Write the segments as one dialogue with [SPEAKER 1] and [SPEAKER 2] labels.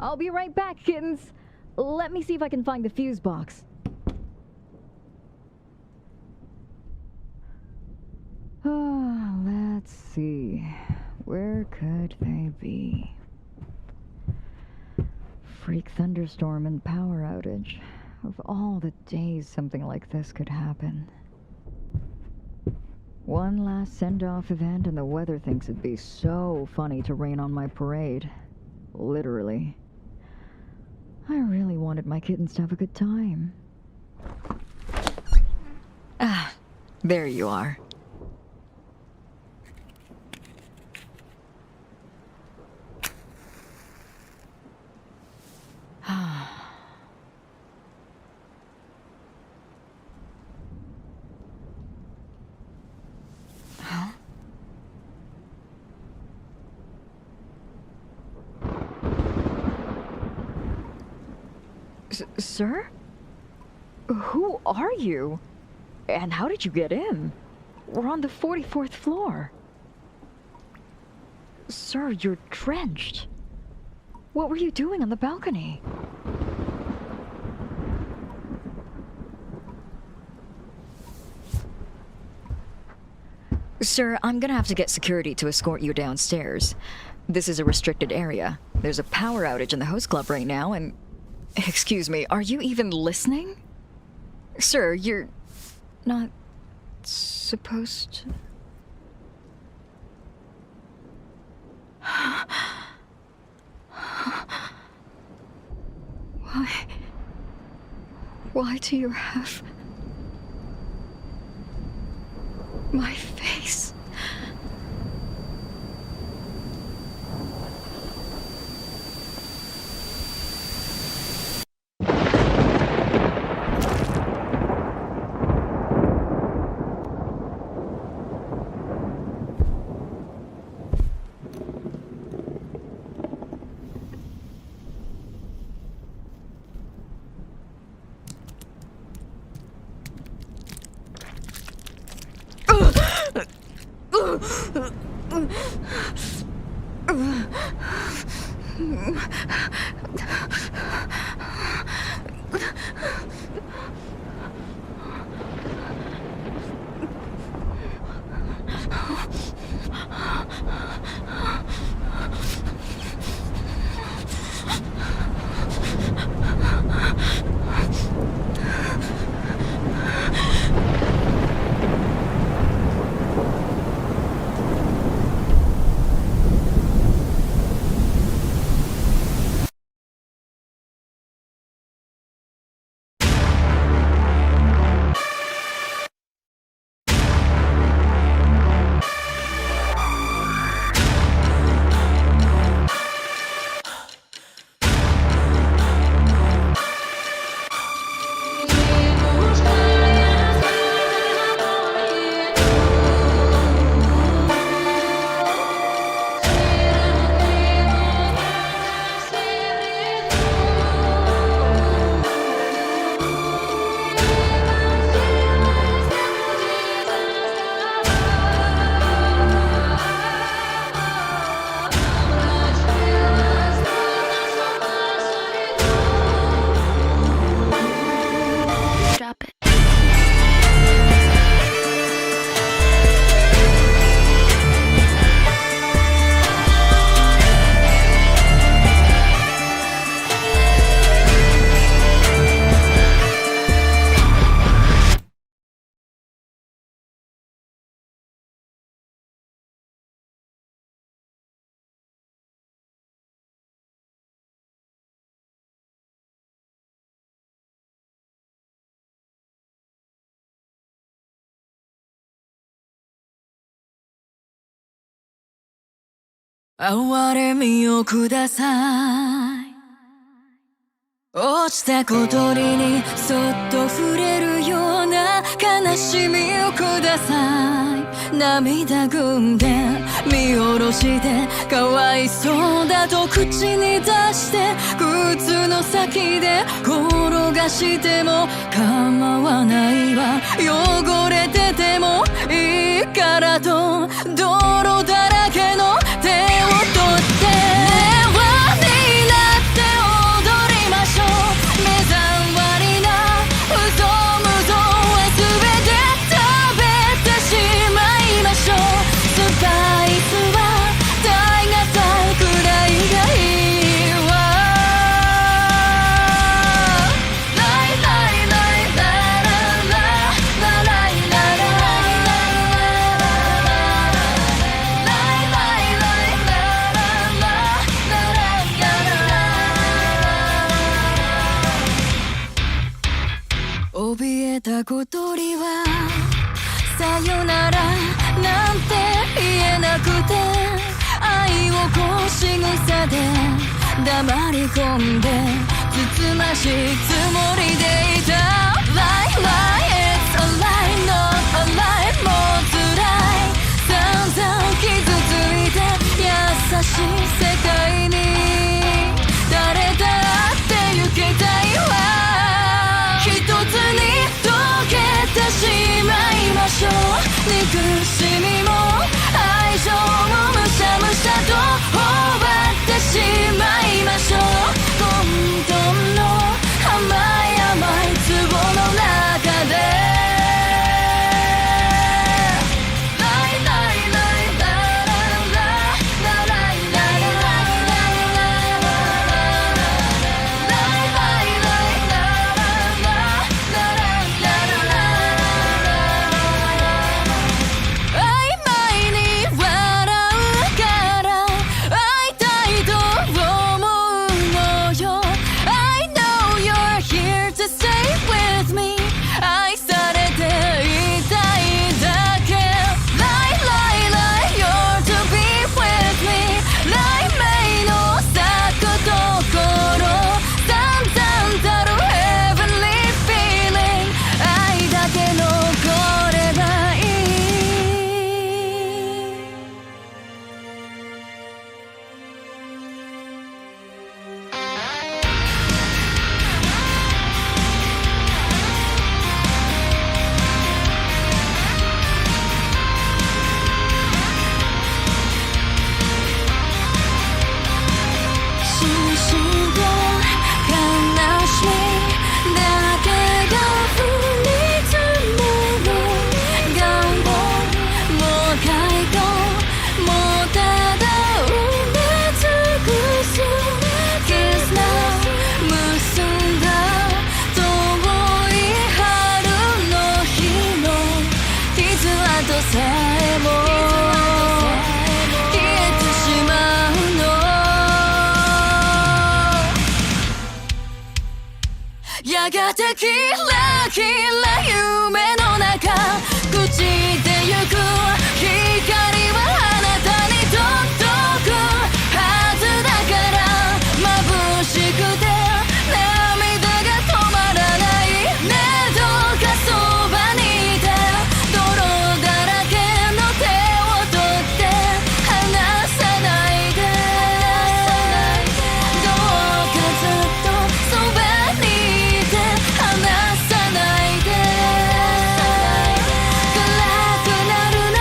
[SPEAKER 1] I'll be right back, kittens. Let me see if I can find the fuse box. Let's see. Where could they be? Freak thunderstorm and power outage. Of all the days something like this could happen. One last send-off event and the weather thinks it'd be so funny to rain on my parade. Literally. I really wanted my kittens to have a good time. Ah, there you are. Sir? Who are you? And how did you get in? We're on the 44th floor. Sir, you're drenched. What were you doing on the balcony? Sir, I'm gonna have to get security to escort you downstairs. This is a restricted area. There's a power outage in the host club right now, and... Excuse me, are you even listening? Sir, you're... not... supposed to... Why do you have... my face?
[SPEAKER 2] 哀れみをください。落ちた小鳥にそっと触れるような悲しみをください。涙ぐんで見下ろしてかわいそうだと口に出して靴の先で転がしても構わないわ。汚れててもいいからと泥だらけの手を取って令和になってた小鳥はさよならなんて言えなくて愛をこう仕草で黙り込んでつつましいつもりでいた Lie, lie, it's a lie, not a lie もう辛い散々傷ついて優しい世界に誰だって行きたいわ一つに溶けてしまいましょう憎しみも愛情もむしゃむしゃと頬張ってしまいましょう混沌の甘い甘い壺の中でやがてキラキラ夢の中朽ちてゆく光はあなたに届くはずだから眩しくて涙が止まらないねえどうかそばにいて泥だらけの手を取って離さないでどうかずっとそばに離さないで暗くなるの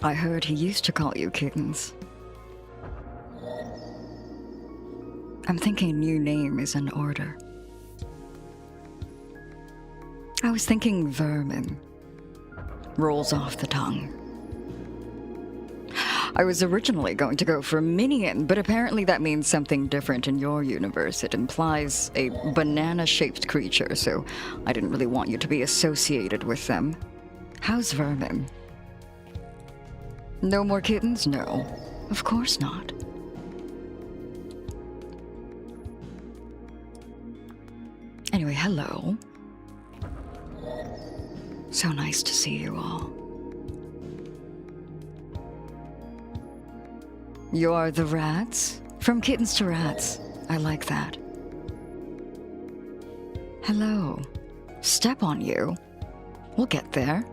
[SPEAKER 1] I heard he used to call you kittens. I'm thinking new name is in order. I was thinking vermin. Rolls off the tongue. I was originally going to go for minion, but apparently that means something different in your universe. It implies a banana-shaped creature, so I didn't really want you to be associated with them. How's vermin? No more kittens? No. Of course not. Anyway, hello. So nice to see you all. You're the rats? From kittens to rats. I like that. Hello. Step on you. We'll get there.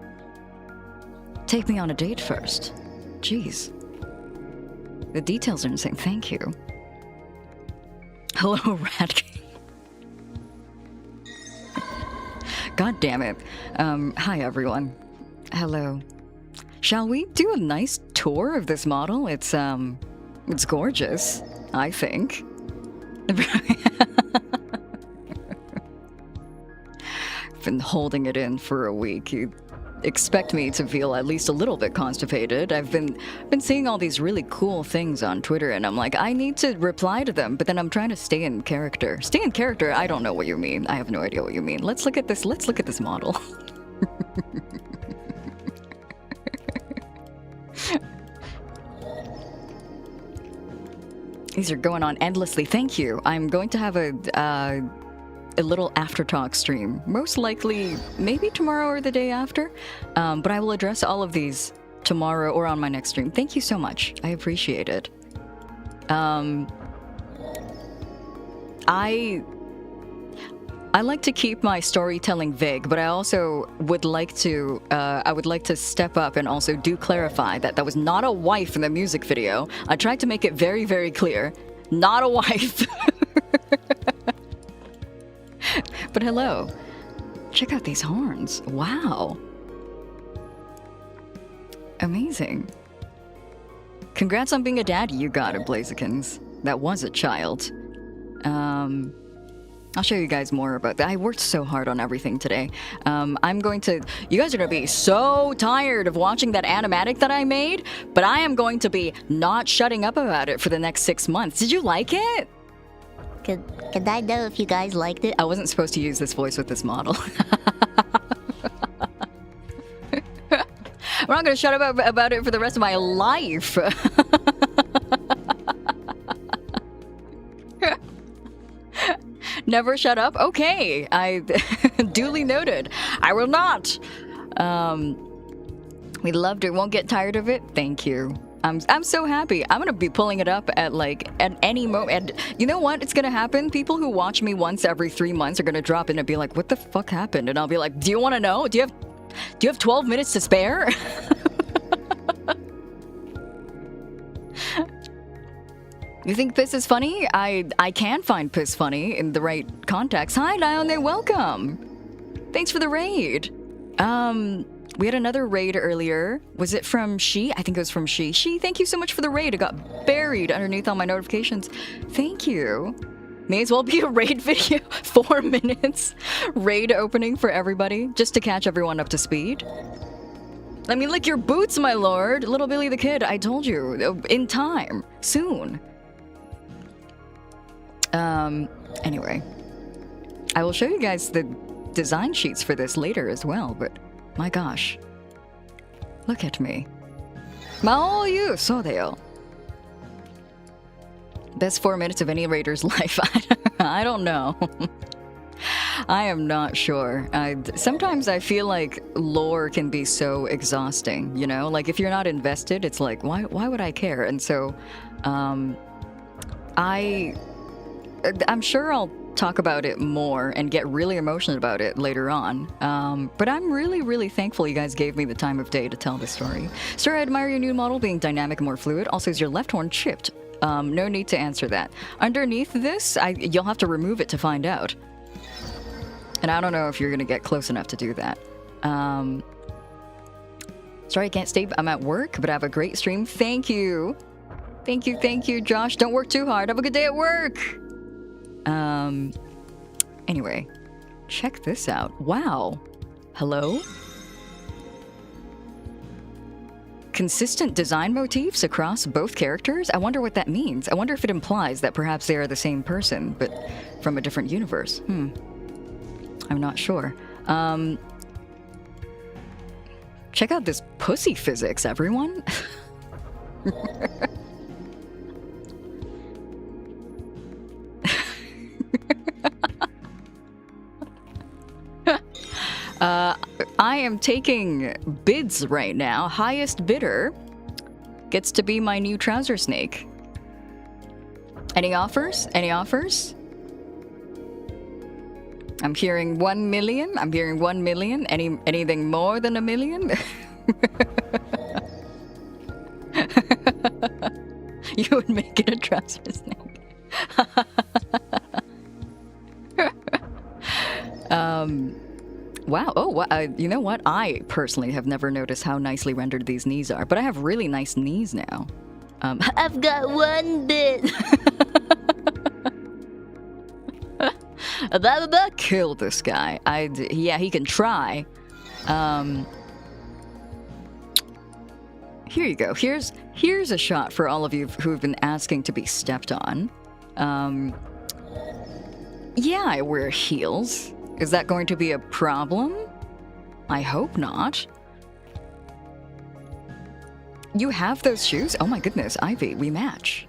[SPEAKER 1] Take me on a date first. Jeez. The details are insane. Thank you. Hello, Rat King. God damn it. Hi, everyone. Hello. Shall we do a nice tour of this model? It's gorgeous, I think. I've been holding it in for a week. You'd expect me to feel at least a little bit constipated. I've been seeing all these really cool things on Twitter, and I'm like, I need to reply to them, but then I'm trying to stay in character. Stay in character? I don't know what you mean. I have no idea what you mean. Let's look at this. Let's look at this model. These are going on endlessly. Thank you. I'm going to have a little after talk stream. Most likely, maybe tomorrow or the day after. But I will address all of these tomorrow or on my next stream. Thank you so much. I appreciate it. I like to keep my storytelling vague, but I also would like to step up and also do clarify that that was not a wife in the music video. I tried to make it very, very clear. Not a wife. But hello. Check out these horns. Wow. Amazing. Congrats on being a dad. You got it, Blazikins. That was a child. I'll show you guys more about that. I worked so hard on everything today. You guys are gonna be so tired of watching that animatic that I made, but I am going to be not shutting up about it for the next 6 months. Did you like it?
[SPEAKER 3] Could I know if you guys liked it?
[SPEAKER 1] I wasn't supposed to use this voice with this model. I'm not gonna shut up about it for the rest of my life. Never shut up? Okay, I duly noted. I will not. We loved it. Won't get tired of it. Thank you. I'm so happy. I'm gonna be pulling it up at any moment. And you know what? It's gonna happen. People who watch me once every 3 months are gonna drop in and be like, "What the fuck happened?" And I'll be like, "Do you want to know? Do you have 12 minutes to spare?" You think piss is funny? I can find piss funny in the right context. Hi, Dione, welcome. Thanks for the raid. We had another raid earlier. Was it from She? I think it was from She. She, thank you so much for the raid. It got buried underneath all my notifications. Thank you. May as well be a raid video. 4 minutes. Raid opening for everybody, just to catch everyone up to speed. Let me lick your boots, my lord. Little Billy the Kid, I told you. In time. Soon. Anyway, I will show you guys the design sheets for this later as well, but my gosh, look at me. Mao Yu, so deyo. Best 4 minutes of any raider's life. I don't know. I am not sure. Sometimes I feel like lore can be so exhausting, you know? Like, if you're not invested, it's like, why would I care? And so, I'm sure I'll talk about it more and get really emotional about it later on. But I'm really, really thankful you guys gave me the time of day to tell this story. Sir, I admire your new model being dynamic and more fluid. Also, is your left horn chipped? No need to answer that. Underneath this, you'll have to remove it to find out. And I don't know if you're going to get close enough to do that. Sorry I can't stay. I'm at work, but I have a great stream. Thank you. Thank you, Josh. Don't work too hard. Have a good day at work. Anyway, check this out. Wow. Hello? Consistent design motifs across both characters? I wonder what that means. I wonder if it implies that perhaps they are the same person, but from a different universe. I'm not sure. Check out this pussy physics, everyone. I am taking bids right now. Highest bidder gets to be my new trouser snake. Any offers? Any offers? I'm hearing 1 million. I'm hearing 1 million. Anything more than 1 million? You would make it a trouser snake. Wow. Oh, you know what? I personally have never noticed how nicely rendered these knees are, but I have really nice knees now.
[SPEAKER 3] I've got 1 bit.
[SPEAKER 1] Kill this guy. Yeah, he can try. Here you go. Here's a shot for all of you who've been asking to be stepped on. Yeah, I wear heels. Is that going to be a problem? I hope not. You have those shoes? Oh my goodness, Ivy, we match.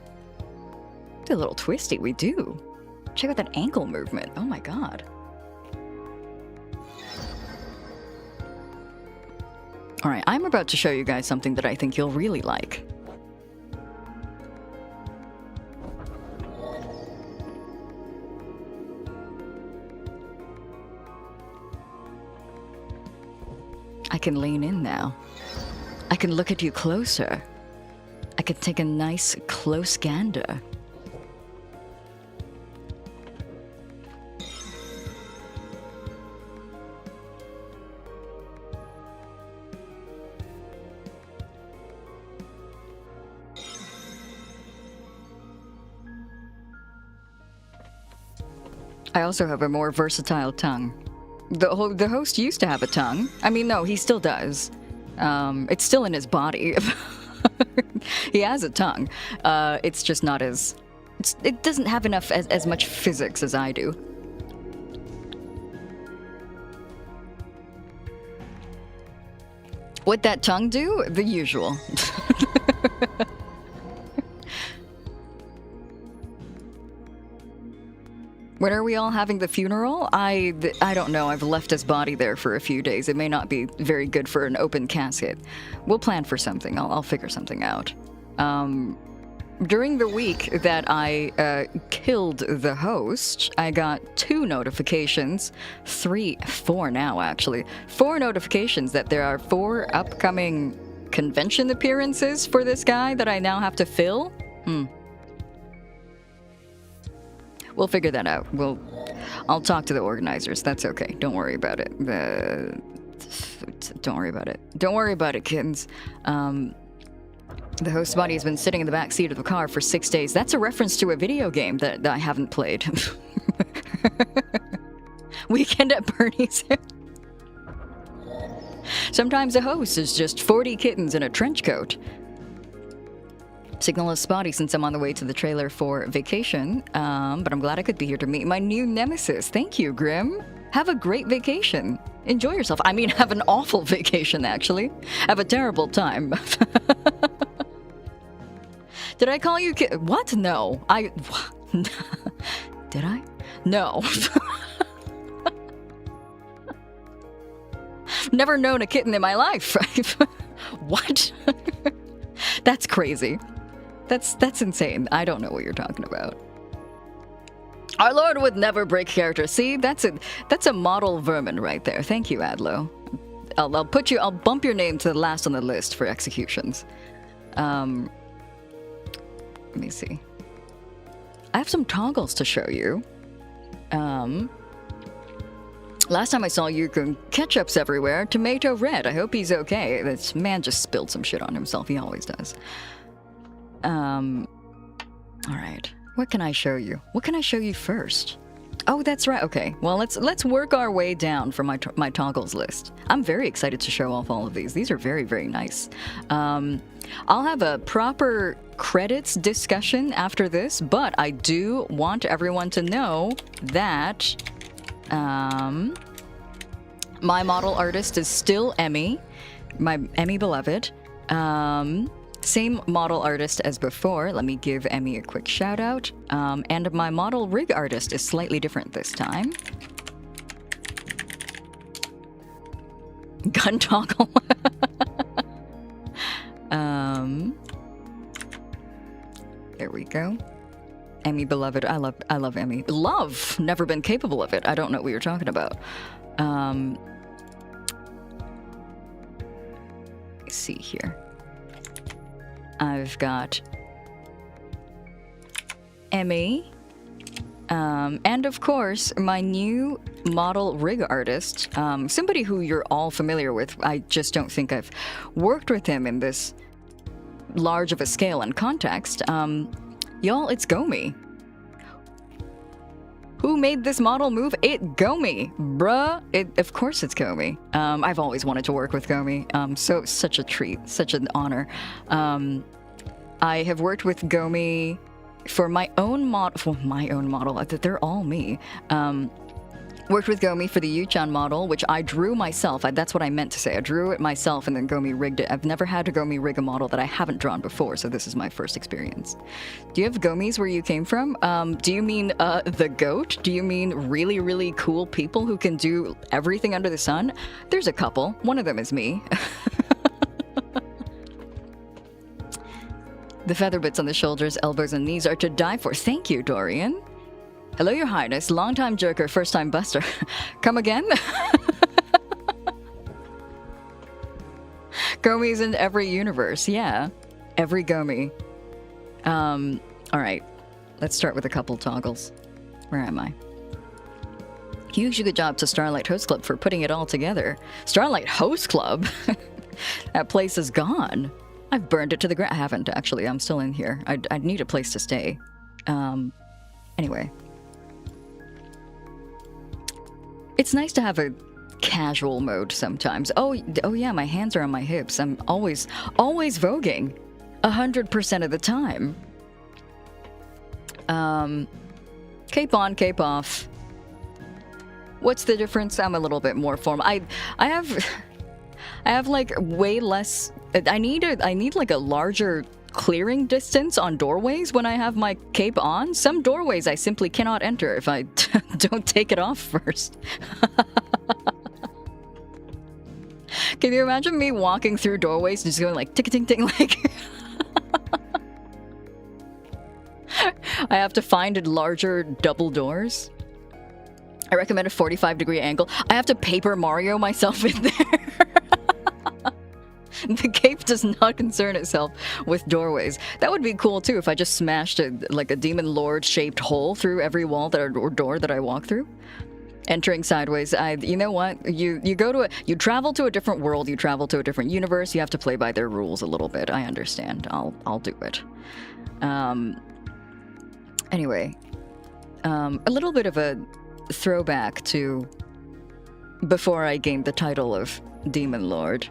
[SPEAKER 1] It's a little twisty, we do. Check out that ankle movement. Oh my god. Alright, I'm about to show you guys something that I think you'll really like. I can lean in now. I can look at you closer. I can take a nice close gander. I also have a more versatile tongue. The host used to have a tongue. I mean, no, he still does. It's still in his body. He has a tongue. It's just not as... it doesn't have enough as much physics as I do. What'd that tongue do? The usual. When are we all having the funeral? I don't know. I've left his body there for a few days. It may not be very good for an open casket. We'll plan for something. I'll figure something out. During the week that I killed the host, I got 2 notifications. 4 now, actually. 4 notifications that there are 4 upcoming convention appearances for this guy that I now have to fill. We'll figure that out. I'll talk to the organizers. That's okay. Don't worry about it. Don't worry about it. Don't worry about it, kittens. The host's body has been sitting in the back seat of the car for 6 days. That's a reference to a video game that I haven't played. Weekend at Bernie's. Sometimes a host is just 40 kittens in a trench coat. Signal is spotty since I'm on the way to the trailer for vacation, but I'm glad I could be here to meet my new nemesis. Thank you, Grim. Have a great vacation. Enjoy yourself. I mean, have an awful vacation, actually. Have a terrible time. Did I call you what? No. Did I? No. Never known a kitten in my life. What? That's crazy. That's insane. I don't know what you're talking about. Our Lord would never break character. See, that's a model vermin right there. Thank you, Adlo. I'll bump your name to the last on the list for executions. Let me see. I have some toggles to show you. Last time I saw Yukun, ketchup's everywhere. Tomato red. I hope he's okay. This man just spilled some shit on himself. He always does. Alright. What can I show you? What can I show you first? Oh, that's right. Okay. Well, let's work our way down from my toggles list. I'm very excited to show off all of these. These are very, very nice. I'll have a proper credits discussion after this, but I do want everyone to know that my model artist is still Emmy, my Emmy beloved. Same model artist as before. Let me give Emmy a quick shout out. And my model rig artist is slightly different this time. Gun toggle. There we go. Emmy beloved. I love Emmy. Love. Never been capable of it. I don't know what you're talking about. Let's see here. I've got Emmy, and of course, my new model rig artist, somebody who you're all familiar with. I just don't think I've worked with him in this large of a scale and context. Y'all, it's Gomi. Who made this model move? Gomi, bruh. Of course it's Gomi. I've always wanted to work with Gomi. So such a treat, such an honor. I have worked with Gomi for my own model. They're all me. Worked with Gomi for the Yu-chan model, which I drew myself. That's what I meant to say. I drew it myself and then Gomi rigged it. I've never had to Gomi rig a model that I haven't drawn before, so this is my first experience. Do you have Gomis where you came from? Do you mean the goat? Do you mean really, really cool people who can do everything under the sun? There's a couple. One of them is me. The feather bits on the shoulders, elbows, and knees are to die for. Thank you, Dorian. Hello, Your Highness. Long-time jerker, first-time buster. Come again? Gomi's in every universe, yeah. Every Gomi. Alright. Let's start with a couple toggles. Where am I? Huge good job to Starlight Host Club for putting it all together. Starlight Host Club? That place is gone. I've burned it to the ground. I haven't, actually. I'm still in here. I'd need a place to stay. Anyway. It's nice to have a casual mode sometimes. Oh yeah, my hands are on my hips. I'm always voguing. 100% of the time. Cape on, cape off. What's the difference? I'm a little bit more formal. I have like way less. I need like a larger clearing distance on doorways when I have my cape on. Some doorways I simply cannot enter if I don't take it off first. Can you imagine me walking through doorways just going like tick-a-ting-ting like... I have to find larger double doors. I recommend a 45-degree angle. I have to Paper Mario myself in there. The cape does not concern itself with doorways. That would be cool too if I just smashed a demon lord shaped hole through every wall or door that I walk through. Entering sideways. You know what? You travel to a different world. You travel to a different universe. You have to play by their rules a little bit. I understand. I'll do it. Anyway, a little bit of a throwback to before I gained the title of Demon Lord.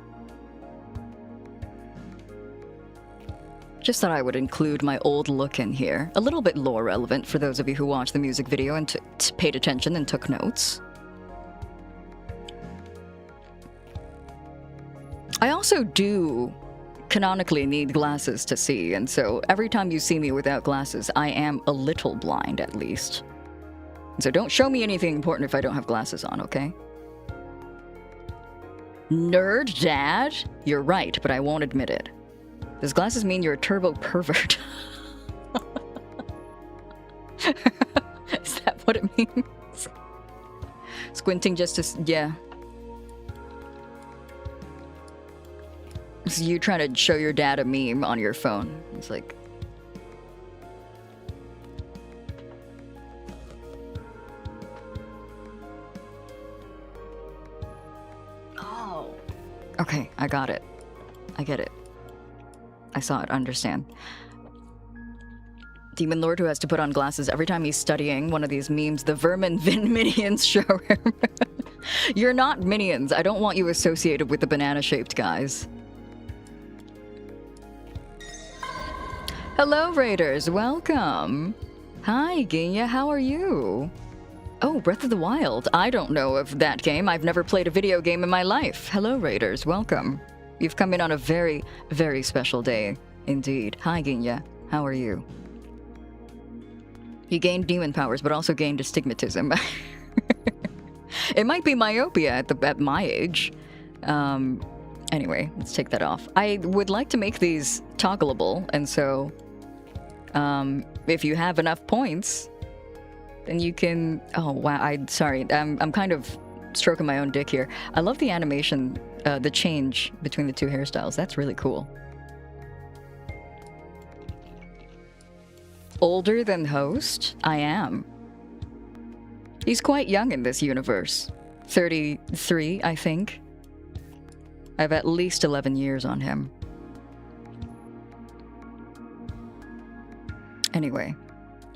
[SPEAKER 1] Just thought I would include my old look in here. A little bit lore relevant for those of you who watched the music video and paid attention and took notes. I also do canonically need glasses to see, and so every time you see me without glasses, I am a little blind at least. So don't show me anything important if I don't have glasses on, okay? Nerd Dad? You're right, but I won't admit it. Does glasses mean you're a turbo pervert? Is that what it means? Squinting just to... yeah. It's you trying to show your dad a meme on your phone. It's like... Okay, I got it. I get it. I saw it, understand. Demon Lord who has to put on glasses every time he's studying one of these memes. The Vermin Vin Minions show him. You're not minions. I don't want you associated with the banana-shaped guys. Hello, Raiders. Welcome. Hi, Ginya. How are you? Oh, Breath of the Wild. I don't know of that game. I've never played a video game in my life. Hello, Raiders. Welcome. You've come in on a very, very special day indeed. Hi, Ginya. How are you? You gained demon powers, but also gained astigmatism. It might be myopia at my age. Anyway, let's take that off. I would like to make these toggleable, and so if you have enough points, then you can... Oh, wow. Sorry. I'm kind of stroking my own dick here. I love the animation, the change between the two hairstyles. That's really cool. Older than Host? I am. He's quite young in this universe. 33, I think. I have at least 11 years on him. Anyway,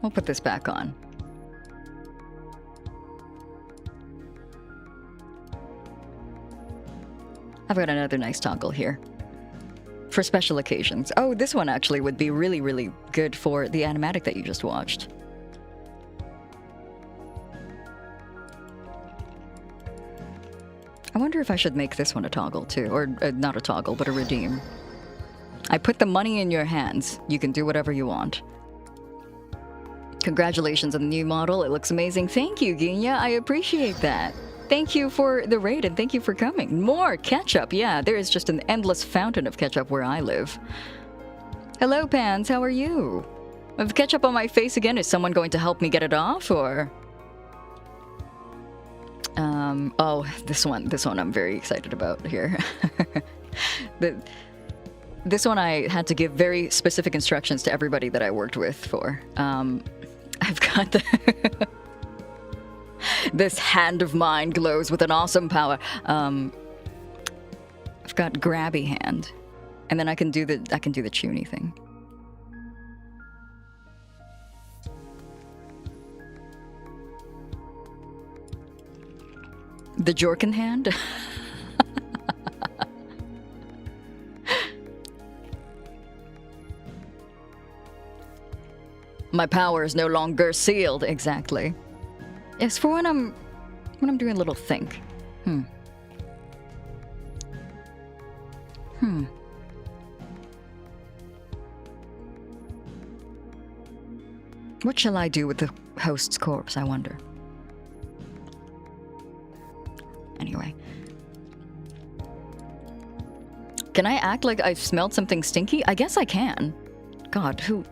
[SPEAKER 1] we'll put this back on. I've got another nice toggle here. For special occasions. Oh, this one actually would be really, really good for the animatic that you just watched. I wonder if I should make this one a toggle too, or not a toggle, but a redeem. I put the money in your hands. You can do whatever you want. Congratulations on the new model. It looks amazing. Thank you, Ginya. I appreciate that. Thank you for the raid and thank you for coming. More ketchup. Yeah, there is just an endless fountain of ketchup where I live. Hello, Pans. How are you? I have ketchup on my face again. Is someone going to help me get it off, or... Oh, this one I'm very excited about here. This one I had to give very specific instructions to everybody that I worked with for. I've got the... This hand of mine glows with an awesome power. I've got grabby hand. And then I can do the Chuny thing. The Jorkin hand? My power is no longer sealed. Exactly. Yes, for when I'm doing a little think. What shall I do with the host's corpse, I wonder? Anyway. Can I act like I've smelled something stinky? I guess I can. God, who...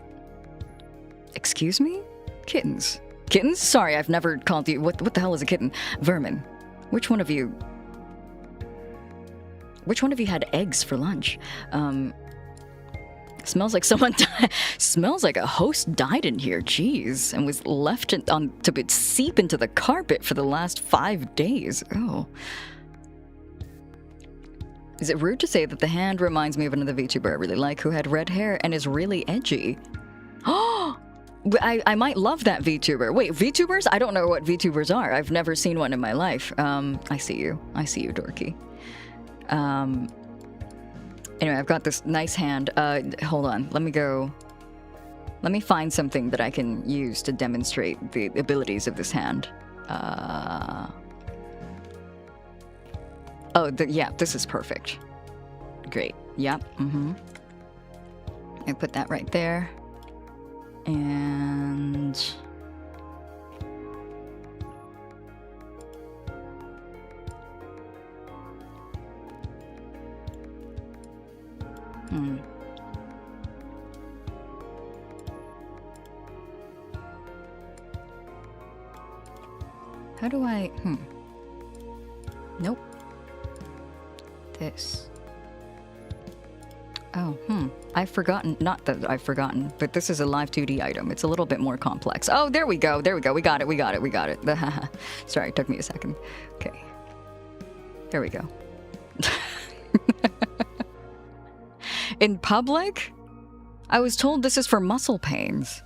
[SPEAKER 1] Excuse me? Kittens. Kittens? Sorry, I've never called you... What the hell is a kitten? Vermin. Which one of you had eggs for lunch? Smells like someone died. Smells like a host died in here. Jeez. And was left to seep into the carpet for the last 5 days. Oh. Is it rude to say that the hand reminds me of another VTuber I really like who had red hair and is really edgy? Oh! I might love that VTuber. Wait, VTubers? I don't know what VTubers are. I've never seen one in my life. I see you. I see you, dorky. Anyway, I've got this nice hand. Hold on. Let me find something that I can use to demonstrate the abilities of this hand. Yeah, this is perfect. Great. Yep. I put that right there. And... How do I... Nope. This. Oh, I've forgotten. Not that I've forgotten, but this is a live 2D item. It's a little bit more complex. Oh, there we go. There we go. We got it. Sorry, it took me a second. Okay. There we go. In public? I was told this is for muscle pains.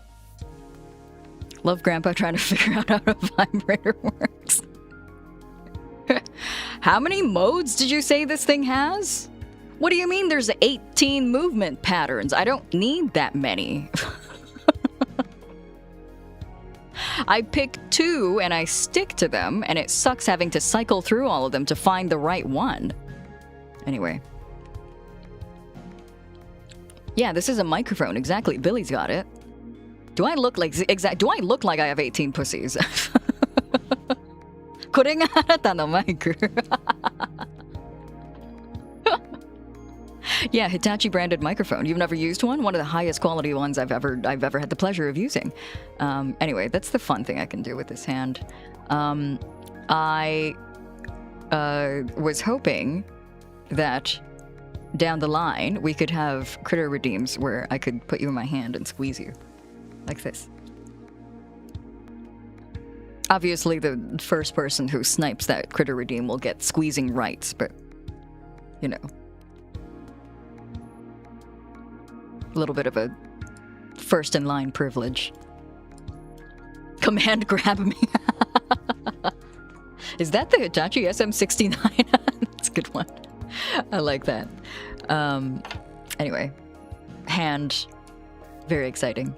[SPEAKER 1] Love Grandpa trying to figure out how a vibrator works. How many modes did you say this thing has? What do you mean there's 18 movement patterns? I don't need that many. I pick 2 and I stick to them, and it sucks having to cycle through all of them to find the right one. Anyway. Yeah, this is a microphone. Exactly. Billy's got it. Do I look like do I look like I have 18 pussies? これがあなたのマイク。Yeah, Hitachi branded microphone. You've never used one? One of the highest quality ones I've ever had the pleasure of using. Anyway, that's the fun thing I can do with this hand. I was hoping that down the line we could have critter redeems where I could put you in my hand and squeeze you. Like this. Obviously, the first person who snipes that critter redeem will get squeezing rights, but, you know. A little bit of a first-in-line privilege. Command grab me. Is that the Hitachi SM69? That's a good one. I like that. Anyway. Hand. Very exciting.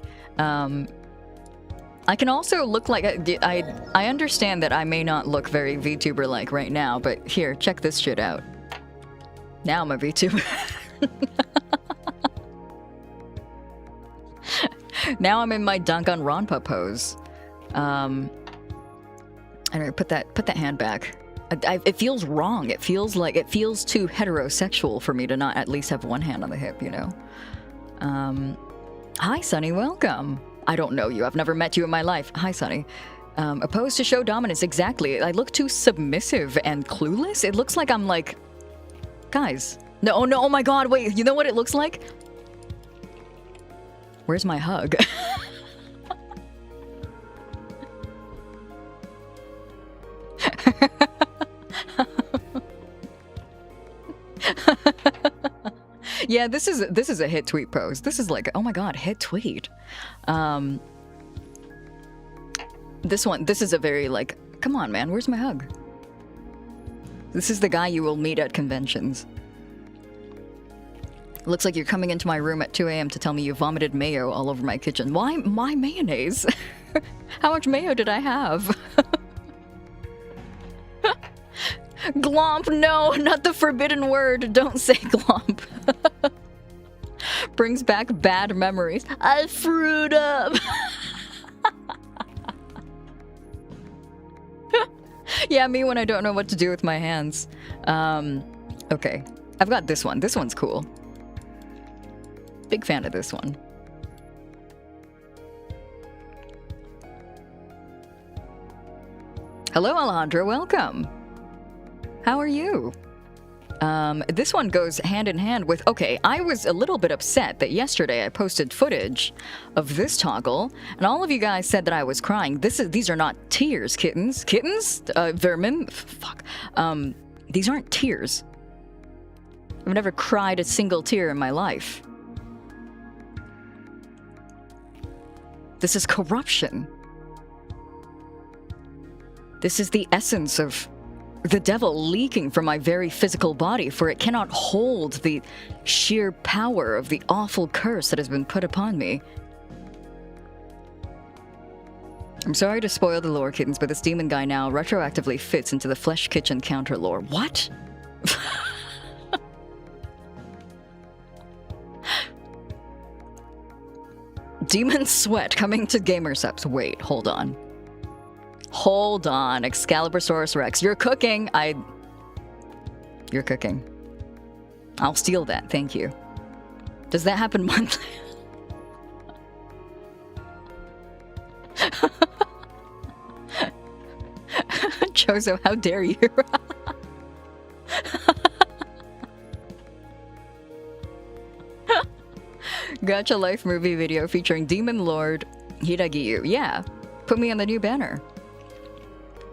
[SPEAKER 1] I can also look like... I understand that I may not look very VTuber-like right now, but here, check this shit out. Now I'm a VTuber. Now I'm in my Danganronpa pose. Anyway, put that hand back. It feels wrong. It feels too heterosexual for me to not at least have one hand on the hip, you know? Hi, Sunny, welcome. I don't know you. I've never met you in my life. Hi, Sunny. Opposed to show dominance, exactly. I look too submissive and clueless. It looks like I'm like... Guys. No, oh my god, wait. You know what it looks like? Where's my hug? Yeah, this is a hit tweet pose. This is like, oh my god, hit tweet. This is a very like, come on man, where's my hug? This is the guy you will meet at conventions. Looks like you're coming into my room at 2 a.m. to tell me you vomited mayo all over my kitchen. Why my mayonnaise? How much mayo did I have? Glomp, no, not the forbidden word. Don't say glomp. Brings back bad memories. I frued up. Yeah, me when I don't know what to do with my hands. Okay. I've got this one. This one's cool. Big fan of this one. Hello, Alejandro. Welcome. How are you? This one goes hand in hand with... Okay, I was a little bit upset that yesterday I posted footage of this toggle, and all of you guys said that I was crying. These are not tears, kittens. Kittens? Vermin? Fuck. These aren't tears. I've never cried a single tear in my life. This is corruption. This is the essence of the devil leaking from my very physical body, for it cannot hold the sheer power of the awful curse that has been put upon me. I'm sorry to spoil the lore, kittens, but this demon guy now retroactively fits into the Flesh Kitchen counter lore. What? Demon sweat coming to Gamersubs. Wait, hold on. Hold on, Excalibursaurus Rex. You're cooking. You're cooking. I'll steal that, thank you. Does that happen monthly? Chozo, how dare you? Gacha Life movie video featuring Demon Lord Hiiragi Yuu. Yeah, put me on the new banner.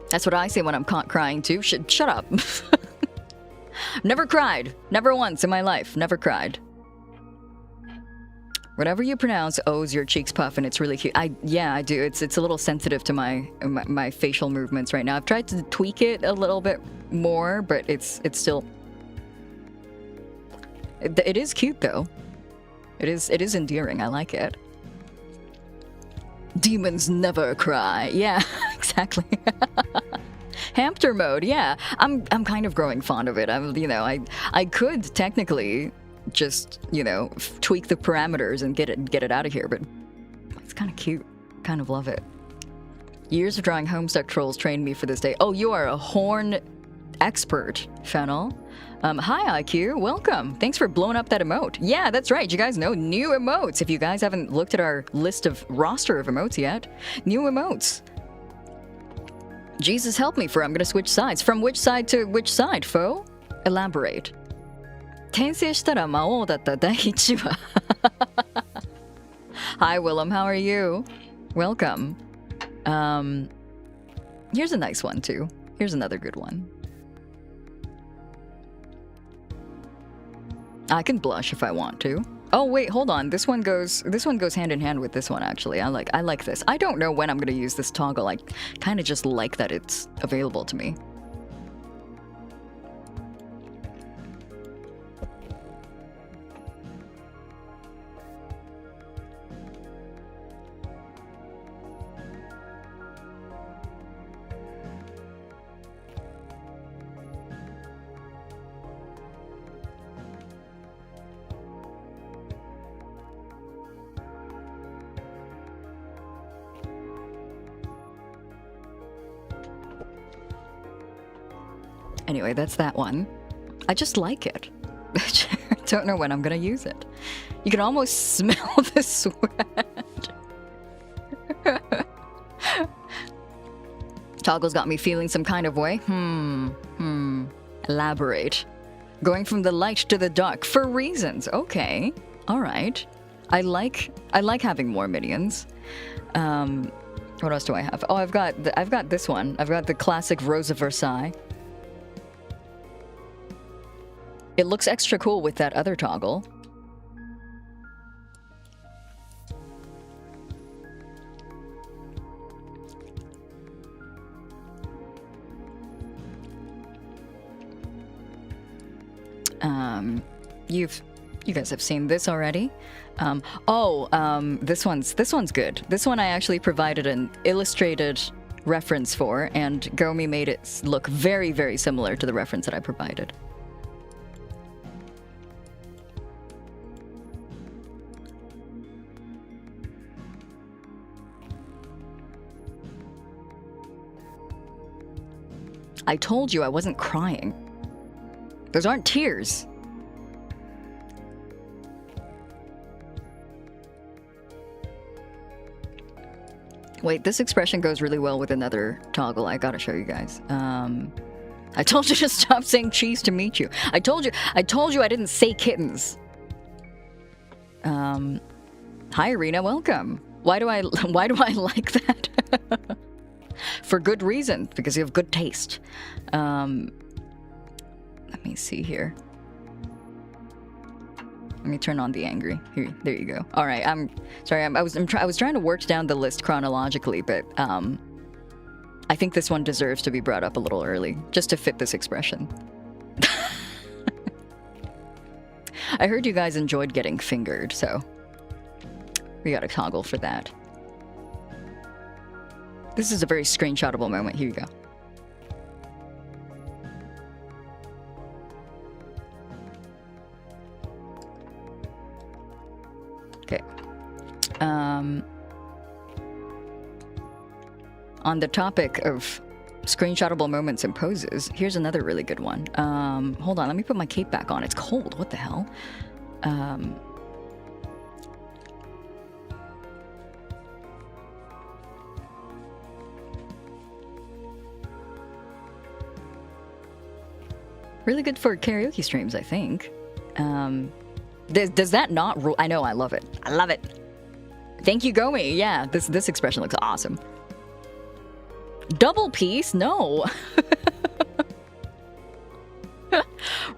[SPEAKER 1] That's what I say when I'm caught crying too. Shut up. Never cried. Never once in my life. Never cried. Whatever you pronounce owes your cheeks puff, and it's really cute. Yeah, I do. It's a little sensitive to my facial movements right now. I've tried to tweak it a little bit more, but it's still. It is cute though. It is endearing. I like it. Demons never cry. Yeah, exactly. Hamster mode. Yeah, I'm kind of growing fond of it. I could technically just tweak the parameters and get it out of here, but it's kind of cute. Kind of love it. Years of drawing Homestuck trolls trained me for this day. Oh, you are a horn expert, Fennel. Hi IQ, welcome. Thanks for blowing up that emote. Yeah, that's right. You guys know new emotes. If you guys haven't looked at our roster of emotes yet, new emotes. Jesus help me, I'm gonna switch sides. From which side to which side, foe? Elaborate. 転生したら魔王だった第一話 Hi Willem, how are you? Welcome. Here's a nice one too. Here's another good one. I can blush if I want to. Oh wait, hold on. This one goes hand in hand with this one actually. I like this. I don't know when I'm gonna use this toggle. I kind of just like that it's available to me. Anyway, that's that one. I just like it. I don't know when I'm gonna use it. You can almost smell the sweat. Toggle's got me feeling some kind of way. Elaborate. Going from the light to the dark for reasons. Okay. All right. I like having more minions. What else do I have? Oh, I've got this one. I've got the classic Rose of Versailles. It looks extra cool with that other toggle. You guys have seen this already. This one's good. This one I actually provided an illustrated reference for, and Gomi made it look very, very similar to the reference that I provided. I told you I wasn't crying. Those aren't tears. Wait, this expression goes really well with another toggle. I gotta show you guys. I told you to stop saying cheese to meet you. I told you I didn't say kittens. Hi Arena, welcome. Why do I like that? For good reason, because you have good taste. Let me see here. Let me turn on the angry. Here, there you go. All right, I'm sorry. I was trying to work down the list chronologically, but I think this one deserves to be brought up a little early, just to fit this expression. I heard you guys enjoyed getting fingered, so we got a toggle for that. This is a very screenshotable moment. Here you go. Okay. On the topic of screenshotable moments and poses, here's another really good one. Hold on, let me put my cape back on. It's cold. What the hell? Really good for karaoke streams, I think. Does that not rule? I know, I love it. I love it. Thank you, Gomi. Yeah, this expression looks awesome. Double piece? No.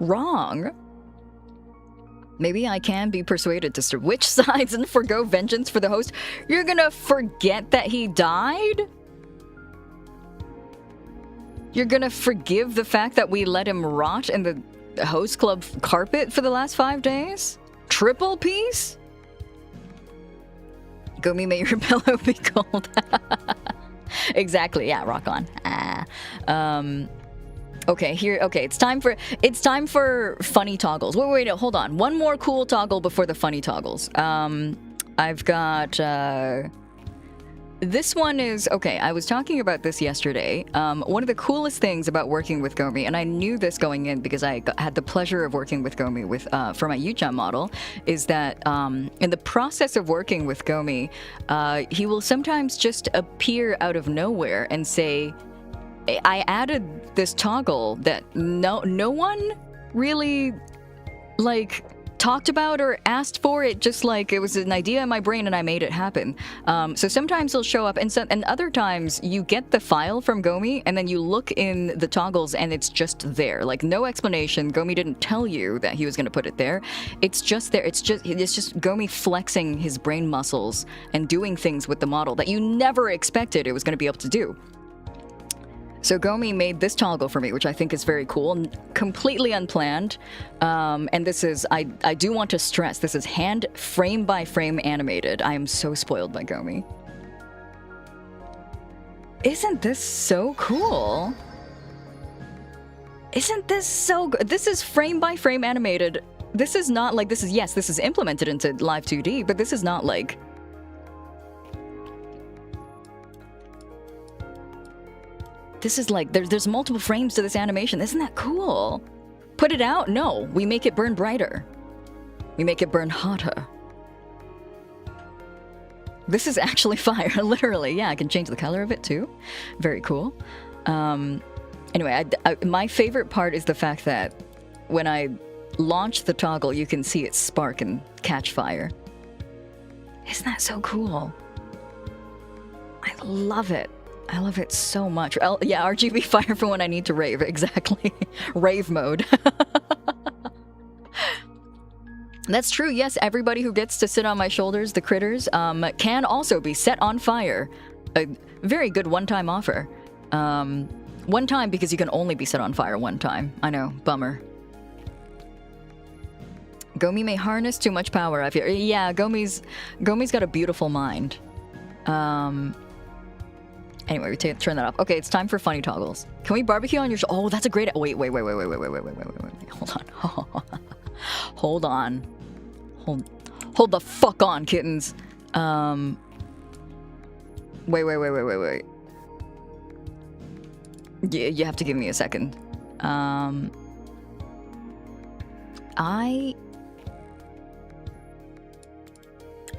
[SPEAKER 1] wrong. Maybe I can be persuaded to switch sides and forgo vengeance for the host. You're gonna forget that he died? You're gonna forgive the fact that we let him rot in the host club carpet for the last 5 days? Triple piece? Gomi, may your pillow be cold. Exactly, yeah, rock on. Okay, here. Okay, it's time for funny toggles. Wait, hold on. One more cool toggle before the funny toggles. I've got this one is okay. I was talking about this yesterday. One of the coolest things about working with Gomi, and I knew this going in because I had the pleasure of working with Gomi for my Yuchan model, is that in the process of working with Gomi, he will sometimes just appear out of nowhere and say, I added this toggle that no one really like talked about or asked for. It just like it was an idea in my brain and I made it happen. So sometimes he'll show up, and other times you get the file from Gomi and then you look in the toggles and it's just there, like no explanation. Gomi didn't tell you that he was going to put it there. It's just there. It's just Gomi flexing his brain muscles and doing things with the model that you never expected it was going to be able to do. So Gomi made this toggle for me, which I think is very cool, completely unplanned. And this is, I do want to stress, this is hand frame by frame animated. I am so spoiled by Gomi. Isn't this so cool? Isn't this so good? This is frame by frame animated. This is not like, this is implemented into Live 2D, but this is not like, this is like, there's multiple frames to this animation. Isn't that cool? Put it out? No, we make it burn brighter. We make it burn hotter. This is actually fire, literally. Yeah, I can change the color of it too. Very cool. Anyway, my favorite part is the fact that when I launch the toggle, you can see it spark and catch fire. Isn't that so cool? I love it. I love it so much. Yeah, RGB fire for when I need to rave. Exactly. Rave mode. That's true. Yes, everybody who gets to sit on my shoulders, the critters, can also be set on fire. A very good one-time offer. One time because you can only be set on fire one time. I know. Bummer. Gomi may harness too much power. I feel. Yeah, Gomi's got a beautiful mind. Anyway, we turn that off. Okay, it's time for funny toggles. Can we barbecue on your oh, that's a great... Wait. Hold on. Hold the fuck on, kittens. Wait. Yeah, you have to give me a second. I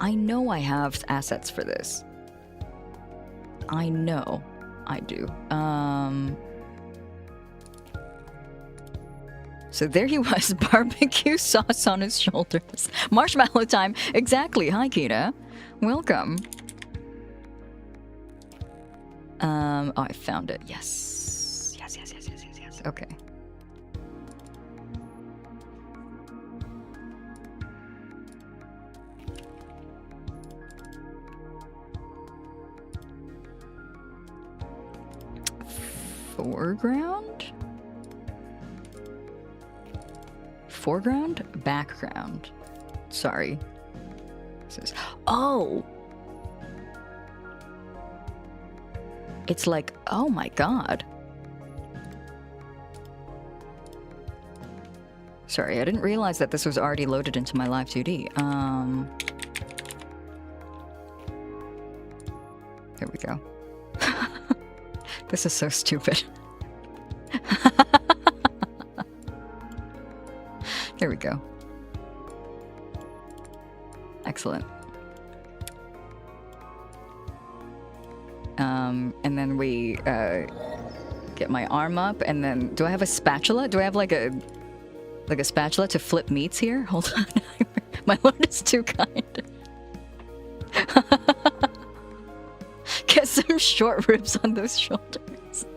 [SPEAKER 1] know I have assets for this. I know I do. So there he was, barbecue sauce on his shoulders. Marshmallow time. Exactly. Hi, Kita. Welcome. Oh, I found it. Yes. Yes. Okay. Foreground? Background. Sorry. Oh! It's like, oh my god. Sorry, I didn't realize that this was already loaded into my Live 2D. There we go. This is so stupid. There we go. Excellent. And then we get my arm up, and then do I have a spatula? Do I have like a spatula to flip meats here? Hold on. My lord is too kind. Get some short ribs on those shoulders.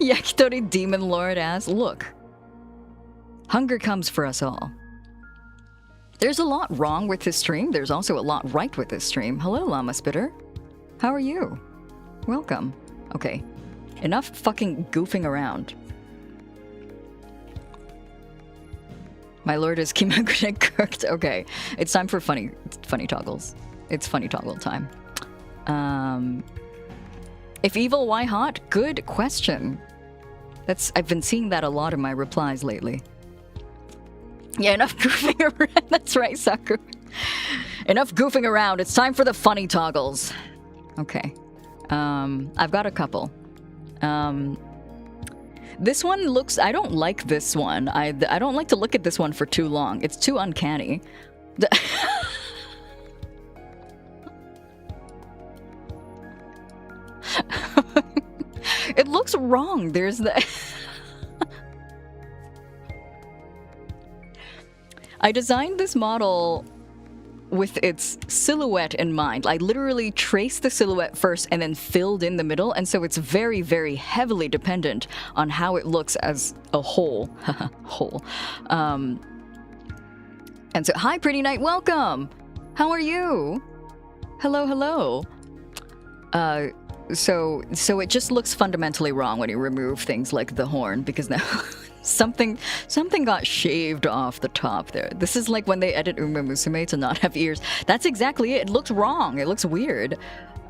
[SPEAKER 1] Yakitori demon lord ass. Look. Hunger comes for us all. There's a lot wrong with this stream. There's also a lot right with this stream. Hello, Llama Spitter. How are you? Welcome. Okay. Enough fucking goofing around. My lord is Kimagure cooked. Okay. It's time for funny toggles. It's funny toggle time. If evil, why hot? Good question. I've been seeing that a lot in my replies lately. Yeah, enough goofing around. That's right, Saku. Enough goofing around. It's time for the funny toggles. Okay. I've got a couple. This one looks... I don't like this one. I don't like to look at this one for too long. It's too uncanny. It looks wrong. There's the... I designed this model with its silhouette in mind. I literally traced the silhouette first and then filled in the middle, and so it's very, very heavily dependent on how it looks as a whole. And so, hi, Pretty Knight, welcome! How are you? Hello, hello. So it just looks fundamentally wrong when you remove things like the horn, because now something got shaved off the top there. This is like when they edit Uma Musume to not have ears. That's exactly it. It looks wrong. It looks weird.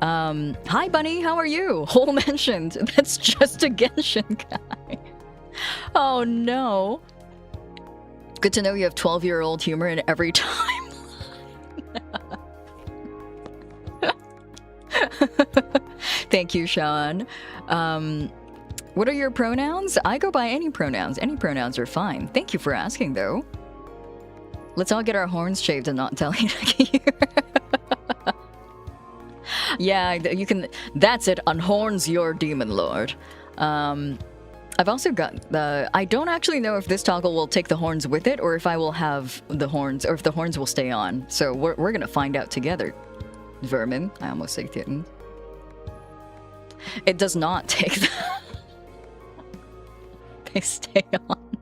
[SPEAKER 1] Hi, Bunny. How are you? Hole mentioned. That's just a Genshin guy. Oh, no. Good to know you have 12-year-old humor in every timeline. Thank you, Sean. What are your pronouns? I go by any pronouns. Any pronouns are fine. Thank you for asking, though. Let's all get our horns shaved and not tell Hiiragi Yuu. Yeah, you can... That's it. Unhorns your demon lord. I've also got the... I don't actually know if this toggle will take the horns with it, or if I will have the horns, or if the horns will stay on. So we're gonna find out together. Vermin. I almost said kitten. It does not take that. They stay on.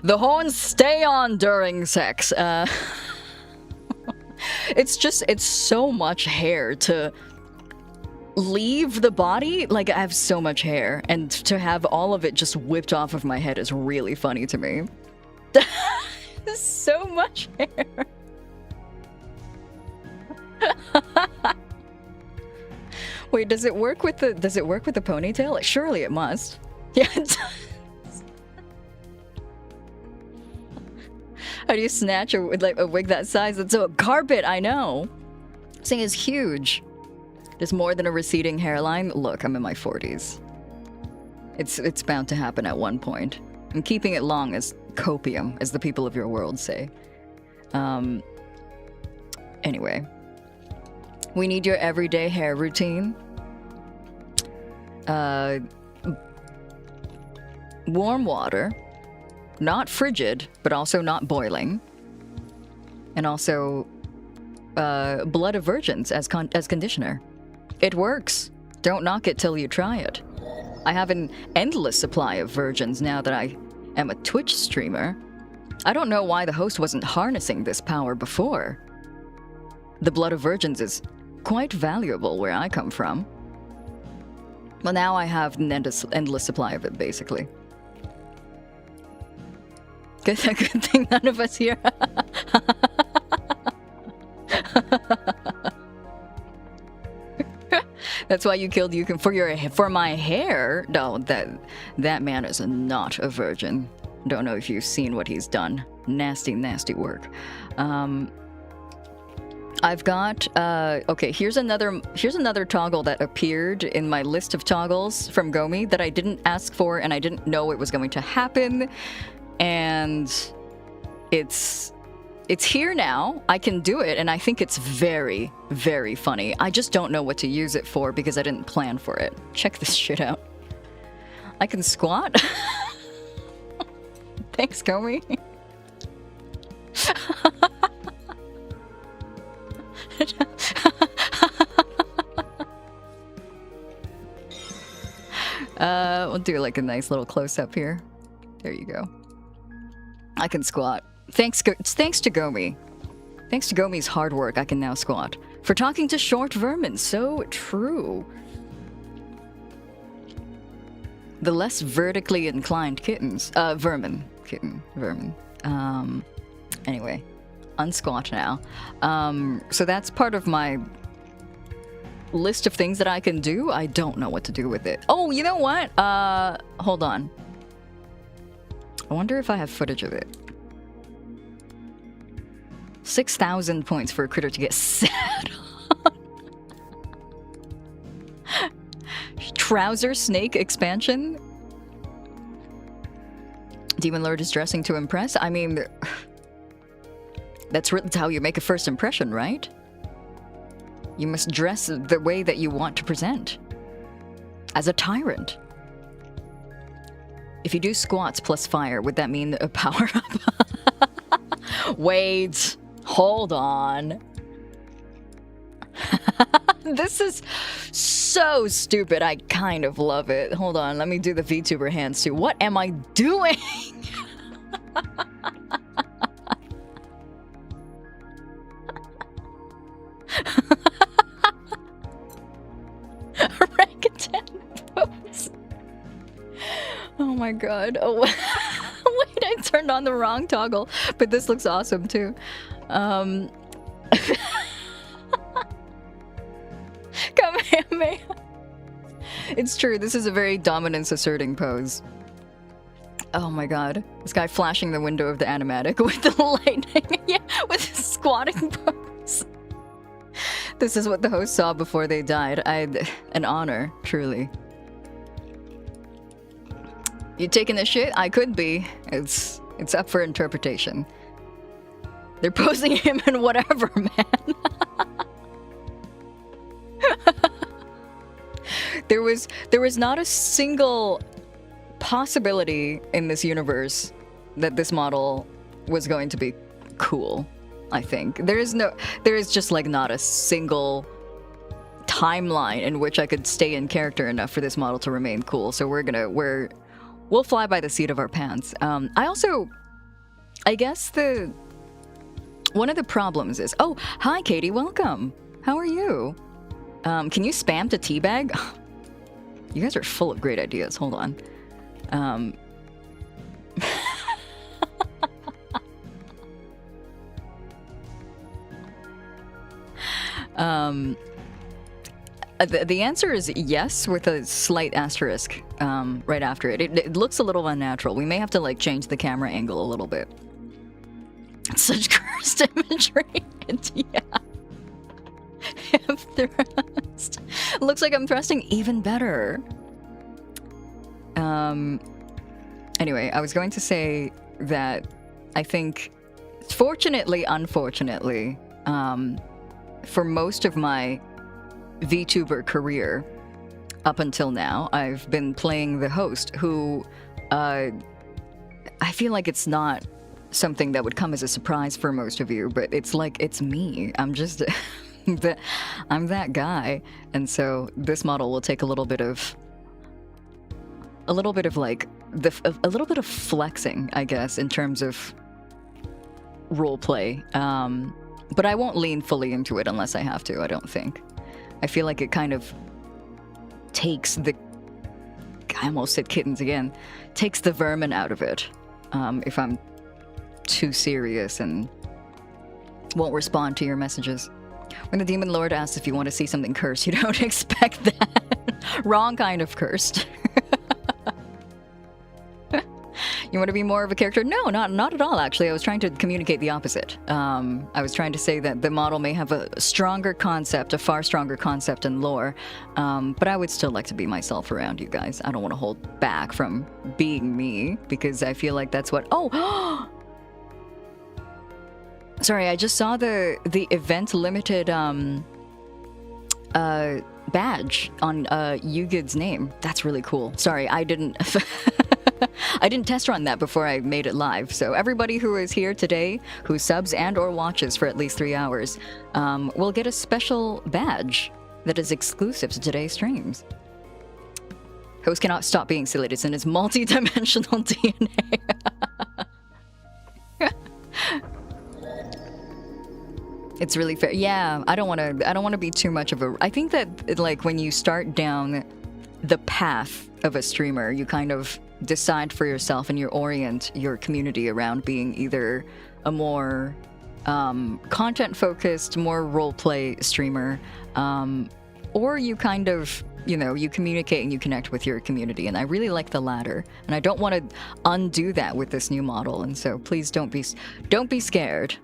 [SPEAKER 1] The horns stay on during sex. It's so much hair to leave the body. Like, I have so much hair, and to have all of it just whipped off of my head is really funny to me. So much hair. Wait, does it work with the ponytail? Like, surely it must. Yeah, it does. How do you snatch a wig that size? It's a carpet, I know. This thing is huge. There's more than a receding hairline. Look, I'm in my 40s. It's bound to happen at one point. And keeping it long is copium, as the people of your world say. Anyway. We need your everyday hair routine. Warm water. Not frigid, but also not boiling. And also, blood of virgins as conditioner. It works. Don't knock it till you try it. I have an endless supply of virgins now that I am a Twitch streamer. I don't know why the host wasn't harnessing this power before. The blood of virgins is quite valuable where I come from. Well, now I have an endless supply of it, basically. Good thing none of us here. That's why you killed Yukon for my hair. No, that man is not a virgin. Don't know if you've seen what he's done. Nasty, nasty work. I've got okay, here's another toggle that appeared in my list of toggles from Gomi that I didn't ask for, and I didn't know it was going to happen. And it's here now. I can do it, and I think it's very, very funny. I just don't know what to use it for because I didn't plan for it. Check this shit out. I can squat. Thanks, Gomi. We'll do like a nice little close-up here. There you go. I can squat. Thanks to Gomi. Thanks to Gomi's hard work, I can now squat. For talking to short vermin, so true. The less vertically inclined kittens. Vermin. Vermin. Anyway. Unsquat now. So that's part of my list of things that I can do. I don't know what to do with it. Oh, you know what? Hold on. I wonder if I have footage of it. 6,000 points for a critter to get sat on. Trouser snake expansion? Demon Lord is dressing to impress? I mean, that's how you make a first impression, right? You must dress the way that you want to present. As a tyrant. If you do squats plus fire, would that mean a power-up? Wait. Hold on. This is so stupid. I kind of love it. Hold on. Let me do the VTuber hands too. What am I doing? Orangutan pose. Oh my god. Oh, wait, I turned on the wrong toggle. But this looks awesome too. Kamehameha. It's true, this is a very dominance asserting pose. Oh my god. This guy flashing the window of the animatic with the lightning. Yeah, with his squatting pose. This is what the host saw before they died. An honor, truly. You taking this shit? I could be. It's up for interpretation. They're posing him in whatever, man. There was not a single possibility in this universe that this model was going to be cool, I think. There is just like not a single timeline in which I could stay in character enough for this model to remain cool. So we'll fly by the seat of our pants. I guess one of the problems is... Oh, hi, Katie. Welcome. How are you? Can you spam to teabag? You guys are full of great ideas. Hold on. The answer is yes, with a slight asterisk right after it. It looks a little unnatural. We may have to like change the camera angle a little bit. It's such cursed imagery. Yeah. Hip thrust. Looks like I'm thrusting even better. Anyway, I was going to say that I think, fortunately, unfortunately, for most of my VTuber career up until now, I've been playing the host who, I feel like it's not something that would come as a surprise for most of you, but it's like, it's me. I'm just... I'm that guy, and so this model will take a little bit of like a little bit of flexing, I guess, in terms of role play. But I won't lean fully into it unless I have to. I don't think. I feel like it kind of takes the... I almost said kittens again. Takes the vermin out of it. If I'm too serious and won't respond to your messages. When the Demon Lord asks if you want to see something cursed, you don't expect that. Wrong kind of cursed. You want to be more of a character? No, not at all, actually. I was trying to communicate the opposite. I was trying to say that the model may have a stronger concept, a far stronger concept and lore, but I would still like to be myself around you guys. I don't want to hold back from being me, because I feel like that's what... Oh! Sorry, I just saw the event limited badge on Yugid's name. That's really cool. Sorry, I didn't I didn't test run that before I made it live. So everybody who is here today, who subs and or watches for at least 3 hours, will get a special badge that is exclusive to today's streams. Host cannot stop being silly. It's in his multi-dimensional DNA. It's really fair. Yeah, I don't want to be too much of a... I think that, like, when you start down the path of a streamer, you kind of decide for yourself and you orient your community around being either a more content-focused, more role-play streamer, or you kind of, you know, you communicate and you connect with your community, and I really like the latter, and I don't want to undo that with this new model, and so please don't be scared.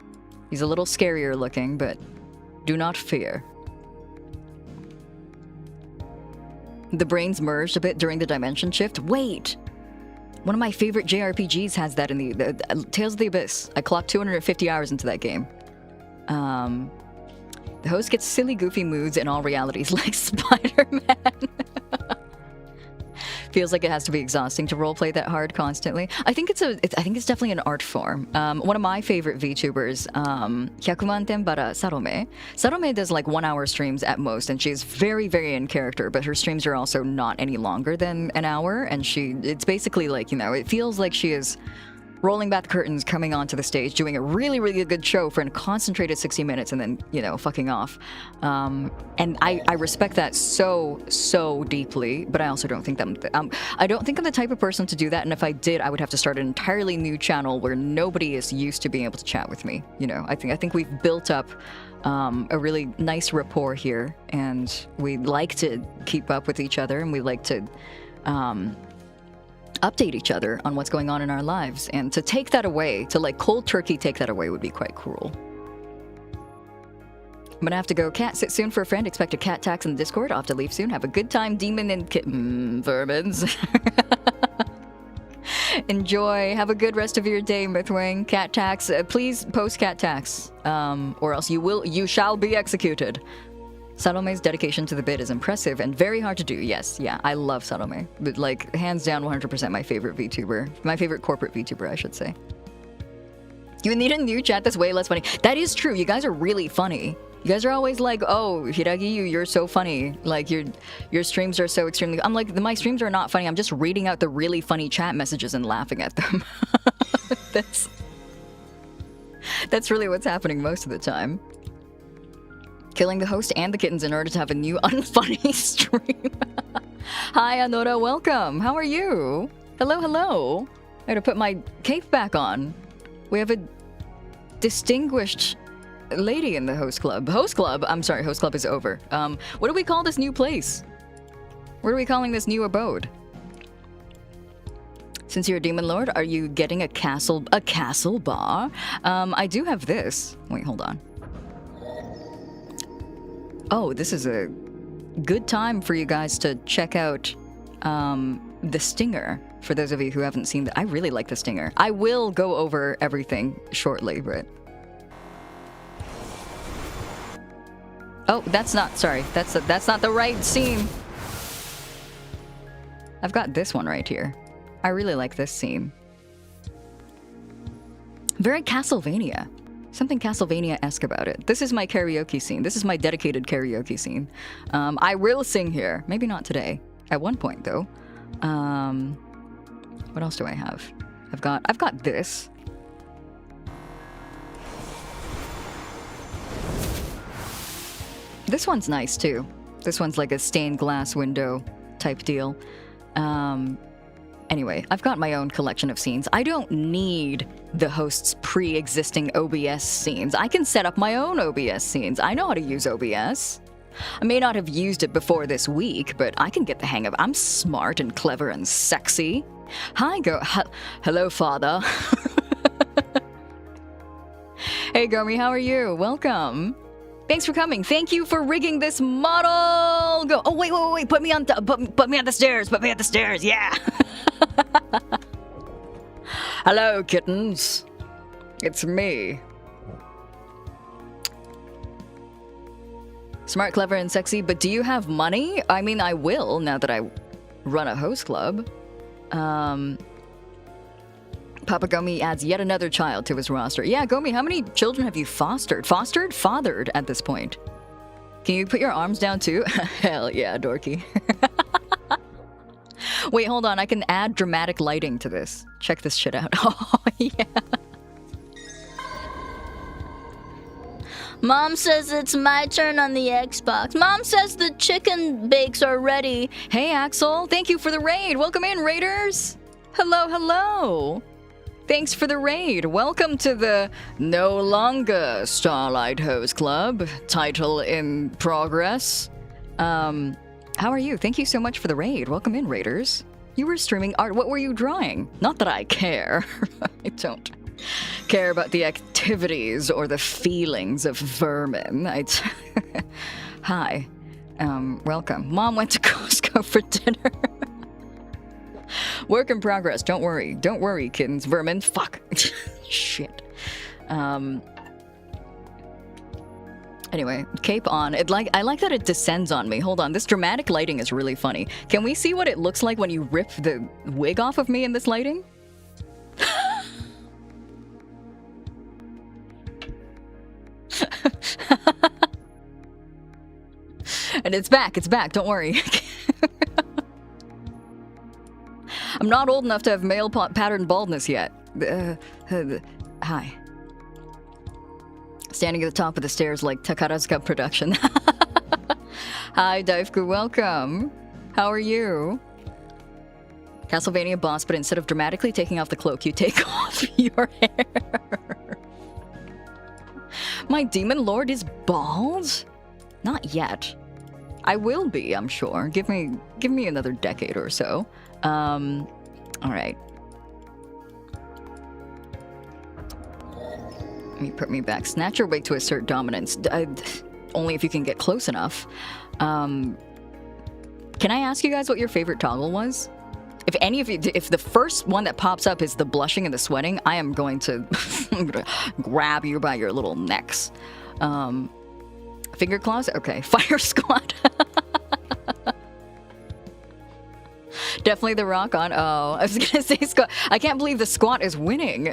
[SPEAKER 1] He's a little scarier looking, but do not fear. The brains merged a bit during the dimension shift. Wait! One of my favorite JRPGs has that in the Tales of the Abyss. I clocked 250 hours into that game. The host gets silly, goofy moods in all realities, like Spider-Man. Feels like it has to be exhausting to roleplay that hard constantly. I think it's definitely an art form. One of my favorite VTubers, Hyakumanten bara Salome. Salome does like 1 hour streams at most, and she's very, very in character, but her streams are also not any longer than an hour, and it's basically like, you know, it feels like she is rolling back the curtains, coming onto the stage, doing a really, really good show for a concentrated 60 minutes, and then, you know, fucking off. And I respect that so deeply, but I also don't think that I don't think I'm the type of person to do that. And if I did, I would have to start an entirely new channel where nobody is used to being able to chat with me. You know, I think we've built up a really nice rapport here, and we like to keep up with each other, and we like to update each other on what's going on in our lives, and to take that away, to like cold turkey take that away, would be quite cruel. I'm gonna have to go. Cat, sit soon for a friend. Expect a cat tax in the Discord. Off to leave soon. Have a good time, demon and kitten vermins. Enjoy. Have a good rest of your day, Mythwing. Cat tax. Please post cat tax, or else you shall be executed. Salome's dedication to the bit is impressive and very hard to do. Yes, yeah, I love Salome. But like, hands down, 100% my favorite VTuber. My favorite corporate VTuber, I should say. You need a new chat that's way less funny. That is true. You guys are really funny. You guys are always like, oh, Hiiragi Yuu, you're so funny. Like, your streams are so extremely... I'm like, my streams are not funny. I'm just reading out the really funny chat messages and laughing at them. That's really what's happening most of the time. Killing the host and the kittens in order to have a new unfunny stream. Hi, Anora, welcome. How are you? Hello, hello. I gotta put my cape back on. We have a distinguished lady in the host club. Host club? I'm sorry, host club is over. What do we call this new place? What are we calling this new abode? Since you're a demon lord, are you getting a castle bar? I do have this. Wait, hold on. Oh, this is a good time for you guys to check out the Stinger. For those of you who haven't seen that, I really like the Stinger. I will go over everything shortly, but... Oh, that's not, sorry. That's not the right scene. I've got this one right here. I really like this scene. Very Castlevania. Something Castlevania-esque about it. This is my karaoke scene. This is my dedicated karaoke scene. I will sing here. Maybe not today. At one point, though. What else do I have? I've got this. This one's nice, too. This one's like a stained glass window type deal. Anyway, I've got my own collection of scenes. I don't need the host's pre-existing OBS scenes. I can set up my own OBS scenes. I know how to use OBS. I may not have used it before this week, but I can get the hang of it. I'm smart and clever and sexy. Hi, hello, father. Hey, Gomi, how are you? Welcome. Thanks for coming. Thank you for rigging this model. Go. Oh, wait. Put me on the stairs. Put me on the stairs. Yeah. Hello, kittens. It's me. Smart, clever, and sexy, but do you have money? I mean, I will, now that I run a host club. Papa Gomi adds yet another child to his roster. Yeah, Gomi, how many children have you fostered? Fathered at this point. Can you put your arms down too? Hell yeah, dorky. Wait, hold on. I can add dramatic lighting to this. Check this shit out. Oh, yeah.
[SPEAKER 3] Mom says it's my turn on the Xbox. Mom says the chicken bakes are ready.
[SPEAKER 1] Hey, Axel. Thank you for the raid. Welcome in, raiders. Hello, hello. Thanks for the raid. Welcome to the no longer Starlight Host Club. Title in progress. How are you? Thank you so much for the raid. Welcome in, raiders. You were streaming art. What were you drawing? Not that I care. I don't care about the activities or the feelings of vermin. Hi. Welcome. Mom went to Costco for dinner. Work in progress. Don't worry. Don't worry, kittens. Vermin. Fuck. Shit. Anyway, cape on. I like that it descends on me. Hold on. This dramatic lighting is really funny. Can we see what it looks like when you rip the wig off of me in this lighting? And it's back. It's back. Don't worry. I'm not old enough to have male pattern baldness yet. Hi. Standing at the top of the stairs like Takarazuka production. Hi, Daifuku. Welcome. How are you? Castlevania boss, but instead of dramatically taking off the cloak, you take off your hair. My demon lord is bald? Not yet. I will be, I'm sure. Give me another decade or so. All right. Let me put me back. Snatch your wig to assert dominance. Only if you can get close enough. Can I ask you guys what your favorite toggle was? If any of you, if the first one that pops up is the blushing and the sweating, I am going to, I'm gonna grab you by your little necks. Finger claws? Okay. Fire squad. Definitely the rock on. Oh, I was gonna say squat. I can't believe the squat is winning.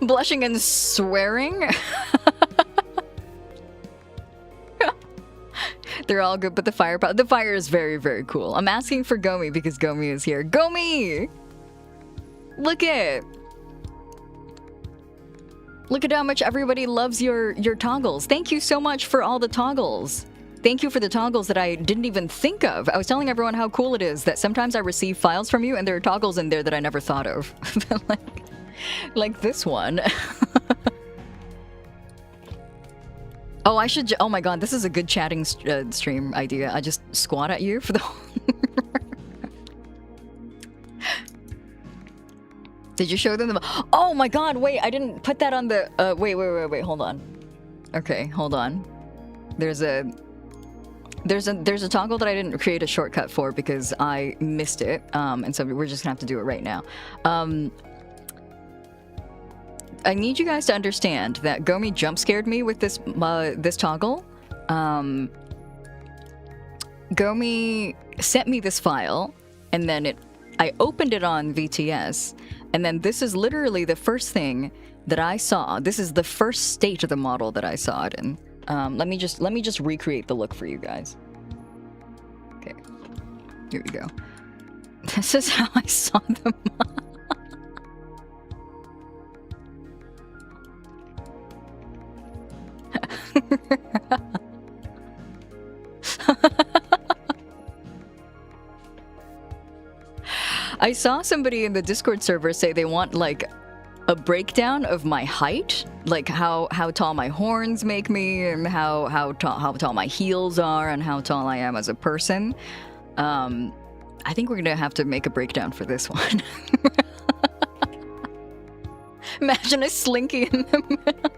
[SPEAKER 1] Blushing and swearing. They're all good, but the fire is very, very cool. I'm asking for Gomi because Gomi is here. Gomi! Look at how much everybody loves your toggles. Thank you so much for all the toggles. Thank you for the toggles that I didn't even think of. I was telling everyone how cool it is that sometimes I receive files from you and there are toggles in there that I never thought of. like this one. Oh, I should... Oh my god, this is a good chatting stream idea. I just squat at you for the whole... Did you show them the... Oh my god, wait, I didn't put that on the... Wait, hold on. Okay, hold on. There's a toggle that I didn't create a shortcut for because I missed it, and so we're just gonna have to do it right now. I need you guys to understand that Gomi jump scared me with this this toggle. Gomi sent me this file, and then I opened it on VTS, and then this is literally the first thing that I saw. This is the first state of the model that I saw it in. Let me just recreate the look for you guys. Okay, here we go. This is how I saw the model. I saw somebody in the Discord server say they want like a breakdown of my height, like how tall my horns make me and how tall my heels are and how tall I am as a person. I think we're gonna have to make a breakdown for this one. Imagine a slinky in the middle.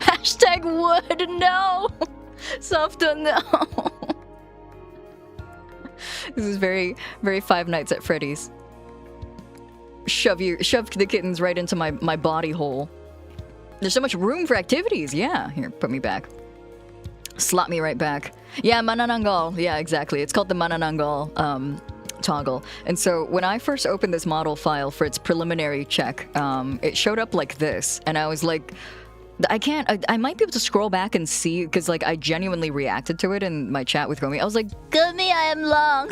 [SPEAKER 1] Hashtag wood, no! Softa, no! This is very, very Five Nights at Freddy's. Shove the kittens right into my body hole. There's so much room for activities, yeah. Here, put me back. Slot me right back. Yeah, Manananggal. Yeah, exactly. It's called the Manananggal toggle. And so when I first opened this model file for its preliminary check, it showed up like this, and I was like, I might be able to scroll back and see, because like I genuinely reacted to it in my chat with Gomi. I was like,
[SPEAKER 3] Gomi, I am long.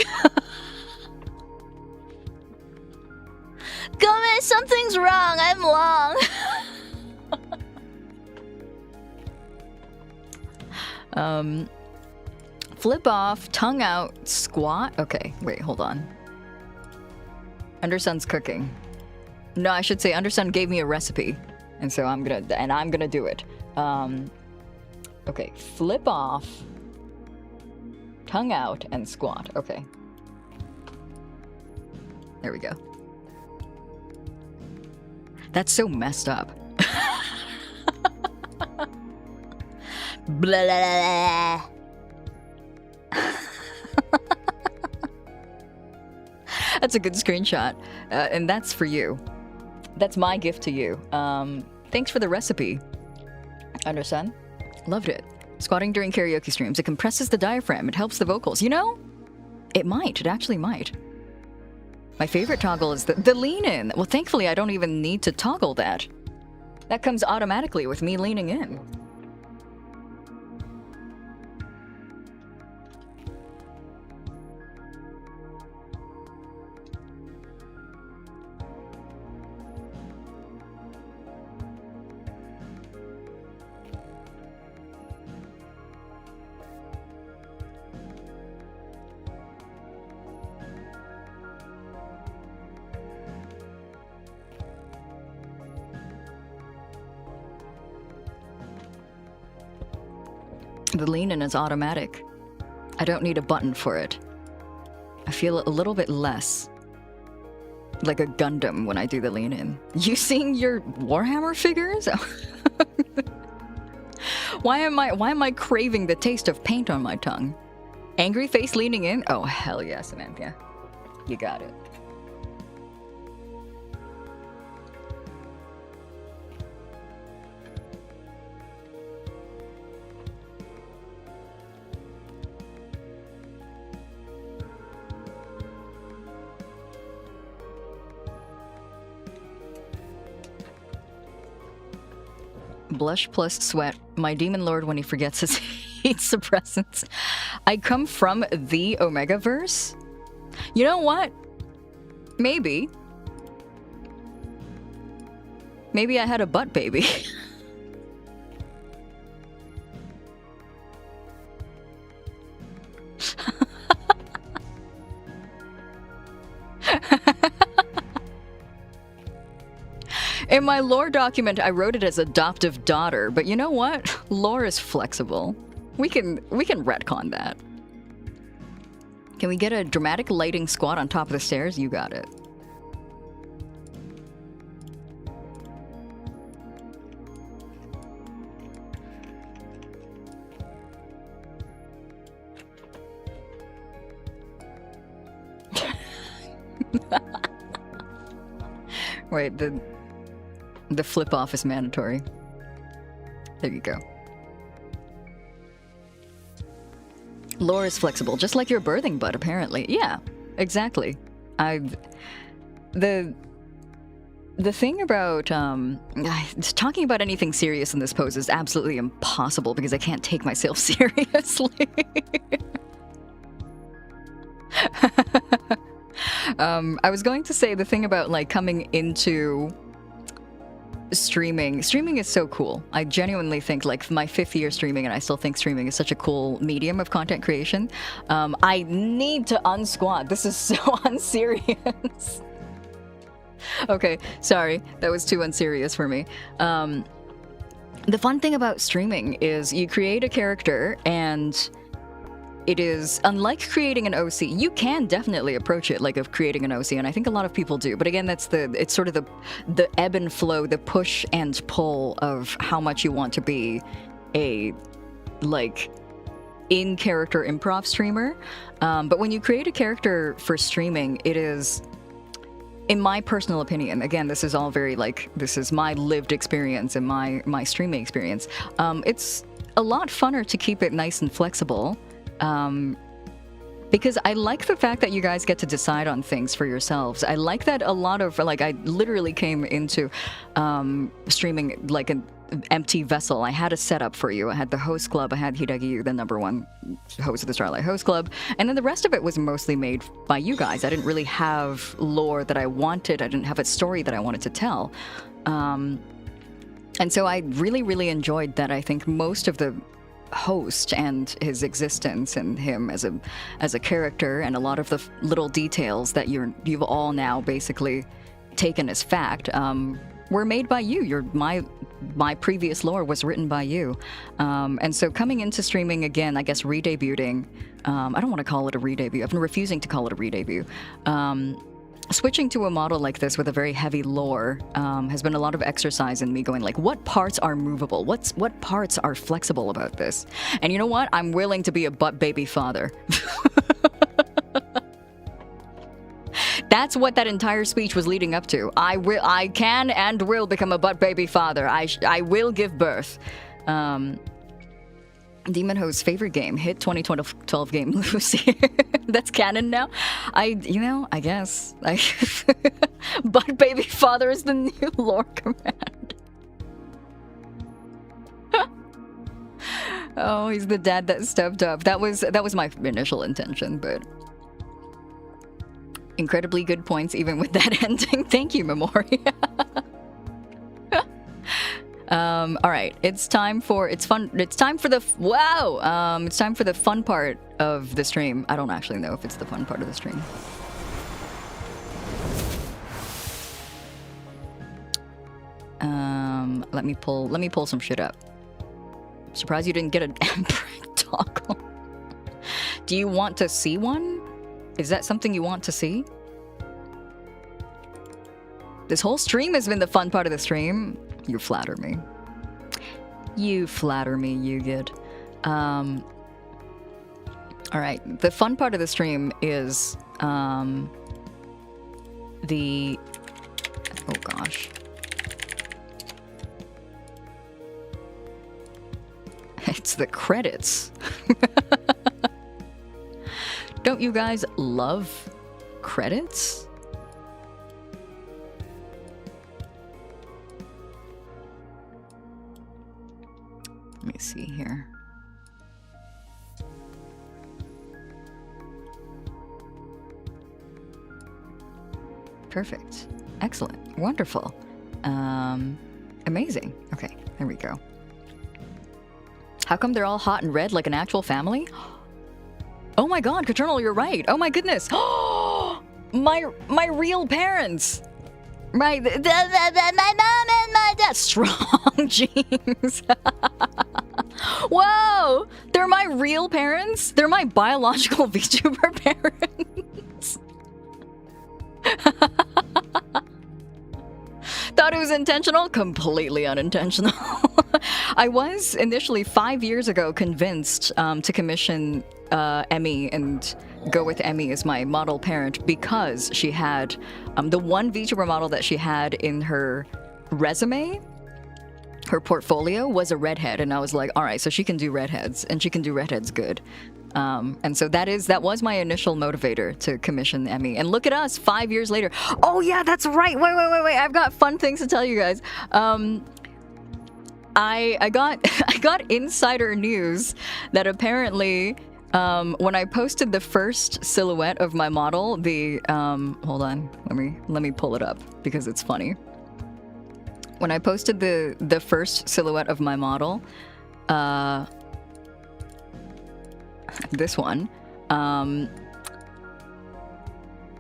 [SPEAKER 3] Gomez, something's wrong. I'm long.
[SPEAKER 1] Flip off, tongue out, squat. Okay, wait, hold on. Undersun's cooking. No, I should say Undersun gave me a recipe, and so I'm gonna do it. Okay, flip off, tongue out, and squat. Okay. There we go. That's so messed up.
[SPEAKER 3] Blah, blah, blah.
[SPEAKER 1] That's a good screenshot, and that's for you. That's my gift to you. Thanks for the recipe, Undersun. Loved it. Squatting during karaoke streams. It compresses the diaphragm. It helps the vocals. You know, it might. It actually might. My favorite toggle is the lean in. Well, thankfully, I don't even need to toggle that. That comes automatically with me leaning in. The lean in is automatic. I don't need a button for it. I feel a little bit less like a Gundam when I do the lean in. You seeing your Warhammer figures? Why am I craving the taste of paint on my tongue? Angry face leaning in? Oh, hell yeah, Samantha. You got it. Blush plus sweat. My demon lord when he forgets his heat suppressants. I come from the Omega-verse? You know what? Maybe. Maybe I had a butt baby. In my lore document, I wrote it as adoptive daughter, but you know what? Lore is flexible. We can retcon that. Can we get a dramatic lighting squat on top of the stairs? You got it. Wait, the flip off is mandatory. There you go. Lore is flexible, just like your birthing butt, apparently. Yeah, exactly. The thing about talking about anything serious in this pose is absolutely impossible because I can't take myself seriously. I was going to say the thing about like coming into streaming is so cool. I genuinely think like my 5th year streaming, and I still think streaming is such a cool medium of content creation. I need to unsquat. This is so unserious. Okay, sorry, that was too unserious for me. The fun thing about streaming is you create a character, and it is, unlike creating an OC, you can definitely approach it like of creating an OC, and I think a lot of people do. But again, it's sort of the ebb and flow, the push and pull of how much you want to be a, like, in-character improv streamer. But when you create a character for streaming, it is, in my personal opinion, again, this is all very, like, this is my lived experience and my streaming experience. It's a lot funner to keep it nice and flexible. Because I like the fact that you guys get to decide on things for yourselves. I like that a lot of, like, I literally came into streaming like empty vessel. I had a setup for you. I had the host club. I had Hiiragi Yuu, the #1 host of the Starlight host club. And then the rest of it was mostly made by you guys. I didn't really have lore that I wanted. I didn't have a story that I wanted to tell. And so I really, really enjoyed that. I think most of the host and his existence and him as a character and a lot of the little details that you've all now basically taken as fact were made by you. My previous lore was written by you. And so coming into streaming again, I guess redebuting, I don't want to call it a redebut. I've been refusing to call it a redebut. Switching to a model like this with a very heavy lore has been a lot of exercise in me going like, what parts are movable? What parts are flexible about this? And you know what? I'm willing to be a butt baby father. That's what that entire speech was leading up to. I can and will become a butt baby father. I will give birth. Demon Ho's favorite game, hit 2012 game, Lucy. That's canon now. I guess. Butt baby father is the new lore command. Oh, he's the dad that stepped up. That was my initial intention, but incredibly good points even with that ending. Thank you, Memoria. All right, it's time for the fun part of the stream. I don't actually know if it's the fun part of the stream. Let me pull some shit up. Surprised you didn't get an Emperor toggle. Do you want to see one? Is that something you want to see? This whole stream has been the fun part of the stream. You flatter me. You flatter me, you good. All right, the fun part of the stream is oh gosh. It's the credits. Don't you guys love credits? Let me see here. Perfect. Excellent. Wonderful. Amazing. Okay, there we go. How come they're all hot and red like an actual family? Oh my god, Caternal, you're right. Oh my goodness. My real parents. My mom and my dad. Strong genes. Whoa! They're my real parents? They're my biological VTuber parents. Thought it was intentional? Completely unintentional. I was initially 5 years ago convinced to commission Emmy and go with Emmy as my model parent because she had the one VTuber model that she had in her resume. Her portfolio was a redhead, and I was like, all right, so she can do redheads, and she can do redheads good. And so that was my initial motivator to commission Emmy. And look at us, 5 years later. Oh yeah, that's right. Wait. I've got fun things to tell you guys. I got insider news that apparently when I posted the first silhouette of my model, hold on, let me pull it up because it's funny. When I posted the first silhouette of my model, this one,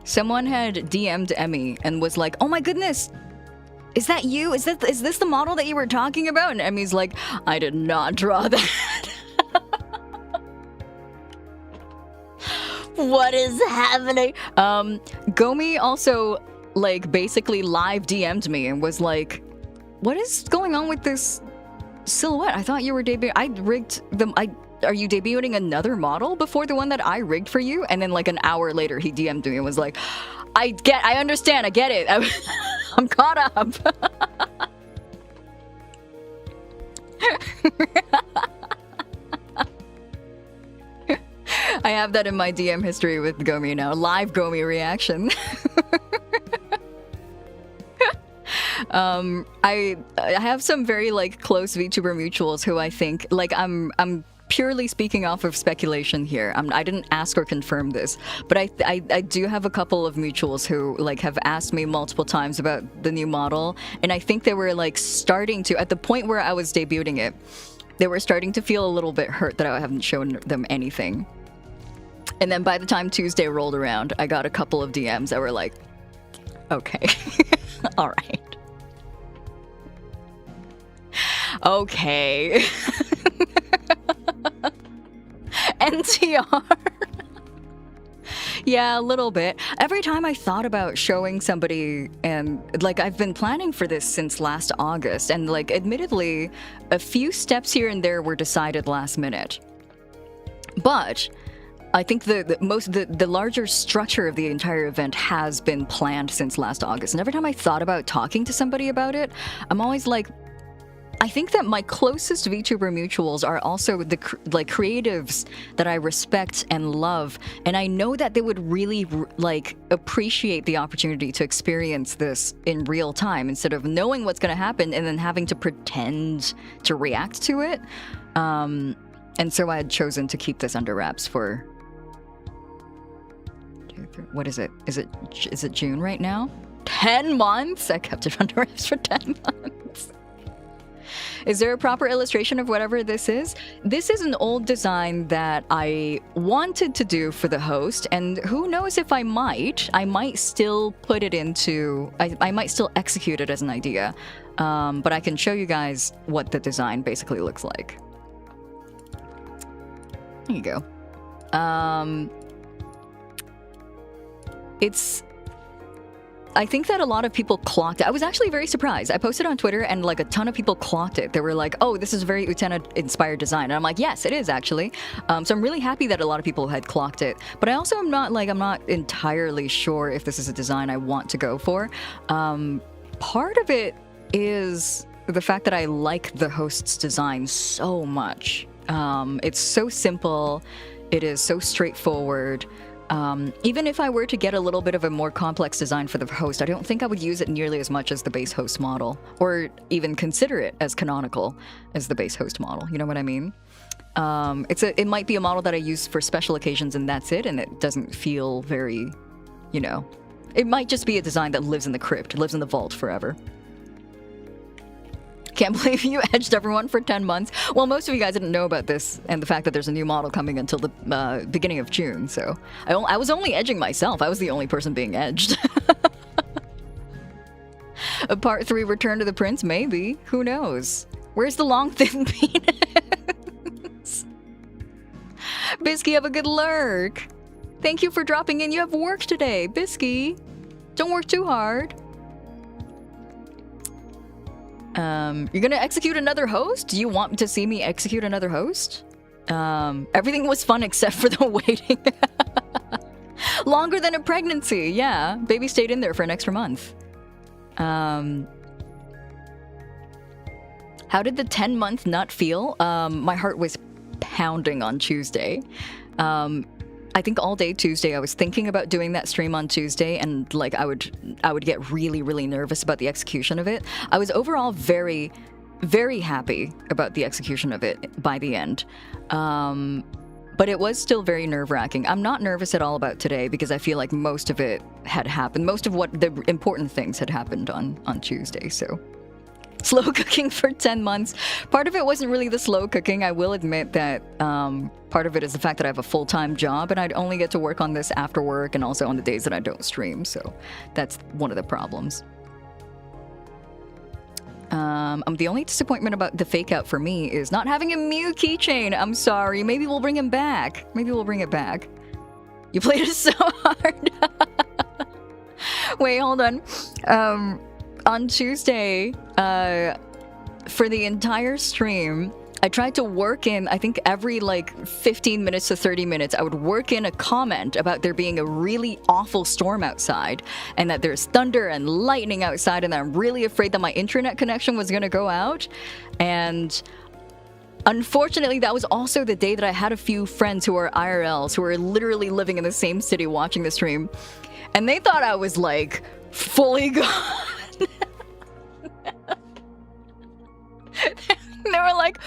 [SPEAKER 1] someone had DM'd Emmy and was like, "Oh my goodness, is that you? Is this the model that you were talking about?" And Emmy's like, "I did not draw that."
[SPEAKER 3] What is happening?
[SPEAKER 1] Gomi also like basically live DM'd me and was like, "What is going on with this silhouette? I thought you were debuting. I rigged them. Are you debuting another model before the one that I rigged for you?" And then like an hour later, he DM'd me and was like, I understand, I get it. I'm caught up." I have that in my DM history with Gomi now. Live Gomi reaction. I have some very like close VTuber mutuals who I think like I'm purely speaking off of speculation here. I didn't ask or confirm this, but I do have a couple of mutuals who like have asked me multiple times about the new model, and I think they were like starting to, at the point where I was debuting it, they were starting to feel a little bit hurt that I haven't shown them anything. And then by the time Tuesday rolled around, I got a couple of DMs that were like, okay, all right. Okay. NTR. Yeah, a little bit. Every time I thought about showing somebody, and like I've been planning for this since last August, and like admittedly, a few steps here and there were decided last minute. But I think the larger structure of the entire event has been planned since last August. And every time I thought about talking to somebody about it, I'm always like, I think that my closest VTuber mutuals are also the creatives that I respect and love, and I know that they would really like appreciate the opportunity to experience this in real time instead of knowing what's going to happen and then having to pretend to react to it. And so I had chosen to keep this under wraps for, what is it? Is it June right now? 10 months? I kept it under wraps for 10 months. Is there a proper illustration of whatever this is? This is an old design that I wanted to do for the host, and who knows if I might still put it into, I might still execute it as an idea. But I can show you guys what the design basically looks like. There you go. I think that a lot of people clocked it. I was actually very surprised. I posted on Twitter and like a ton of people clocked it. They were like, oh, this is a very Utena-inspired design. And I'm like, yes, it is actually. So I'm really happy that a lot of people had clocked it. But I also am not entirely sure if this is a design I want to go for. Part of it is the fact that I like the host's design so much. It's so simple. It is so straightforward. Even if I were to get a little bit of a more complex design for the host, I don't think I would use it nearly as much as the base host model, or even consider it as canonical as the base host model. You know what I mean? It might be a model that I use for special occasions and that's it, and it doesn't feel very, you know, it might just be a design that lives in the crypt, lives in the vault forever. Can't believe you edged everyone for 10 months. Well, most of you guys didn't know about this and the fact that there's a new model coming until the beginning of June, so I was only edging myself. I was the only person being edged. A part 3 Return to the Prince? Maybe. Who knows? Where's the long, thin penis? Bisky, have a good lurk. Thank you for dropping in. You have work today, Bisky. Don't work too hard. You're gonna execute another host? Do you want to see me execute another host? Everything was fun except for the waiting. Longer than a pregnancy, yeah. Baby stayed in there for an extra month. How did the 10-month nut feel? My heart was pounding on Tuesday. I think all day Tuesday I was thinking about doing that stream on Tuesday, and like I would get really, really nervous about the execution of it. I was overall very, very happy about the execution of it by the end. But it was still very nerve-wracking. I'm not nervous at all about today because I feel like most of it had happened. Most of what the important things had happened on Tuesday, so. Slow cooking for 10 months. Part of it wasn't really the slow cooking. I will admit that part of it is the fact that I have a full-time job and I'd only get to work on this after work and also on the days that I don't stream, so that's one of the problems. The only disappointment about the fake out for me is not having a Mew keychain. I'm sorry. Maybe we'll bring him back. Maybe we'll bring it back. You played it so hard. Wait, hold on. On Tuesday, for the entire stream, I tried to work in, I think every like 15 minutes to 30 minutes, I would work in a comment about there being a really awful storm outside and that there's thunder and lightning outside and that I'm really afraid that my internet connection was going to go out. And unfortunately, that was also the day that I had a few friends who are IRLs, who are literally living in the same city watching the stream. And they thought I was like fully gone. like,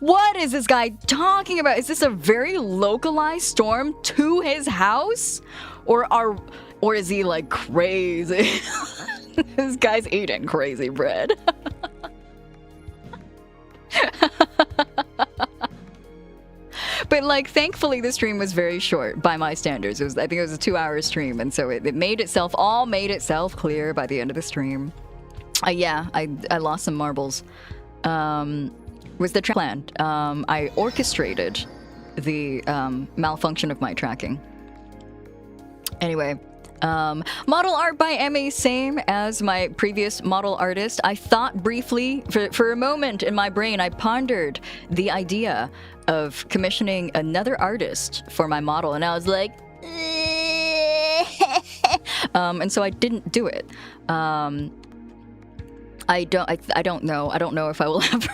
[SPEAKER 1] what is this guy talking about? Is this a very localized storm to his house? Or is he like crazy? This guy's eating crazy bread. But like, thankfully, the stream was very short by my standards. I think it was a 2-hour stream, and so it made itself clear by the end of the stream. Yeah, I lost some marbles. Was the plan? I orchestrated the malfunction of my tracking. Anyway. Model art by Emmy, same as my previous model artist. I thought briefly, for a moment in my brain, I pondered the idea of commissioning another artist for my model, and I was like, and so I didn't do it. I don't know if I will ever.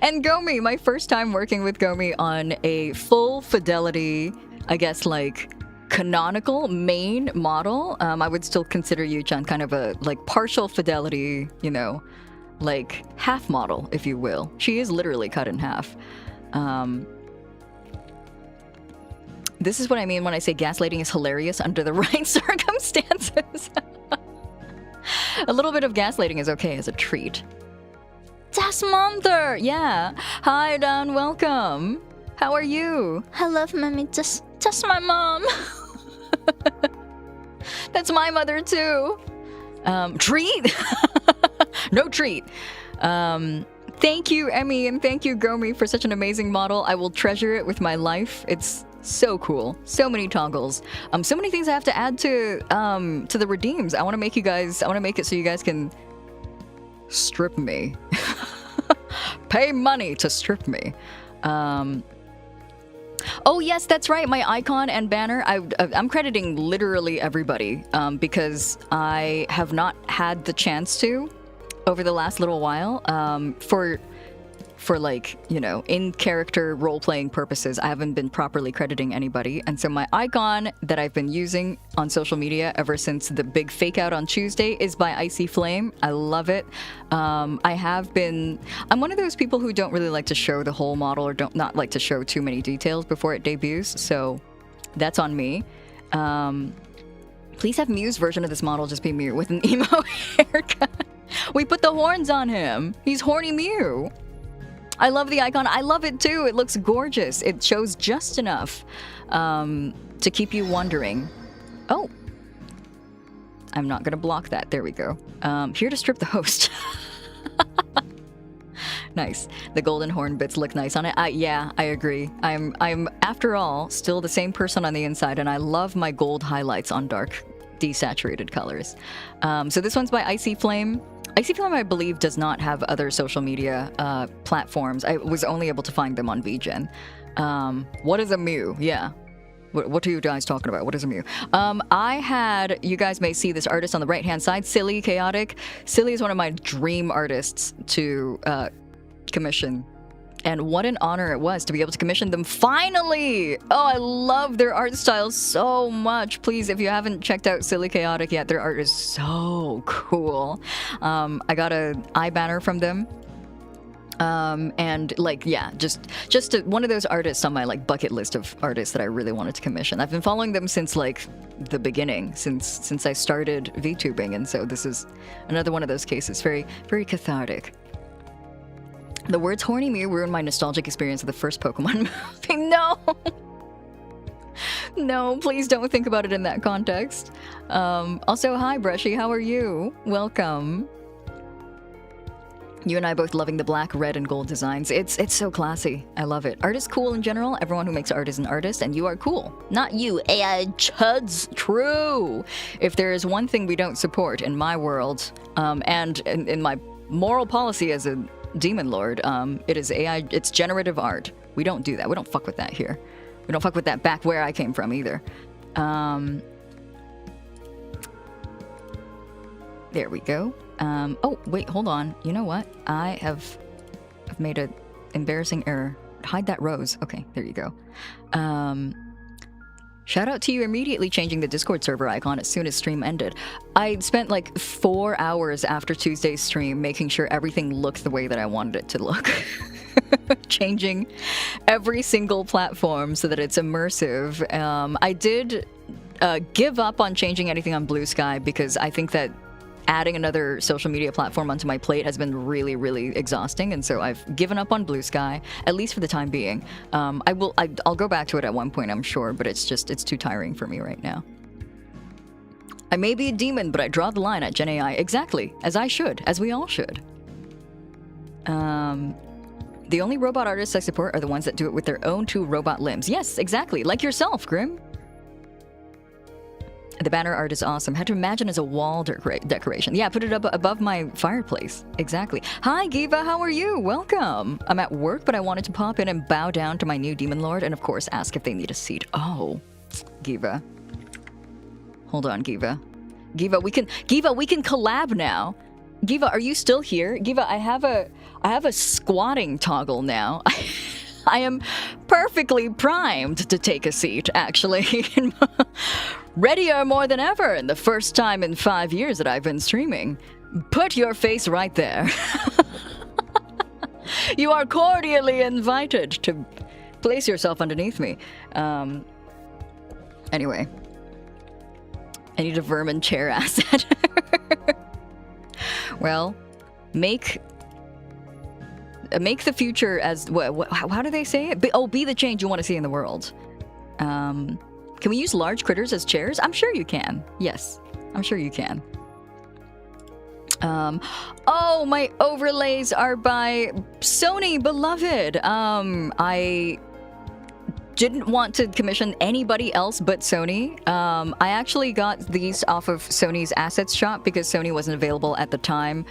[SPEAKER 1] And Gomi, my first time working with Gomi on a full fidelity, I guess, like, canonical main model. I would still consider Yu-chan kind of a like partial fidelity, you know, like half model, if you will. She is literally cut in half. This is what I mean when I say gaslighting is hilarious under the right circumstances. A little bit of gaslighting is okay as a treat. Das Momder! Yeah. Hi, Dan. Welcome. How are you?
[SPEAKER 3] I love mommy. Just my mom.
[SPEAKER 1] That's my mother too. Treat? No treat. Thank you, Emmy, and thank you, Gomi, for such an amazing model. I will treasure it with my life. It's so cool. So many toggles. So many things I have to add to the redeems. I want to make it so you guys can strip me. Pay money to strip me. Oh yes, that's right. My icon and banner. I'm crediting literally everybody because I have not had the chance to over the last little while for like, you know, in character role playing purposes. I haven't been properly crediting anybody, and so my icon that I've been using on social media ever since the big fake out on Tuesday is by Icy Flame. I love it. I'm one of those people who don't really like to show the whole model or not like to show too many details before it debuts, so that's on me. Please have Mew's version of this model just be Mew with an emo haircut. We put the horns on him. He's horny Mew. I love the icon. I love it too. It looks gorgeous. It shows just enough to keep you wondering. Oh. I'm not going to block that. There we go. Here to strip the host. Nice. The golden horn bits look nice on it. Yeah, I agree. I'm after all still the same person on the inside, and I love my gold highlights on dark desaturated colors. So this one's by Icy Flame. Icy Flame, I believe, does not have other social media platforms. I was only able to find them on VGen. What is a Mew? Yeah. What are you guys talking about? What is a Mew? You guys may see this artist on the right-hand side, Silly Chaotic. Silly is one of my dream artists to commission. And what an honor it was to be able to commission them finally! Oh, I love their art style so much. Please, if you haven't checked out Silly Chaotic yet, their art is so cool. I got an eye banner from them. And like, yeah, just one of those artists on my like bucket list of artists that I really wanted to commission. I've been following them since like the beginning, since I started VTubing, and so this is another one of those cases. Very, very cathartic. The words horny Mew ruined my nostalgic experience of the first Pokemon movie. No! No, please don't think about it in that context. Also, hi, Brushy, how are you? Welcome. You and I both loving the black, red, and gold designs. It's so classy. I love it. Art is cool in general. Everyone who makes art is an artist, and you are cool. Not you, AI chuds. True. If there is one thing we don't support in my world, and in my moral policy as a demon lord, it is AI. It's generative art. We don't do that. We don't fuck with that here. We don't fuck with that back where I came from either. There we go. Oh, wait, hold on. You know what? I've made an embarrassing error. Hide that rose. Okay, there you go. Shout out to you immediately changing the Discord server icon as soon as stream ended. I spent like 4 hours after Tuesday's stream making sure everything looked the way that I wanted it to look. Changing every single platform so that it's immersive. I did give up on changing anything on Bluesky because I think that adding another social media platform onto my plate has been really, really exhausting, and so I've given up on Bluesky, at least for the time being. I'll go back to it at one point, I'm sure, but it's too tiring for me right now. I may be a demon, but I draw the line at Gen AI. Exactly, as I should, as we all should. The only robot artists I support are the ones that do it with their own 2 robot limbs. Yes, exactly, like yourself, Grim. The banner art is awesome. Had to imagine as a wall decoration. Yeah, put it up above my fireplace. Exactly. Hi, Giva. How are you? Welcome. I'm at work, but I wanted to pop in and bow down to my new demon lord, and of course, ask if they need a seat. Oh, Giva. Hold on, Giva. Giva, we can collab now. Giva, are you still here? Giva, I have a squatting toggle now. I am perfectly primed to take a seat, actually. Readier more than ever in the first time in 5 years that I've been streaming. Put your face right there. You are cordially invited to place yourself underneath me. Anyway. I need a vermin chair asset. Well, make the future as how do they say it? Be the change you want to see in the world. Can we use large critters as chairs? I'm sure you can. Yes, I'm sure you can. Oh, my overlays are by Sony, beloved. I didn't want to commission anybody else but Sony. I actually got these off of Sony's assets shop because Sony wasn't available at the time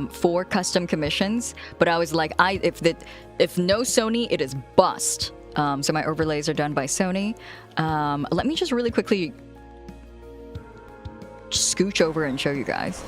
[SPEAKER 1] for custom commissions. But I was like, if no Sony, it is bust. So my overlays are done by Sony. Let me just really quickly scooch over and show you guys.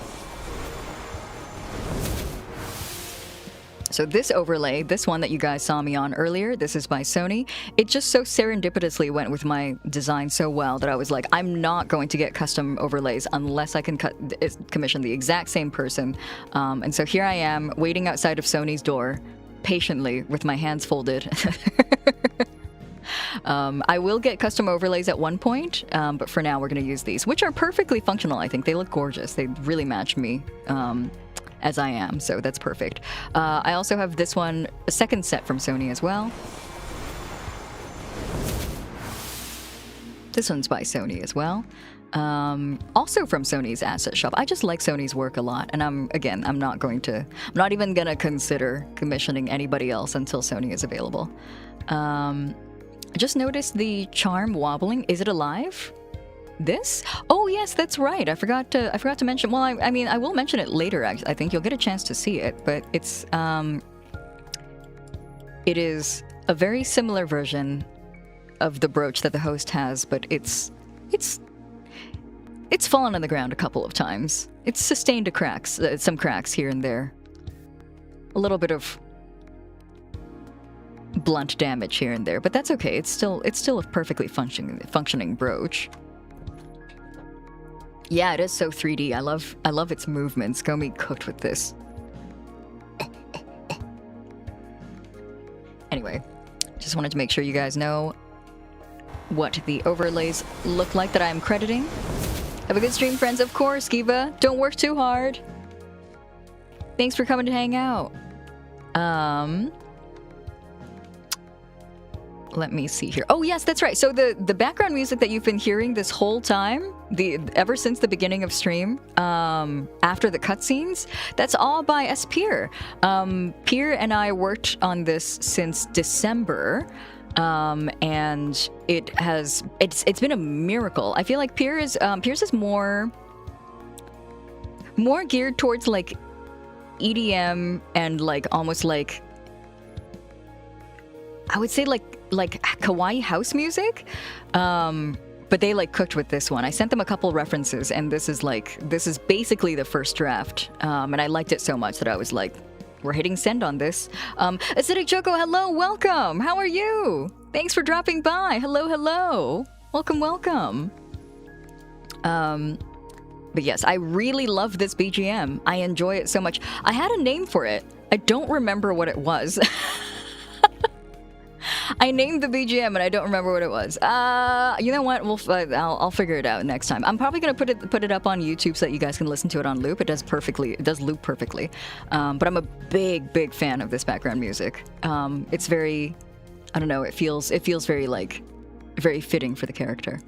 [SPEAKER 1] So this overlay, this one that you guys saw me on earlier, this is by Sony. It just so serendipitously went with my design so well that I was like, I'm not going to get custom overlays unless I can commission the exact same person. And so here I am, waiting outside of Sony's door, patiently, with my hands folded. I will get custom overlays at one point, but for now we're going to use these, which are perfectly functional, I think. They look gorgeous. They really match me. As I am, so that's perfect. I also have this one, a second set from Sony as well. This one's by Sony as well. Also from Sony's asset shop. I just like Sony's work a lot, and I'm not even gonna consider commissioning anybody else until Sony is available. I just noticed the charm wobbling. Is it alive? This? Oh yes, that's right. I forgot to mention. Well, I mean, I will mention it later. I think you'll get a chance to see it, but it is a very similar version of the brooch that the host has, but it's fallen on the ground a couple of times. It's sustained some cracks here and there. A little bit of blunt damage here and there, but that's okay. It's still a perfectly functioning brooch. Yeah, it is so 3D. I love its movements. Gomi cooked with this. Anyway, just wanted to make sure you guys know what the overlays look like that I'm crediting. Have a good stream, friends. Of course, Giva. Don't work too hard. Thanks for coming to hang out. Let me see here. Oh yes, that's right. So the background music that you've been hearing this whole time, ever since the beginning of stream, after the cutscenes, that's all by S. Pier. Pier and I worked on this since December, and it's been a miracle. I feel like Pier's is more geared towards like EDM and like almost like, I would say like kawaii house music, but they like cooked with this one. I sent them a couple references, and this is basically the first draft, and I liked it so much that I was like, we're hitting send on this. Acidic Choco, hello, welcome. How are you? Thanks for dropping by. Hello. Welcome, welcome. But yes, I really love this BGM. I enjoy it so much. I had a name for it. I don't remember what it was. I named the BGM and I don't remember what it was. You know what? I'll figure it out next time. I'm probably gonna put it up on YouTube so that you guys can listen to it on loop. It does perfectly. It does loop perfectly. But I'm a big fan of this background music. It's very, I don't know. It feels very very fitting for the character.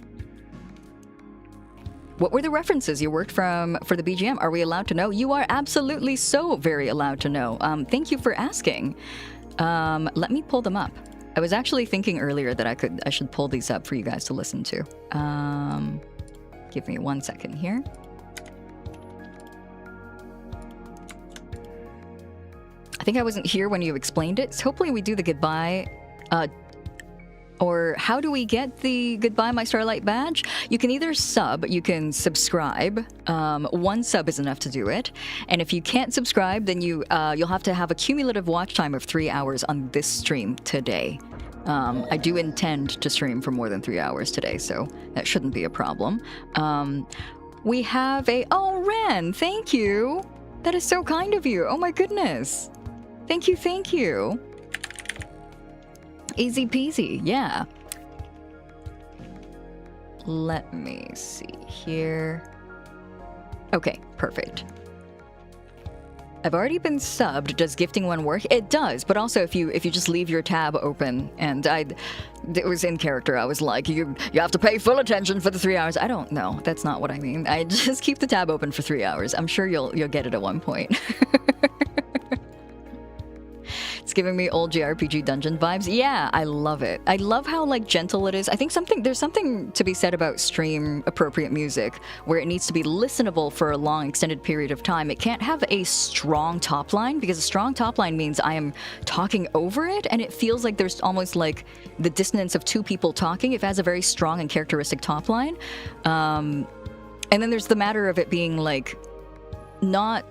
[SPEAKER 1] What were the references you worked from for the BGM? Are we allowed to know? You are absolutely so very allowed to know. Thank you for asking. Let me pull them up. I was actually thinking earlier that I should pull these up for you guys to listen to. Give me 1 second here. I think I wasn't here when you explained it, so hopefully we do the goodbye. Or how do we get the Goodbye My Starlight badge? You can either sub, you can subscribe. 1 sub is enough to do it. And if you can't subscribe, then you'll have to have a cumulative watch time of 3 hours on this stream today. I do intend to stream for more than 3 hours today, so that shouldn't be a problem. We have oh, Ren, thank you. That is so kind of you. Oh my goodness. Thank you. Easy peasy, yeah. Let me see here. Okay, perfect. I've already been subbed. Does gifting one work? It does, but also if you just leave your tab open, and it was in character. I was like, you have to pay full attention for the 3 hours. I don't know. That's not what I mean. I just keep the tab open for 3 hours. I'm sure you'll get it at one point. It's giving me old JRPG dungeon vibes. Yeah, I love it. I love how gentle it is. I think there's something to be said about stream appropriate music where it needs to be listenable for a long extended period of time. It can't have a strong top line because a strong top line means I am talking over it and it feels like there's almost like the dissonance of two people talking. If it has a very strong and characteristic top line. And then there's the matter of it being not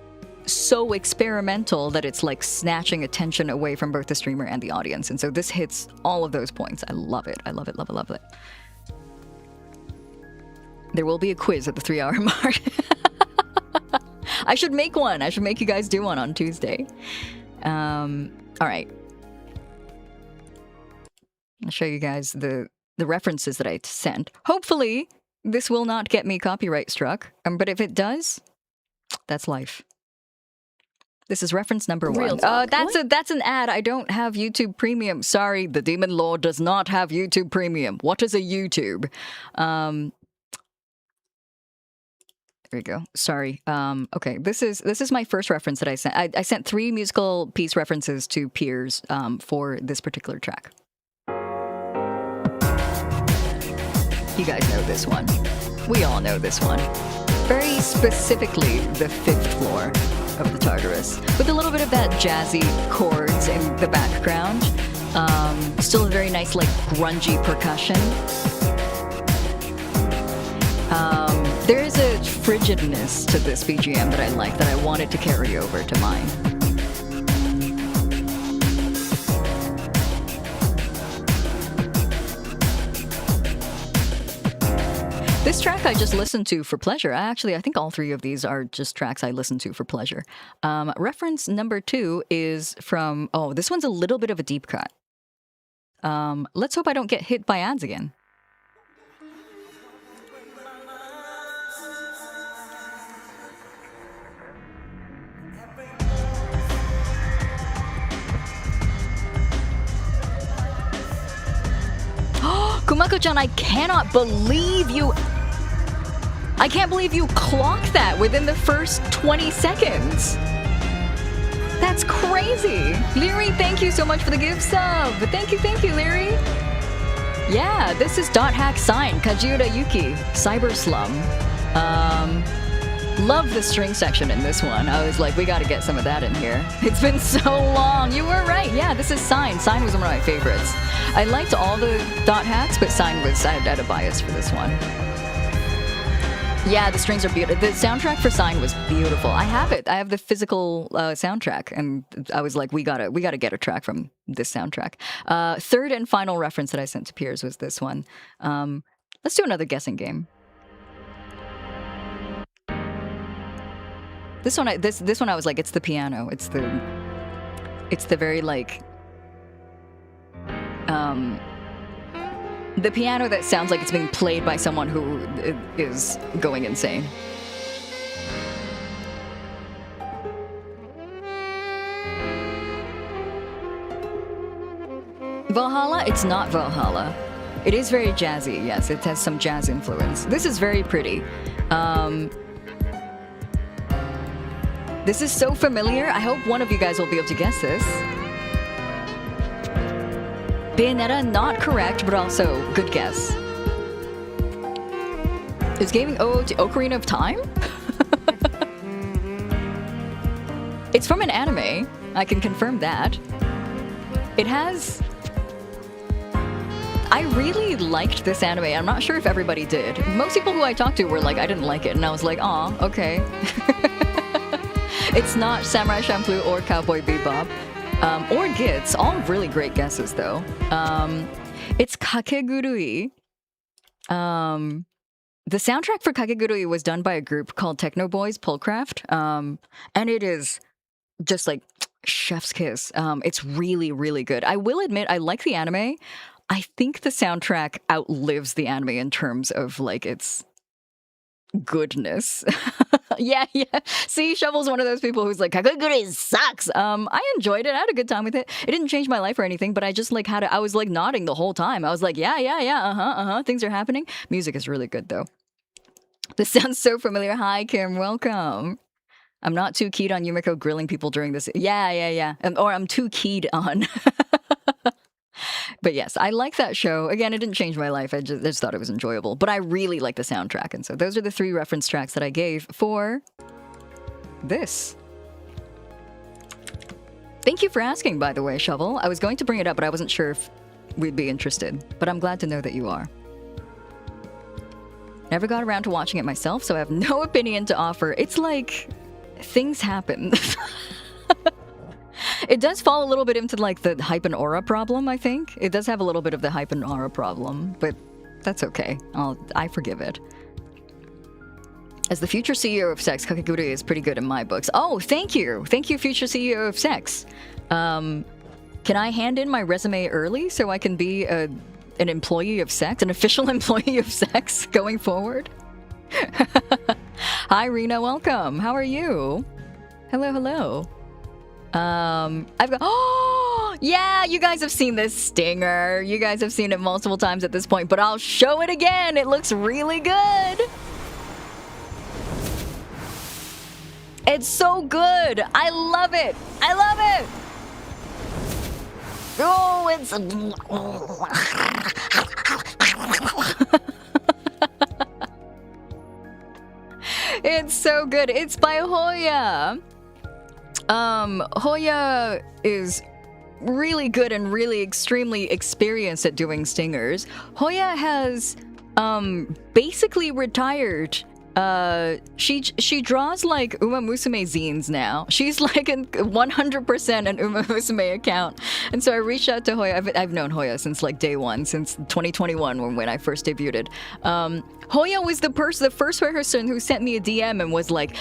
[SPEAKER 1] so experimental that it's snatching attention away from both the streamer and the audience. And so this hits all of those points. I love it. I love it, love it, love it. There will be a quiz at the 3 hour mark. I should make one. I should make you guys do one on Tuesday. All right. I'll show you guys the references that I sent. Hopefully this will not get me copyright struck. But if it does, that's life. This is reference number 1. That's an ad. I don't have YouTube Premium. Sorry, the Demon Lord does not have YouTube Premium. What is a YouTube? There we go. Sorry. Okay, this is my first reference that I sent. I sent 3 musical piece references to peers for this particular track. You guys know this one. We all know this one. Very specifically, the 5th floor of the Tartarus, with a little bit of that jazzy chords in the background. Still a very nice, grungy percussion. There is a frigidness to this BGM that I like, that I wanted to carry over to mine. This track I just listened to for pleasure. I think all 3 of these are just tracks I listened to for pleasure. Reference number 2 is from, this one's a little bit of a deep cut. Let's hope I don't get hit by ads again. Kumako-chan, I cannot believe you... I can't believe you clocked that within the first 20 seconds. That's crazy. Leary, thank you so much for the gift sub. Thank you, Leary. Yeah, this is Dot Hack Sign, Kajiura Yuki, Cyber Slum. Love the string section in this one. I was like, we gotta get some of that in here. It's been so long. You were right. Yeah, this is Sign. Sign was one of my favorites. I liked all the Dot Hacks, but Sign was, I had a bias for this one. Yeah, the strings are beautiful. The soundtrack for Sign was beautiful. I have it. I have the physical soundtrack, and I was like, we gotta get a track from this soundtrack. Third and final reference that I sent to Piers was this one. Let's do another guessing game. This one, this one, I was like, it's the piano. It's the very like, the piano that sounds like it's being played by someone who is going insane. Valhalla? It's not Valhalla. It is very jazzy, yes. It has some jazz influence. This is very pretty. This is so familiar. I hope one of you guys will be able to guess this. Bayonetta, not correct, but also good guess. Is gaming Ocarina of Time? It's from an anime. I can confirm that. It has... I really liked this anime. I'm not sure if everybody did. Most people who I talked to were like, I didn't like it. And I was like, aw, okay. It's not Samurai Champloo or Cowboy Bebop. Or Gits. All really great guesses, though. It's Kakegurui. The soundtrack for Kakegurui was done by a group called Techno Boys Pullcraft. And it is just like chef's kiss. It's really, really good. I will admit, I like the anime. I think the soundtrack outlives the anime in terms of like its goodness. yeah. See, Shovel's one of those people who's like, Kakegurui sucks. I enjoyed it. I had a good time with it. It didn't change my life or anything, but I just like I was like nodding the whole time. I was like, yeah, things are happening. Music is really good though. This sounds so familiar. Hi, Kim, welcome. I'm not too keyed on Yumiko grilling people during this. Yeah. Or I'm too keyed on. But yes, I like that show. Again, it didn't change my life. I just thought it was enjoyable. But I really like the soundtrack. And so those are the 3 reference tracks that I gave for this. Thank you for asking, by the way, Shovel. I was going to bring it up, but I wasn't sure if we'd be interested. But I'm glad to know that you are. Never got around to watching it myself, so I have no opinion to offer. It's like things happen. It does fall a little bit into like the hype and aura problem, I think. It does have a little bit of the hype and aura problem, but that's okay. I forgive it. As the future CEO of Sex, Kakegurui is pretty good in my books. Oh, thank you. Thank you, future CEO of Sex. Can I hand in my resume early so I can be an employee of Sex, an official employee of Sex going forward? Hi, Rena, welcome. How are you? Hello. I've got, oh, yeah, you guys have seen this stinger. You guys have seen it multiple times at this point, but I'll show it again. It looks really good. It's so good. I love it. Oh, it's... It's so good. It's by Hoya. Hoya is really good and really extremely experienced at doing stingers. Hoya has basically retired. She draws like Uma Musume zines now. She's like 100% an Uma Musume account. And so I reached out to Hoya. I've known Hoya since like day one, since 2021 when I first debuted. Hoya was the first person who sent me a DM and was like,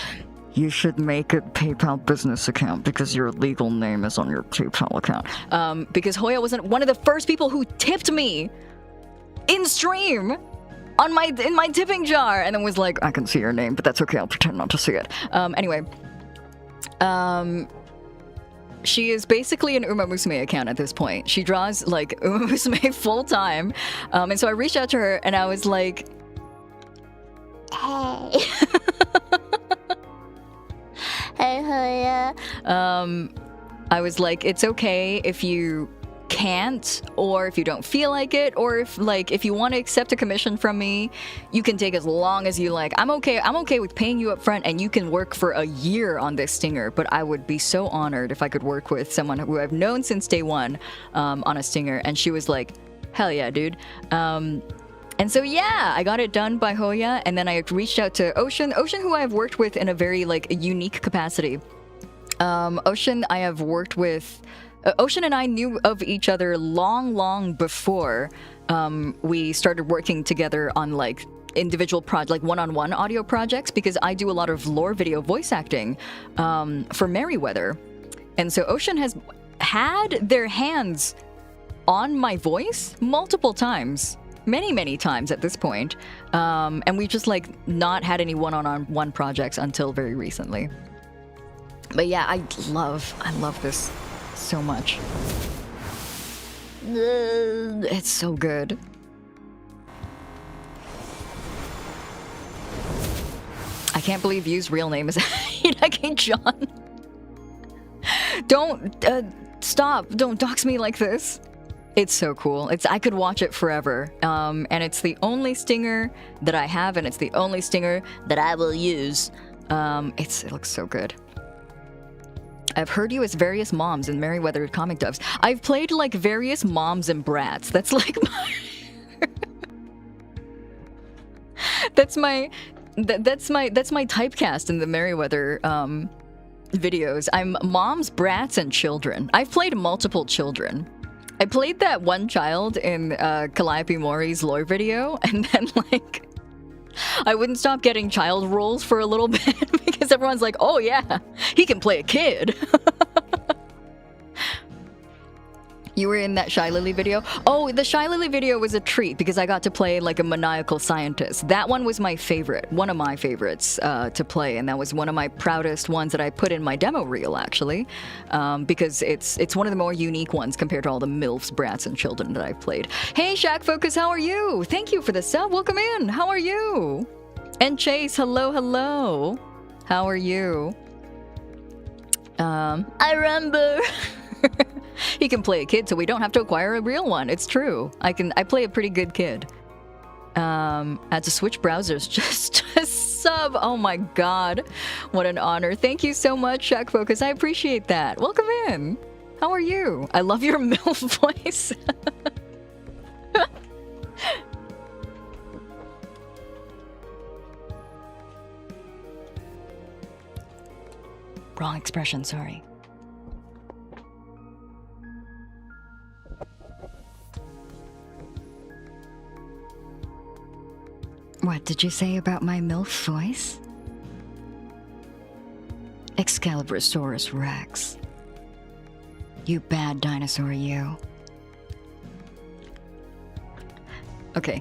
[SPEAKER 1] you should make a PayPal business account because your legal name is on your PayPal account. Because Hoya was one of the first people who tipped me in stream in my tipping jar, and then was like, I can see your name, but that's okay, I'll pretend not to see it. Anyway, she is basically an Uma Musume account at this point. She draws like Uma Musume full time, and so I reached out to her and I was like, hey. Hey, Hoya. I was like, it's okay if you can't, or if you don't feel like it, or if you want to accept a commission from me, you can take as long as you like. I'm okay with paying you up front, and you can work for a year on this stinger, but I would be so honored if I could work with someone who I've known since day one on a stinger. And she was like, hell yeah, dude. And so, yeah, I got it done by Hoya, and then I reached out to Ocean, who I have worked with in a very, like, unique capacity. Ocean, I have worked with Ocean and I knew of each other long before we started working together on like individual like one-on-one audio projects, because I do a lot of lore video voice acting for Merryweather. And so Ocean has had their hands on my voice multiple times. Many times at this point. And we just like not had any one-on-one projects until very recently. But yeah, I love this so much. It's so good. I can't believe Yu's real name is Hiiragi John. Don't stop. Don't dox me like this. It's so cool. I could watch it forever. And it's the only stinger that I have, and it's the only stinger that I will use. It looks so good. I've heard you as various moms in Merryweather comic dubs. I've played like various moms and brats. That's like my that's my typecast in the Merryweather videos. I'm moms, brats, and children. I've played multiple children. I played that one child in Calliope Mori's lore video, and then like I wouldn't stop getting child roles for a little bit because everyone's like, oh yeah, he can play a kid. You were in that Shy Lily video? Oh, the Shy Lily video was a treat because I got to play like a maniacal scientist. That one was my favorite, one of my favorites to play, and that was one of my proudest ones that I put in my demo reel, actually, because it's one of the more unique ones compared to all the MILFs, brats, and children that I've played. Hey, Shack Focus, how are you? Thank you for the sub. Welcome in. How are you? And Chase, hello. How are you?
[SPEAKER 3] I remember.
[SPEAKER 1] He can play a kid, so we don't have to acquire a real one. It's true. I play a pretty good kid. Had to switch browsers just to sub. Oh my god. What an honor. Thank you so much, Shack Focus. I appreciate that. Welcome in. How are you? I love your MILF voice. Wrong expression, sorry. What did you say about my MILF voice? Excalibursaurus Rex. You bad dinosaur, you. Okay.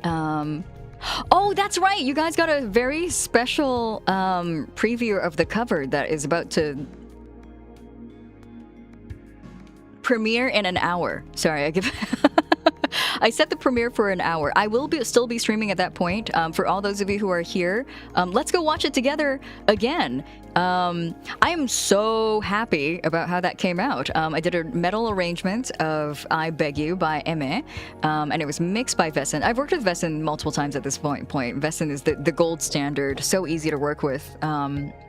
[SPEAKER 1] Oh, that's right! You guys got a very special preview of the cover that is about to premiere in an hour. Sorry, I set the premiere for an hour. I will still be streaming at that point. For all those of you who are here, let's go watch it together again. I am so happy about how that came out. I did a metal arrangement of I Beg You by Eme, and it was mixed by Vessen. I've worked with Vessen multiple times at this point. Vessen is the gold standard, so easy to work with,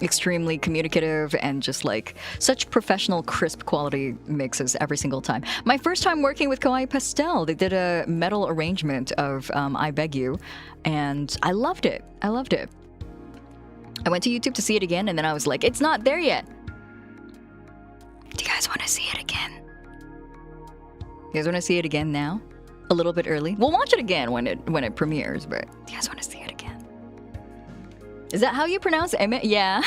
[SPEAKER 1] extremely communicative, and just like such professional, crisp quality mixes every single time. My first time working with Kawaii Pastel, they did a metal arrangement of I Beg You, and I loved it. I went to YouTube to see it again, and then I was like, it's not there yet. Do you guys want to see it again? You guys want to see it again now? A little bit early? We'll watch it again when it premieres, but do you guys want to see it again? Is that how you pronounce it? Yeah.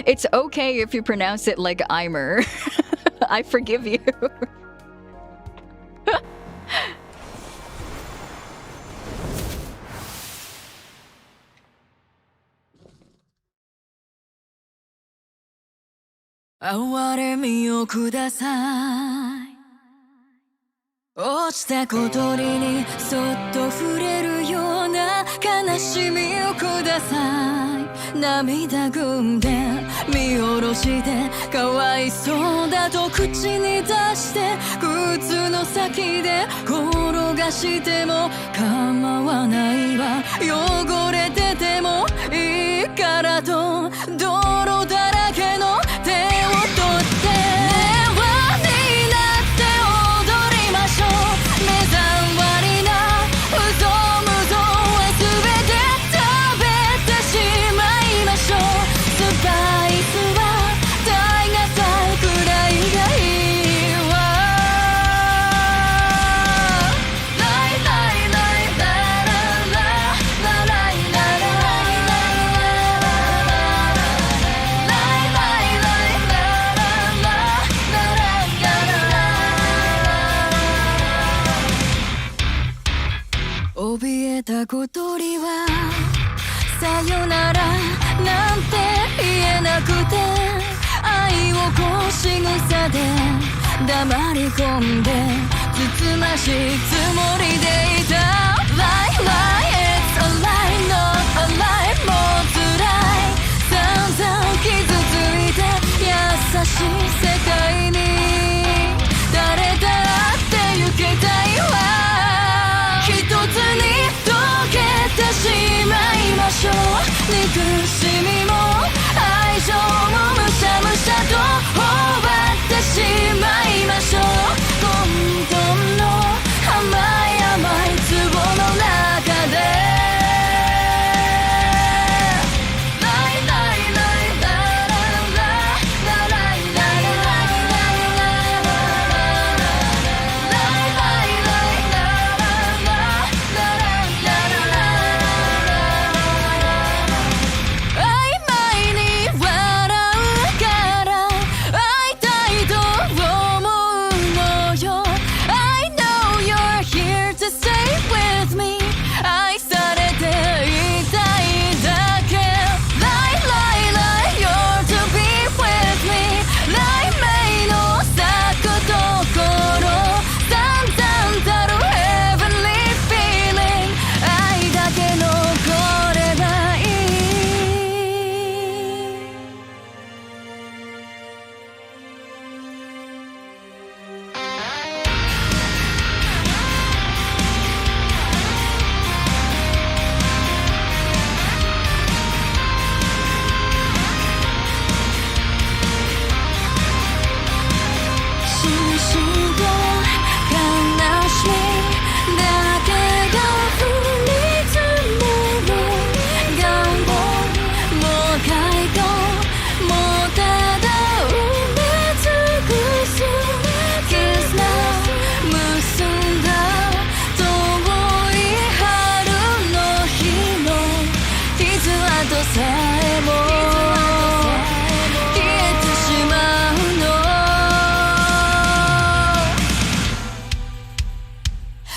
[SPEAKER 1] It's okay if you pronounce it like Eimer. I forgive you.
[SPEAKER 2] 哀れみをください落ちた小鳥にそっと触れるような悲しみをください涙ぐんで見下ろしてかわいそうだと口に出して靴の先で転がしても構わないわ汚れててもいいからと泥だらけの手を取って平和になって踊りましょう目障りなうぞむぞは全て食べてしまいましょうけた小鳥はさよならなんて言えなくて愛をこう仕草で黙り込んでつつましいつもりでいた Lie, lie, it's a lie, not a lie もう辛い散々傷ついて優しい世界に誰だって行きたいわ一つに溶けてしまいましょう憎しみも愛情もむしゃむしゃと終わってしまいましょう混沌の甘い甘い壺の中で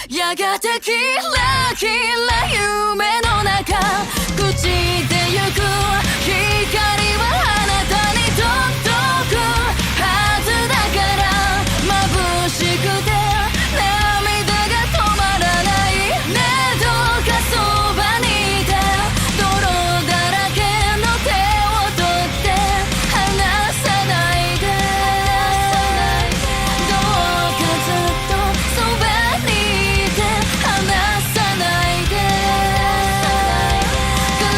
[SPEAKER 2] やがてキラキラ夢の中朽ちてゆく光はあなたに届くはずだから眩しくて涙が止まらないねえどうかそばにいて泥だらけの手を取って離さないでどうかずっとそばにいて離さないで暗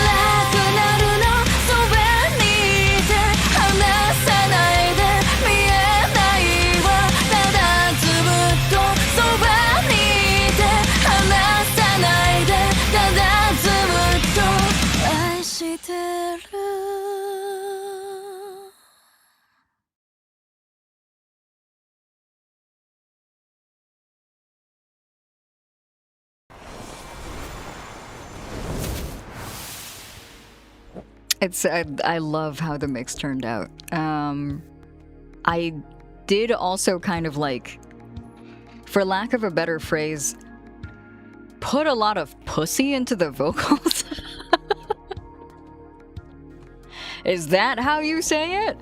[SPEAKER 2] くなるのそばにいて離さないで見えないわただずっとそばにいて離さないでただずっと愛してる
[SPEAKER 1] I love how the mix turned out. I did also kind of like, for lack of a better phrase, put a lot of pussy into the vocals. Is that how you say it?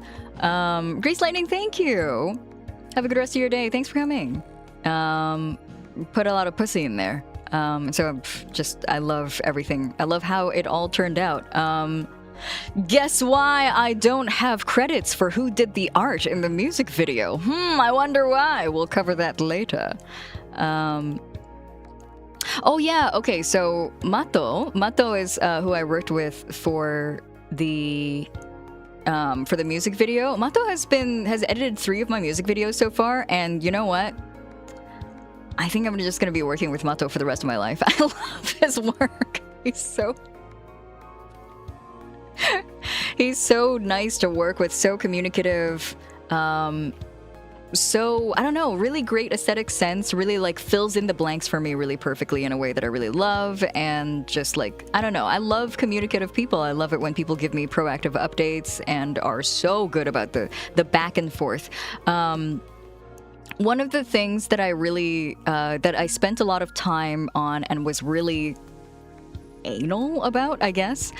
[SPEAKER 1] Grace Lightning, thank you. Have a good rest of your day. Thanks for coming. Put a lot of pussy in there. I love everything. I love how it all turned out. Guess why I don't have credits for who did the art in the music video? I wonder why. We'll cover that later. Oh yeah, okay, so Mato is who I worked with for the music video. Mato has edited 3 of my music videos so far, and you know what? I think I'm just gonna be working with Mato for the rest of my life. I love his work. He's so nice to work with, so communicative, so, I don't know, really great aesthetic sense, really like fills in the blanks for me really perfectly in a way that I really love, and just like, I don't know, I love communicative people. I love it when people give me proactive updates and are so good about the back and forth. One of the things that I really, that I spent a lot of time on and was really anal about, I guess,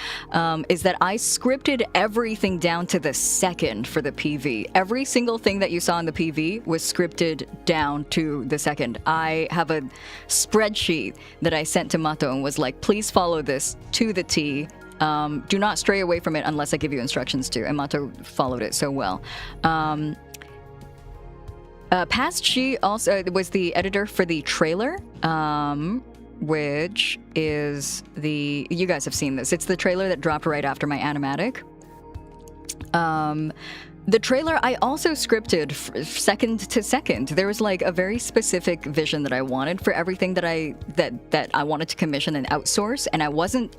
[SPEAKER 1] is that I scripted everything down to the second for the PV. Every single thing that you saw in the PV was scripted down to the second. I have a spreadsheet that I sent to Mato and was like, please follow this to the T. Do not stray away from it unless I give you instructions to. And Mato followed it so well. Past She also was the editor for the trailer, which is you guys have seen this. It's the trailer that dropped right after my animatic. The trailer I also scripted second to second. There was like a very specific vision that I wanted for everything that I wanted to commission and outsource, and I wasn't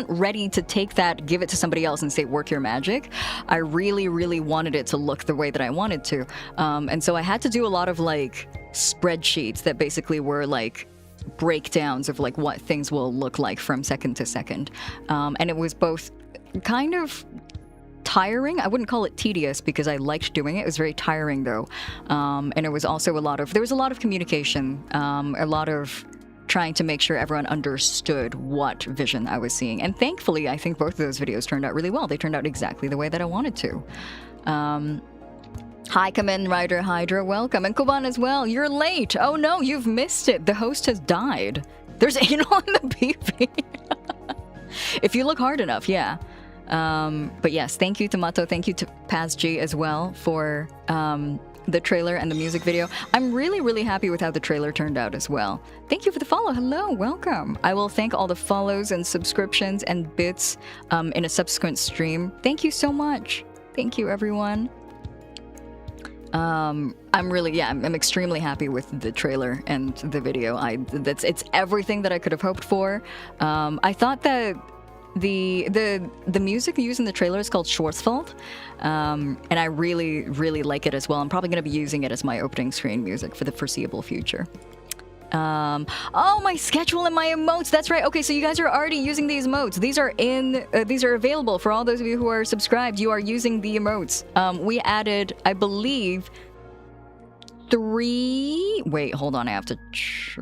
[SPEAKER 1] ready to take that, give it to somebody else and say work your magic. I really, really wanted it to look the way that I wanted to, and so I had to do a lot of like spreadsheets that basically were like breakdowns of like what things will look like from second to second, and it was both kind of tiring. I wouldn't call it tedious because I liked doing it. It was very tiring though. And it was also there was a lot of communication, a lot of trying to make sure everyone understood what vision I was seeing. And thankfully, I think both of those videos turned out really well. They turned out exactly the way that I wanted to. Hi, Kamen Rider Hydra, welcome. And Kuban as well. You're late. Oh no, you've missed it. The host has died. There's anal in the PV. If you look hard enough, yeah. But yes, thank you to Mato, thank you to Paz G as well for the trailer and the music video. I'm really, really happy with how the trailer turned out as well. Thank you for the follow. Hello, welcome. I will thank all the follows and subscriptions and bits in a subsequent stream. Thank you so much. Thank you, everyone. I'm extremely happy with the trailer and the video. It's everything that I could have hoped for. I thought that the music used in the trailer is called Schwarzwald, and I really, really like it as well. I'm probably going to be using it as my opening screen music for the foreseeable future. Oh, my schedule and my emotes. That's right. Okay, so you guys are already using these emotes. These are available for all those of you who are subscribed. You are using the emotes. We added, I believe, 3. Wait, hold on. I have to check.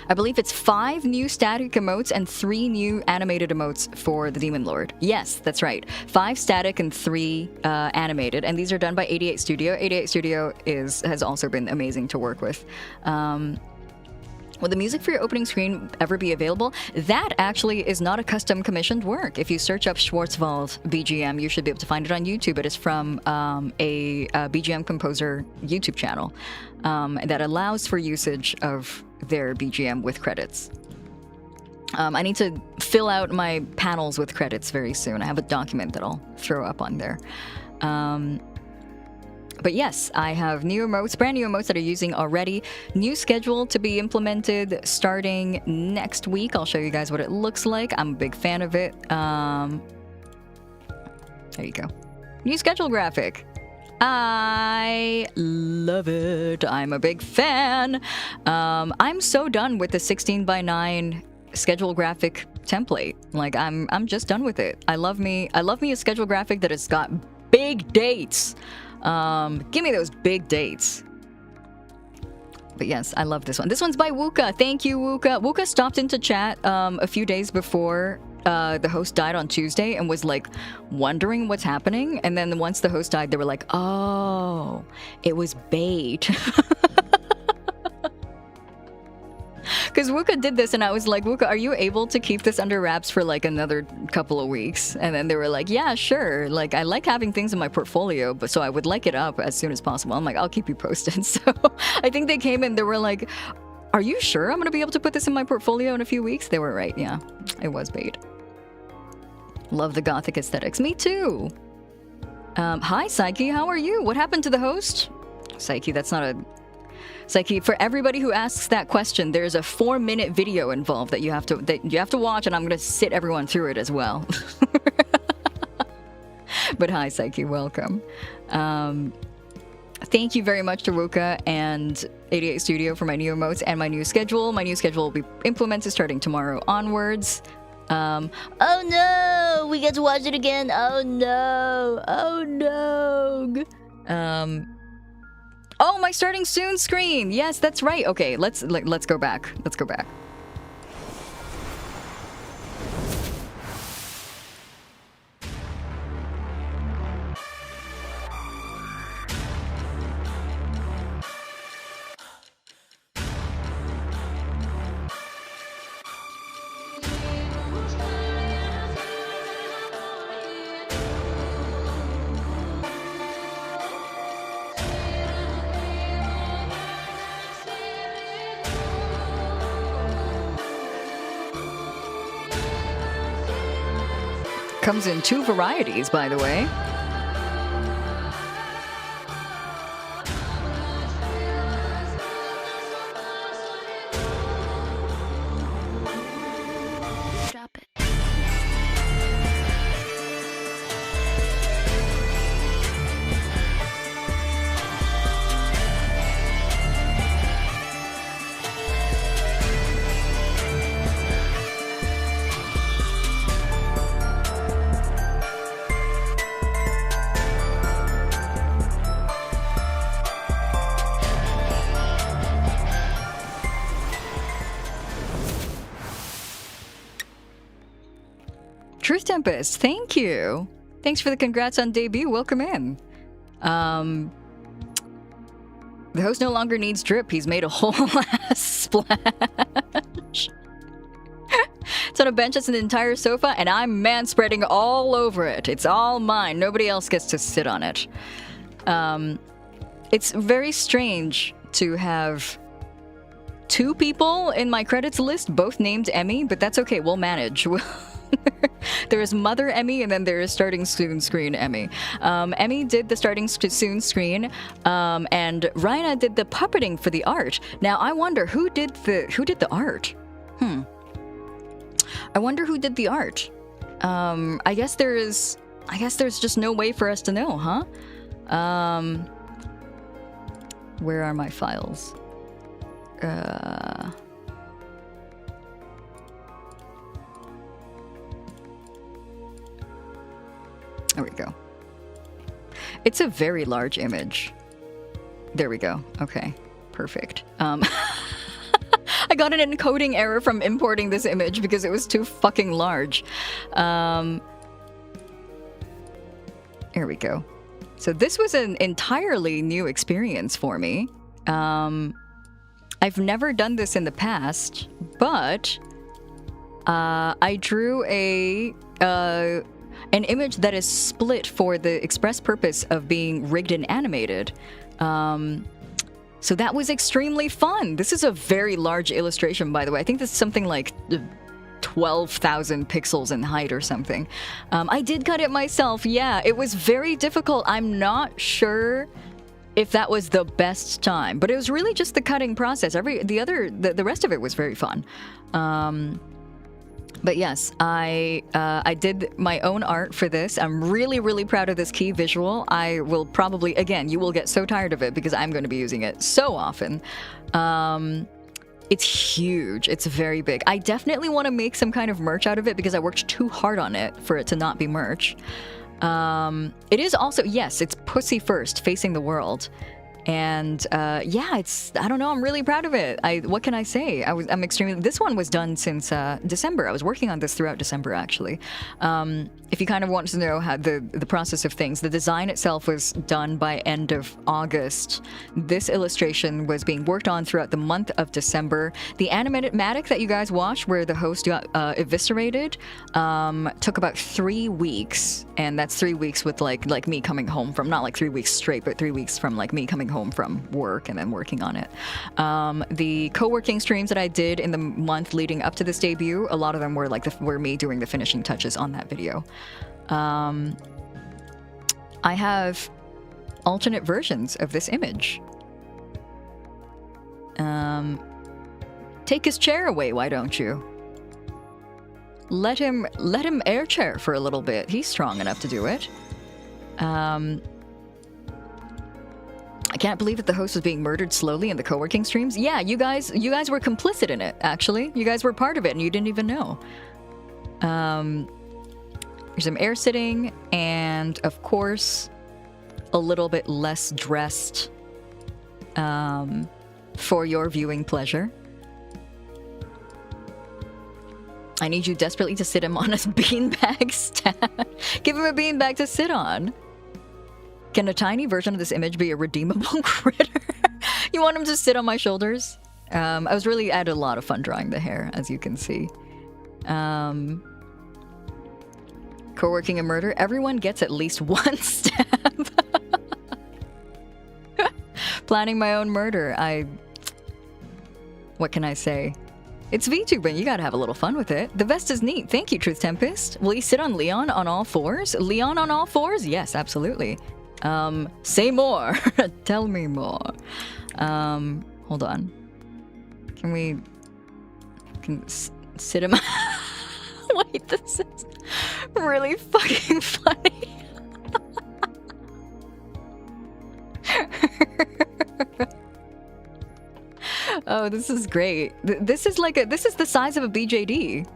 [SPEAKER 1] I believe it's 5 new static emotes and 3 new animated emotes for the Demon Lord. Yes, that's right. 5 static and 3 animated, and these are done by 88 Studio. 88 Studio has also been amazing to work with. Will the music for your opening screen ever be available? That actually is not a custom commissioned work. If you search up Schwarzwald BGM, you should be able to find it on YouTube. It is from a BGM composer YouTube channel that allows for usage of their BGM with credits. I need to fill out my panels with credits very soon. I have a document that I'll throw up on there. But yes, I have new emotes, brand new emotes that are using already. New schedule to be implemented starting next week. I'll show you guys what it looks like. I'm a big fan of it. There you go. New schedule graphic. I love it. I'm a big fan. I'm so done with the 16:9 schedule graphic template. Like I'm just done with it. I love me a schedule graphic that has got big dates. Give me those big dates. But yes, I love this one. This one's by Wuka. Thank you, Wuka. Wuka stopped into chat a few days before the host died on Tuesday and was like wondering what's happening. And then once the host died, they were like, oh, it was bait. Because Wuka did this and I was like, Wuka, are you able to keep this under wraps for like another couple of weeks? And then they were like, yeah, sure. Like, I like having things in my portfolio, but so I would like it up as soon as possible. I'm like, I'll keep you posted. So I think they came in, they were like, are you sure I'm going to be able to put this in my portfolio in a few weeks? They were right. Yeah, it was bait. Love the gothic aesthetics. Me too. Hi, Psyche. How are you? What happened to the host? Psyche, that's not a... Psyche, for everybody who asks that question, there's a 4-minute video involved that you have to watch, and I'm going to sit everyone through it as well. But hi, Psyche. Welcome. Thank you very much to Wuka and 88 Studio for my new emotes and my new schedule. My new schedule will be implemented starting tomorrow onwards.
[SPEAKER 3] Oh no! We get to watch it again. Oh no! Oh no!
[SPEAKER 1] Oh, my starting soon screen. Yes, that's right. Okay, let's go back. Let's go back. Comes in 2 varieties, by the way.
[SPEAKER 3] Drop it.
[SPEAKER 1] Truth Tempest, thank you. Thanks for the congrats on debut. Welcome in. The host no longer needs drip. He's made a whole ass splash. It's on a bench. It's an entire sofa, and I'm man-spreading all over it. It's all mine. Nobody else gets to sit on it. It's very strange to have 2 people in my credits list, both named Emmy, but that's okay. We'll manage. There is Mother Emmy, and then there is Starting Soon Screen Emmy. Emmy did the Starting Soon Screen, and Raina did the puppeting for the art. Now I wonder who did the art. I wonder who did the art. I guess there's just no way for us to know, huh? Where are my files? There we go. It's a very large image. There we go. Okay, perfect. I got an encoding error from importing this image because it was too fucking large. There we go. So this was an entirely new experience for me. I've never done this in the past, but I drew an image that is split for the express purpose of being rigged and animated. So that was extremely fun. This is a very large illustration, by the way. I think this is something like 12,000 pixels in height or something. I did cut it myself. Yeah, it was very difficult. I'm not sure if that was the best time, but it was really just the cutting process. The rest of it was very fun. But yes, I did my own art for this. I'm really, really proud of this key visual. I will probably, again, you will get so tired of it because I'm going to be using it so often. It's huge. It's very big. I definitely want to make some kind of merch out of it because I worked too hard on it for it to not be merch. It is also, yes, it's pussy first, facing the world. And yeah, I don't know, I'm really proud of it. What can I say? I'm extremely, this one was done since December. I was working on this throughout December, actually. If you kind of want to know how the process of things, the design itself was done by end of August. This illustration was being worked on throughout the month of December. The animatic that you guys watched where the host got eviscerated took about 3 weeks. And that's 3 weeks with like me coming home from, not like 3 weeks straight, but 3 weeks from like me coming home from work and then working on it. The co-working streams that I did in the month leading up to this debut, a lot of them were like were me doing the finishing touches on that video. I have alternate versions of this image. Take his chair away, why don't you? Let him air chair for a little bit. He's strong enough to do it. I can't believe that the host was being murdered slowly in the co-working streams. Yeah, you guys were complicit in it, actually. You guys were part of it and you didn't even know. There's some air sitting and, of course, a little bit less dressed for your viewing pleasure. I need you desperately to sit him on a beanbag stand. Give him a beanbag to sit on. Can a tiny version of this image be a redeemable critter? You want him to sit on my shoulders? I had a lot of fun drawing the hair, as you can see. Co-working a murder. Everyone gets at least one stab. Planning my own murder. What can I say? It's VTubing. You gotta have a little fun with it. The vest is neat. Thank you, Truth Tempest. Will you sit on Leon on all fours? Leon on all fours? Yes, absolutely. Say more. Tell me more. Hold on. Can sit him? Wait, this is really fucking funny. Oh, this is great. This is the size of a BJD.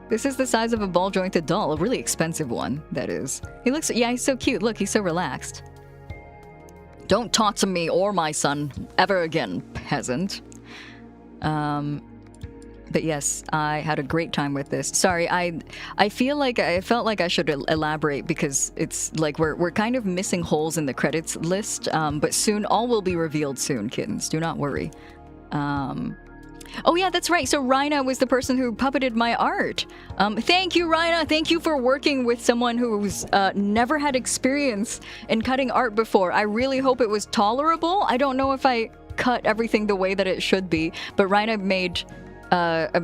[SPEAKER 1] This is the size of a ball-jointed doll, a really expensive one, that is. He's so cute. Look, he's so relaxed. Don't talk to me or my son ever again, peasant. But yes, I had a great time with this. Sorry, I felt like I should elaborate because it's like we're kind of missing holes in the credits list. But soon, all will be revealed soon, kittens. Do not worry. Oh yeah, that's right. So Rhina was the person who puppeted my art. Thank you, Rhina. Thank you for working with someone who's never had experience in cutting art before. I really hope it was tolerable. I don't know if I cut everything the way that it should be, but Rhina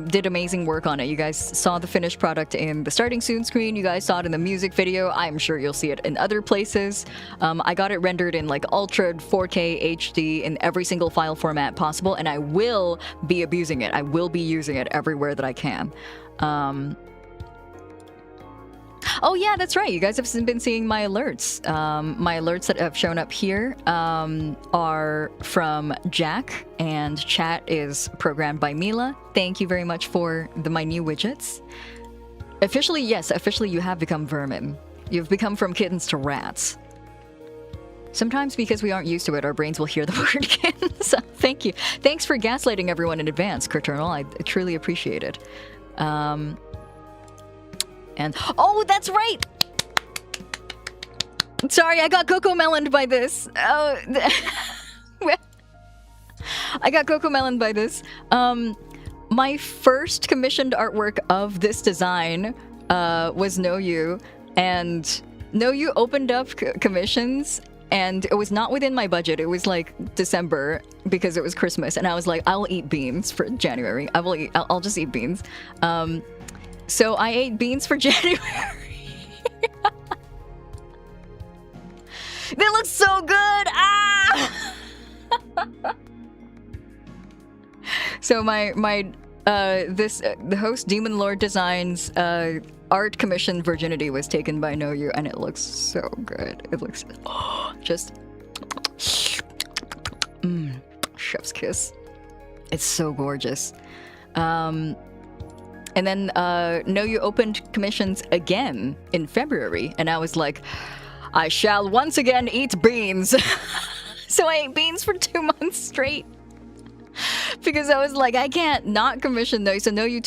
[SPEAKER 1] did amazing work on it. You guys saw the finished product in the starting soon screen. You guys saw it in the music video. I'm sure you'll see it in other places. I got it rendered in like ultra 4K HD in every single file format possible, and I will be abusing it. I will be using it everywhere that I can. Oh yeah, that's right. You guys have been seeing my alerts. My alerts that have shown up here are from Jack, and chat is programmed by Mila. Thank you very much for my new widgets. Officially, yes, officially you have become vermin. You've become from kittens to rats. Sometimes because we aren't used to it, our brains will hear the word kittens. Thank you. Thanks for gaslighting everyone in advance, Criternal. I truly appreciate it. And oh, that's right. Sorry, I got Cocomeloned by this. Oh, I got Cocomeloned by this. My first commissioned artwork of this design was Noju, and Noju opened up commissions, and it was not within my budget. It was like December because it was Christmas, and I was like, I'll eat beans for January. I'll just eat beans. So I ate beans for January. They look so good! Ah! So the host Demon Lord Designs art commission Virginity was taken by Noju, and it looks so good. It looks just chef's kiss. It's so gorgeous. And then Noju opened commissions again in February, and I was like, I shall once again eat beans. So I ate beans for 2 months straight. Because I was like, I can't not commission Noju. So Noju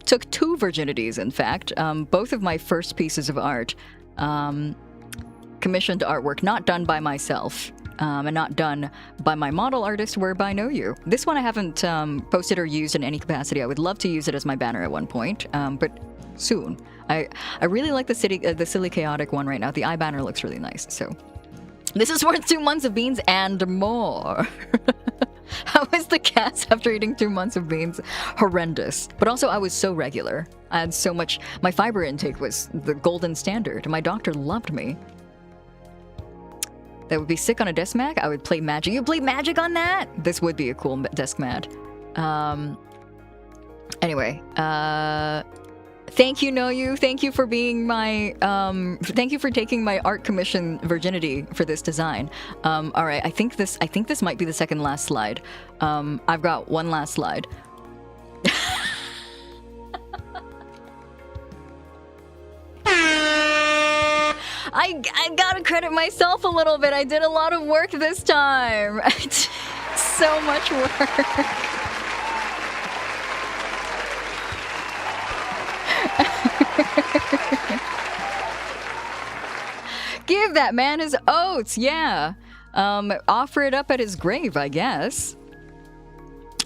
[SPEAKER 1] took 2 virginities, in fact. Both of my first pieces of art. Commissioned artwork, not done by myself. And not done by my model artist, were by Noju. This one I haven't posted or used in any capacity. I would love to use it as my banner at one point, but soon. I really like the silly chaotic one right now. The eye banner looks really nice. So this is worth 2 months of beans and more. How is the cats after eating 2 months of beans? Horrendous. But also I was so regular. I had so much. My fiber intake was the golden standard. My doctor loved me. That would be sick on a desk mat. I would play Magic. You play Magic on that? This would be a cool desk mat. Anyway, thank you, Noju. Thank you for being my, thank you for taking my art commission virginity for this design. All right, I think this might be the second last slide. I've got one last slide. I got a credit myself a little bit. I did a lot of work this time. So much work. Give that man his oats, yeah. Offer it up at his grave, I guess.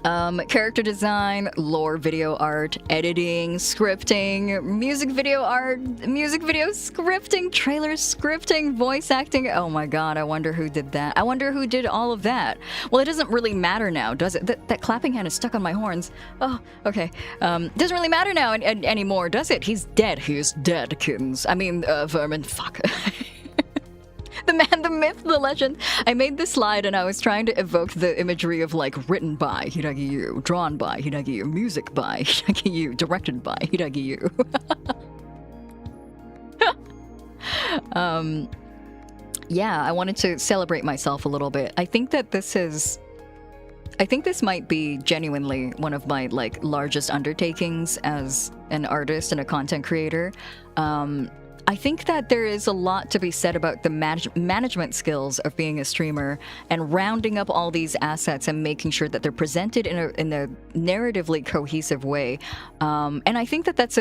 [SPEAKER 1] Character design, lore video art, editing, scripting, music video art, music video scripting, trailer scripting, voice acting. Oh my god, I wonder who did that. I wonder who did all of that. Well, it doesn't really matter now, does it? That clapping hand is stuck on my horns. Oh, okay. Doesn't really matter now anymore, does it? He's dead. He is dead, kittens. I mean, vermin. Fuck. The man, the myth, the legend. I made this slide and I was trying to evoke the imagery of like written by Hiiragi Yuu, drawn by Hiiragi Yuu, music by Hiiragi Yuu, directed by Hiiragi Yuu. Yeah, I wanted to celebrate myself a little bit. I think this might be genuinely one of my like largest undertakings as an artist and a content creator. I think that there is a lot to be said about the management skills of being a streamer and rounding up all these assets and making sure that they're presented in a narratively cohesive way. And I think that that's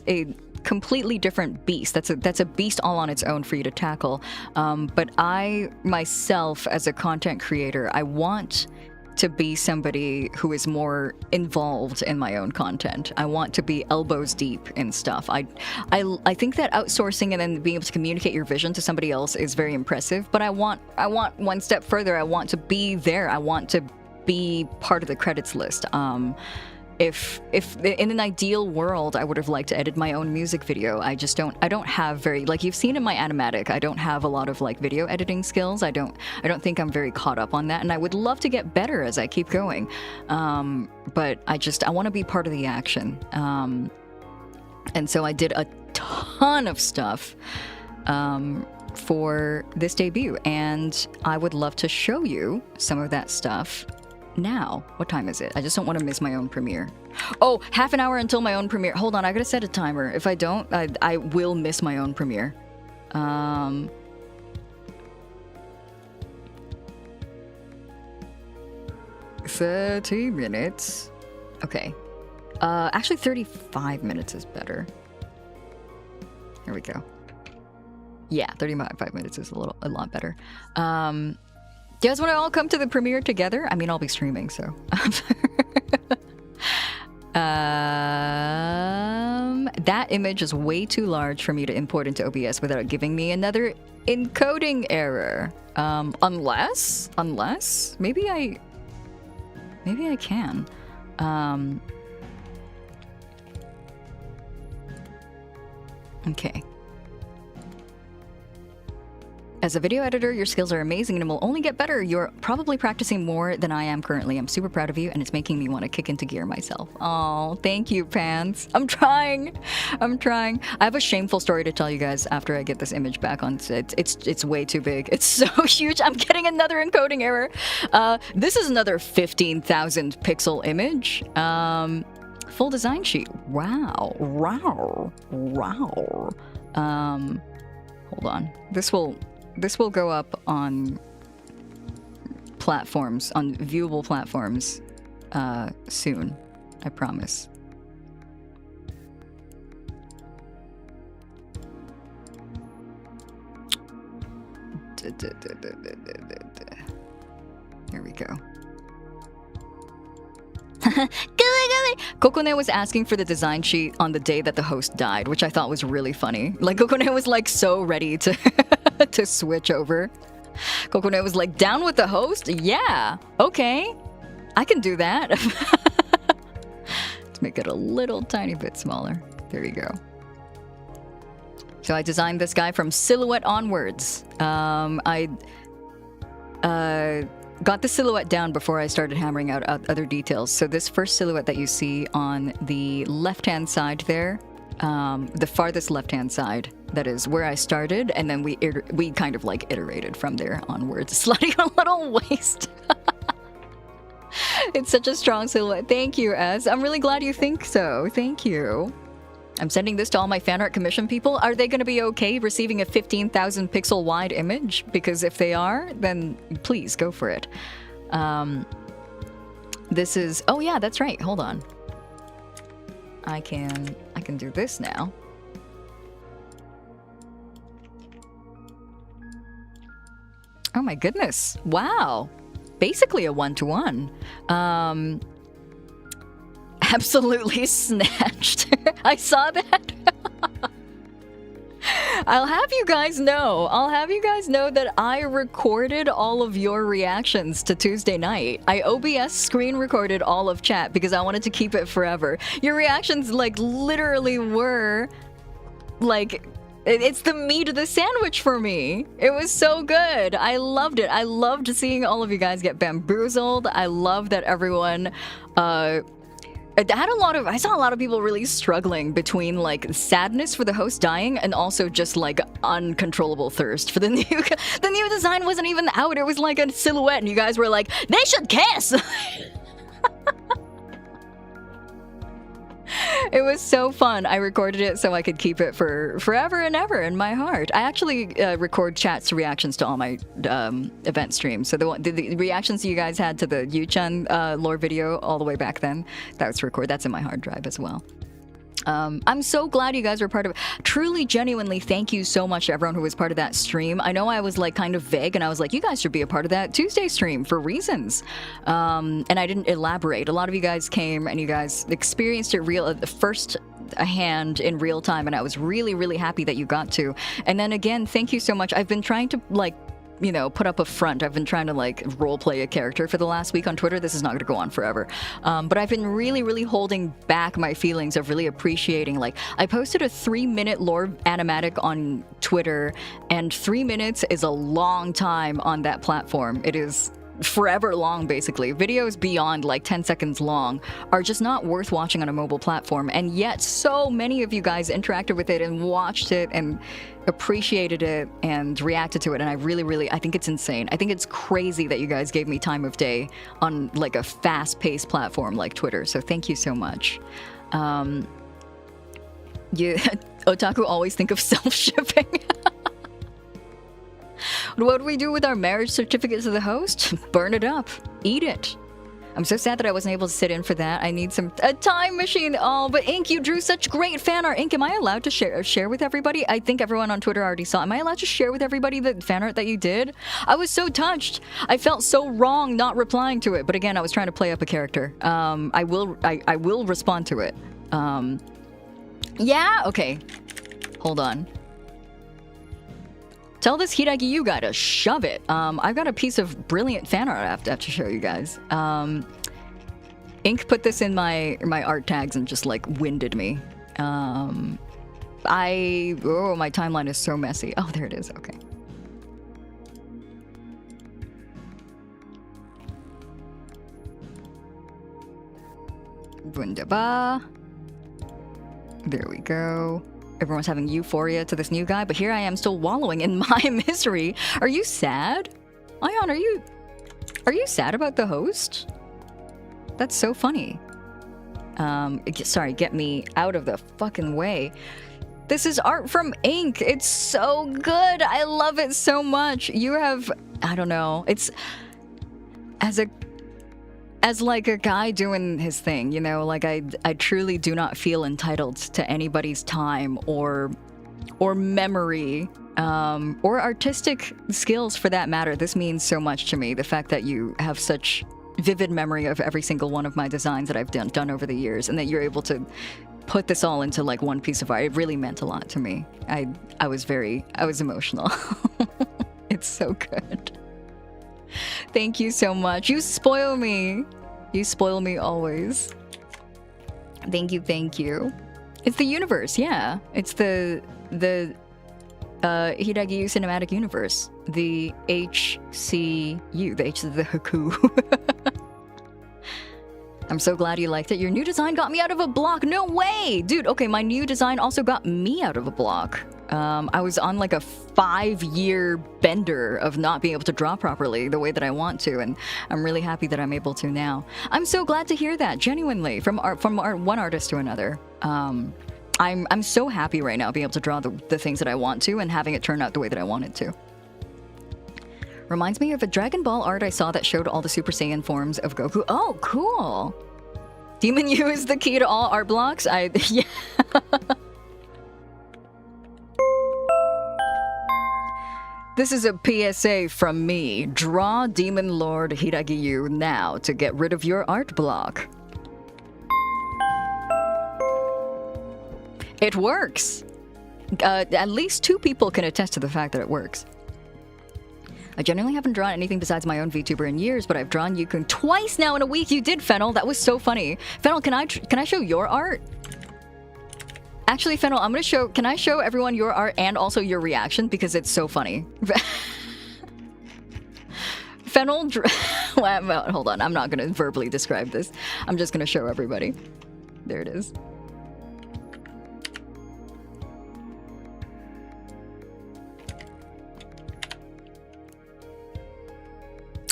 [SPEAKER 1] a completely different beast. That's a beast all on its own for you to tackle. But I myself, as a content creator, I want to be somebody who is more involved in my own content. I want to be elbows deep in stuff. I think that outsourcing and then being able to communicate your vision to somebody else is very impressive, but I want one step further. I want to be there. I want to be part of the credits list. If in an ideal world, I would have liked to edit my own music video. I don't have very, like you've seen in my animatic, I don't have a lot of like video editing skills. I don't think I'm very caught up on that, and I would love to get better as I keep going. But I want to be part of the action. And so I did a ton of stuff for this debut, and I would love to show you some of that stuff now. What time is it? I just don't want to miss my own premiere. Oh, half an hour until my own premiere. Hold on, I gotta set a timer. If I don't, I will miss my own premiere. 30 minutes. Okay. Actually 35 minutes is better. Here we go. Yeah, 35 minutes is a lot better. Do you guys want to all come to the premiere together? I mean, I'll be streaming, so. That image is way too large for me to import into OBS without giving me another encoding error. Unless maybe I can. Okay. As a video editor, your skills are amazing and will only get better. You're probably practicing more than I am currently. I'm super proud of you, and it's making me want to kick into gear myself. Oh, thank you, Pants. I'm trying. I have a shameful story to tell you guys after I get this image back on. It's way too big. It's so huge. I'm getting another encoding error. This is another 15,000 pixel image. Full design sheet. Wow. Hold on. This will go up on platforms, on viewable platforms, soon. I promise. Here we go. Kokone was asking for the design sheet on the day that the host died, which I thought was really funny. Like, Kokone was like so ready to to switch over. Kokone was like, down with the host? Yeah, okay. I can do that. Let's make it a little tiny bit smaller. There you go. So I designed this guy from silhouette onwards. I got the silhouette down before I started hammering out other details. So this first silhouette that you see on the left-hand side there, the farthest left-hand side, that is where I started, and then we kind of like iterated from there onwards. Slutty a little waist. It's such a strong silhouette. Thank you, Ez. I'm really glad you think so. Thank you. I'm sending this to all my fan art commission people. Are they going to be okay receiving a 15,000 pixel wide image? Because if they are, then please go for it. This is, oh yeah, that's right. Hold on. I can do this now. Oh my goodness. Wow. Basically a one-to-one. Absolutely snatched. I saw that. I'll have you guys know that I recorded all of your reactions to Tuesday night. I OBS screen recorded all of chat because I wanted to keep it forever. Your reactions like literally were like, it's the meat of the sandwich for me. It was so good. I loved it. I loved seeing all of you guys get bamboozled. I love that everyone I saw a lot of people really struggling between like sadness for the host dying and also just like uncontrollable thirst for the new design wasn't even out. It was like a silhouette and you guys were like, they should kiss. It was so fun. I recorded it so I could keep it for forever and ever in my heart. I actually record chats to reactions to all my event streams. So the reactions you guys had to the Yu-chan lore video all the way back then, that was recorded. That's in my hard drive as well. I'm so glad you guys were part of it. Truly, genuinely, thank you so much to everyone who was part of that stream. I know I was like kind of vague and I was like, you guys should be a part of that Tuesday stream for reasons. And I didn't elaborate. A lot of you guys came and you guys experienced it first hand in real time. And I was really, really happy that you got to. And then again, thank you so much. I've been trying to like, you know, put up a front. I've been trying to like role play a character for the last week on Twitter. This is not going to go on forever. But I've been really, really holding back my feelings of really appreciating, like I posted a 3-minute lore animatic on Twitter and 3 minutes is a long time on that platform. It is forever long, basically. Videos beyond like 10 seconds long are just not worth watching on a mobile platform. And yet so many of you guys interacted with it and watched it and appreciated it and reacted to it. And I really, I think it's insane. I think it's crazy that you guys gave me time of day on like a fast-paced platform like Twitter. So thank you so much. Otaku always think of self-shipping. What do we do with our marriage certificates of the host? Burn it up. Eat it. I'm so sad that I wasn't able to sit in for that. I need a time machine. Oh, but Ink, you drew such great fan art. Ink, am I allowed to share with everybody? I think everyone on Twitter already saw. Am I allowed to share with everybody the fan art that you did? I was so touched. I felt so wrong not replying to it. But again, I was trying to play up a character. I will respond to it. Yeah? Okay. Hold on. Tell this Hiiragi Yuu guy to shove it. I've got a piece of brilliant fan art I have to show you guys. Ink put this in my art tags and just like winded me. My timeline is so messy. Oh, there it is. Okay. Wunderbar. There we go. Everyone's having euphoria to this new guy, but here I am still wallowing in my misery. Are you sad? Ion, are you sad about the host? That's so funny. Sorry, get me out of the fucking way. This is art from Ink. It's so good. I love it so much. You have, I don't know, it's as like a guy doing his thing, you know, like I truly do not feel entitled to anybody's time or memory or artistic skills for that matter. This means so much to me. The fact that you have such vivid memory of every single one of my designs that I've done over the years, and that you're able to put this all into like one piece of art. It really meant a lot to me. I was emotional. It's so good. Thank you so much. You spoil me. You spoil me always. Thank you, thank you. It's the universe, yeah. It's the Hiiragi Yuu cinematic universe. The HCU. The H is the Haku. I'm so glad you liked it. Your new design got me out of a block. No way! Dude, okay, my new design also got me out of a block. I was on like a 5-year bender of not being able to draw properly the way that I want to, and I'm really happy that I'm able to now. I'm so glad to hear that, genuinely, from one artist to another. I'm so happy right now being able to draw the things that I want to and having it turn out the way that I want it to. Reminds me of a Dragon Ball art I saw that showed all the Super Saiyan forms of Goku. Oh, cool. Demon Yuu is the key to all art blocks. Yeah. This is a PSA from me. Draw Demon Lord Hiiragi Yuu now to get rid of your art block. It works. At least 2 people can attest to the fact that it works. I generally haven't drawn anything besides my own VTuber in years, but I've drawn Yukun twice now in a week. You did, Fennel. That was so funny. Fennel, can I show your art? Actually, Fennel, I'm gonna show. Can I show everyone your art and also your reaction because it's so funny? Fennel, well, hold on. I'm not gonna verbally describe this. I'm just gonna show everybody. There it is.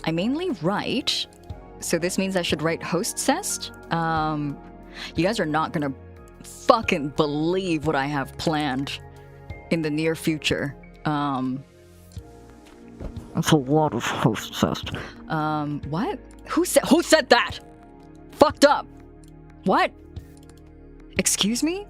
[SPEAKER 1] I mainly write, so this means I should write host cest. You guys are not gonna fucking believe what I have planned in the near future. That's a lot of host cest. What? Who said that? Fucked up. What? Excuse me?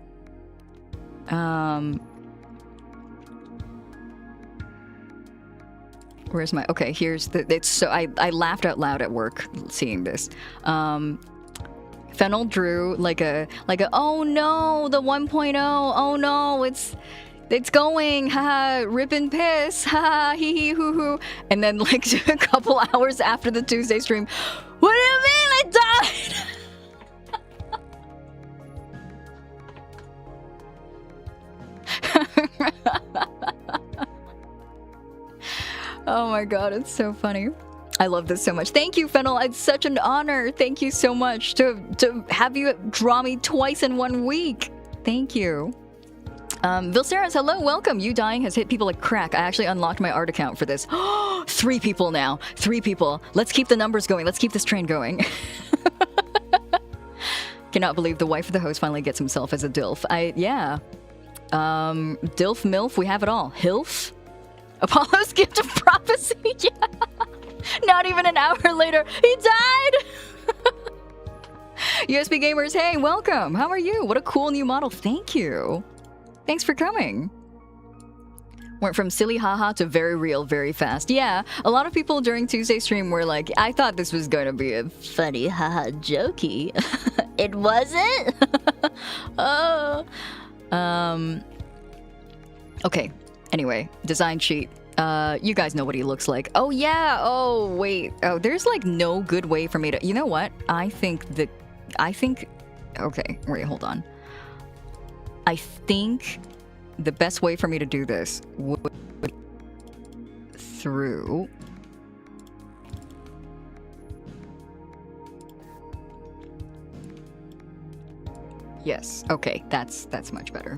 [SPEAKER 1] Where's my... Okay, here's the... It's so... I laughed out loud at work seeing this. Fennel drew like a... Oh no, the 1.0. Oh no, it's going. Haha, rip and piss. Haha, hee hee hoo hoo. And then like a couple hours after the Tuesday stream, what do you mean I died? Oh my god, it's so funny. I love this so much. Thank you, Fennel. It's such an honor. Thank you so much to have you draw me twice in 1 week. Thank you. Vilceras, hello, welcome. You dying has hit people like crack. I actually unlocked my art account for this. 3 people now. 3 people. Let's keep the numbers going. Let's keep this train going. Cannot believe the wife of the host finally gets himself as a DILF. Yeah. DILF, MILF, we have it all. HILF? Apollo's gift of prophecy. Yeah. Not even an hour later, he died. USB gamers, hey, welcome. How are you? What a cool new model. Thank you. Thanks for coming. Went from silly haha to very real very fast. Yeah, a lot of people during Tuesday stream were like, I thought this was going to be a funny haha jokey. It wasn't? Oh. Okay. Anyway, design sheet. You guys know what he looks like. Oh yeah. Oh wait. Oh, there's like no good way for me to. You know what? I think. Okay. Wait. Hold on. I think the best way for me to do this would be through. Yes. Okay. That's much better.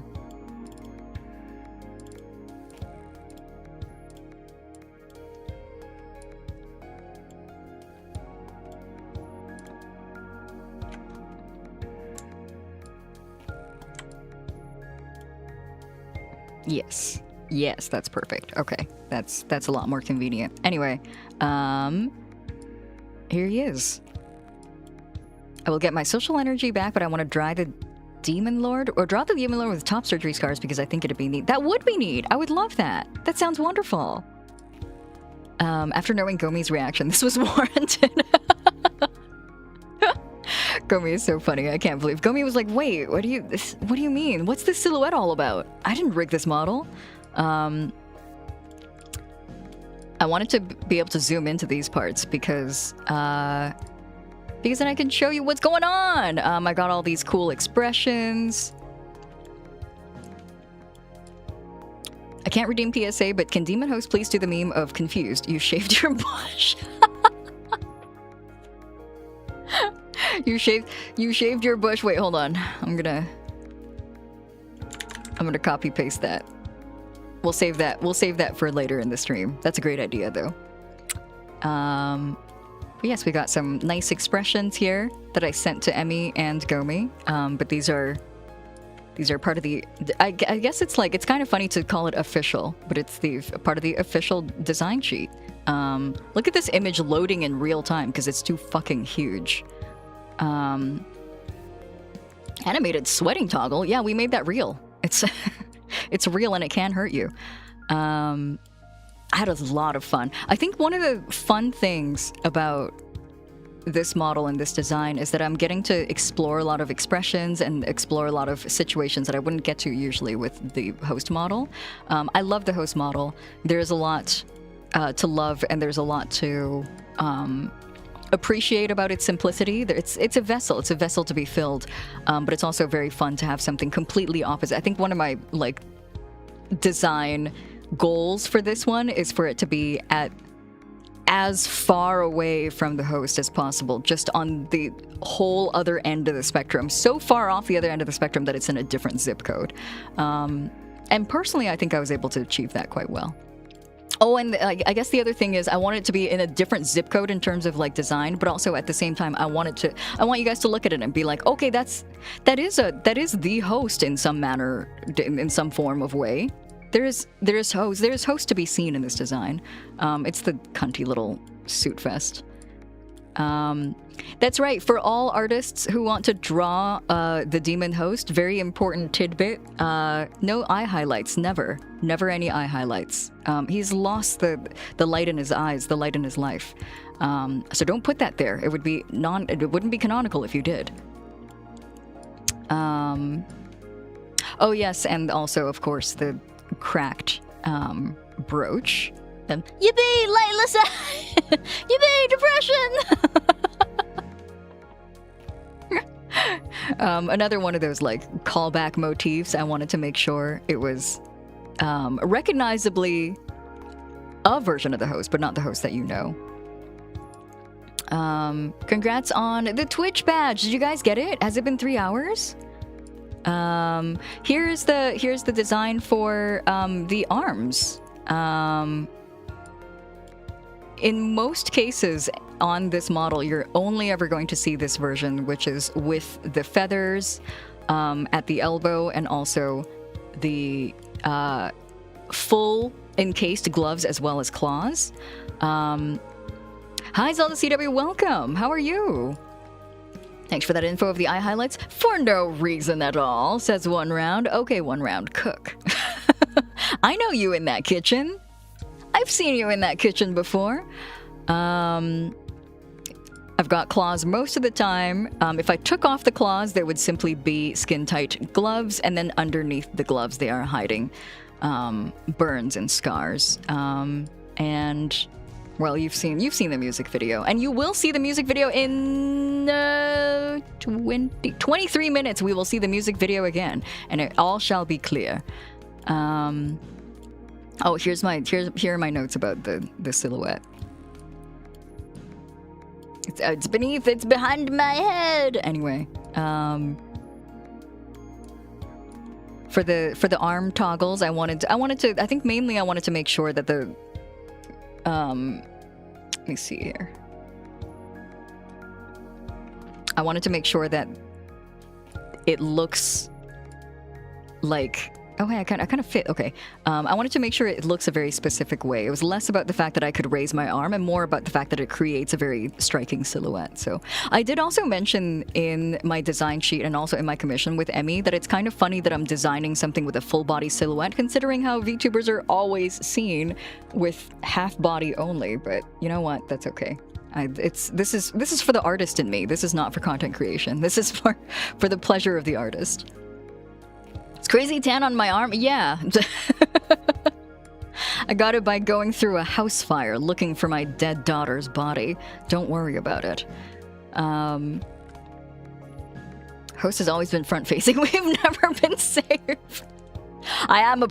[SPEAKER 1] Yes. Yes, that's perfect. Okay. That's a lot more convenient. Anyway, here he is. I will get my social energy back, but I want to draw the Demon Lord, or draw the Demon Lord with top surgery scars because I think it'd be neat. That would be neat. I would love that. That sounds wonderful. After knowing Gomi's reaction, this was warranted. Gomi is so funny. I can't believe. Gomi was like, wait, what do you mean? What's this silhouette all about? I didn't rig this model. I wanted to be able to zoom into these parts because then I can show you what's going on. I got all these cool expressions. I can't redeem PSA, but can Demon Host please do the meme of confused? You shaved your bush. You shaved your bush. Wait, hold on. I'm gonna copy paste that. We'll save that. We'll save that for later in the stream. That's a great idea, though. But yes, we got some nice expressions here that I sent to Emmy and Gomi. But these are These are part of the, I guess it's like, it's kind of funny to call it official, but it's the part of the official design sheet. Look at this image loading in real time because it's too fucking huge. Animated sweating toggle. Yeah, we made that real. It's it's real and it can hurt you. I had a lot of fun. I think one of the fun things about this model and this design is that I'm getting to explore a lot of expressions and explore a lot of situations that I wouldn't get to usually with the host model. I love the host model. There's a lot to love, and there's a lot to appreciate about its simplicity. It's a vessel. It's a vessel to be filled, but it's also very fun to have something completely opposite. I think one of my like design goals for this one is for it to be at as far away from the host as possible, just on the whole other end of the spectrum, so far off the other end of the spectrum that it's in a different zip code. And personally, I think I was able to achieve that quite well. Oh, and I guess the other thing is I want it to be in a different zip code in terms of like design, but also at the same time I want you guys to look at it and be like, okay, that is the host in some manner, in some form of way. There's host to be seen in this design. It's the cunty little suit vest. That's right. For all artists who want to draw the demon host, very important tidbit. No eye highlights. Never any eye highlights. He's lost the light in his eyes, the light in his life. So don't put that there. It wouldn't be canonical if you did. Oh yes, and also of course the cracked brooch.
[SPEAKER 3] Yippee, lightless eye! Yippee, depression!
[SPEAKER 1] Another one of those like callback motifs. I wanted to make sure it was recognizably a version of the host, but not the host that you know. Congrats on the Twitch badge. Did you guys get it? Has it been 3 hours? Here's the design for the arms. In most cases on this model, you're only ever going to see this version, which is with the feathers at the elbow and also the full encased gloves as well as claws. Hi Zelda CW, welcome. How are you? Thanks for that info of the eye highlights. For no reason at all, says One Round. Okay, One Round, cook. I know you in that kitchen. I've seen you in that kitchen before. I've got claws most of the time. If I took off the claws, they would simply be skin-tight gloves, and then underneath the gloves, they are hiding burns and scars. And well, you've seen the music video, and you will see the music video in 23 minutes. We will see the music video again, and it all shall be clear. Oh, here are my notes about the silhouette. It's behind my head. Anyway, for the arm toggles, I wanted to make sure that the let me see here. I wanted to make sure that it looks like, oh hey, I kind of fit. Okay. I wanted to make sure it looks a very specific way. It was less about the fact that I could raise my arm and more about the fact that it creates a very striking silhouette. So I did also mention in my design sheet and also in my commission with Emmy that it's kind of funny that I'm designing something with a full body silhouette, considering how VTubers are always seen with half body only. But you know what? That's okay. This is for the artist in me. This is not for content creation. This is for the pleasure of the artist. It's crazy tan on my arm? Yeah. I got it by going through a house fire looking for my dead daughter's body. Don't worry about it. Host has always been front-facing. We've never been safe. I am a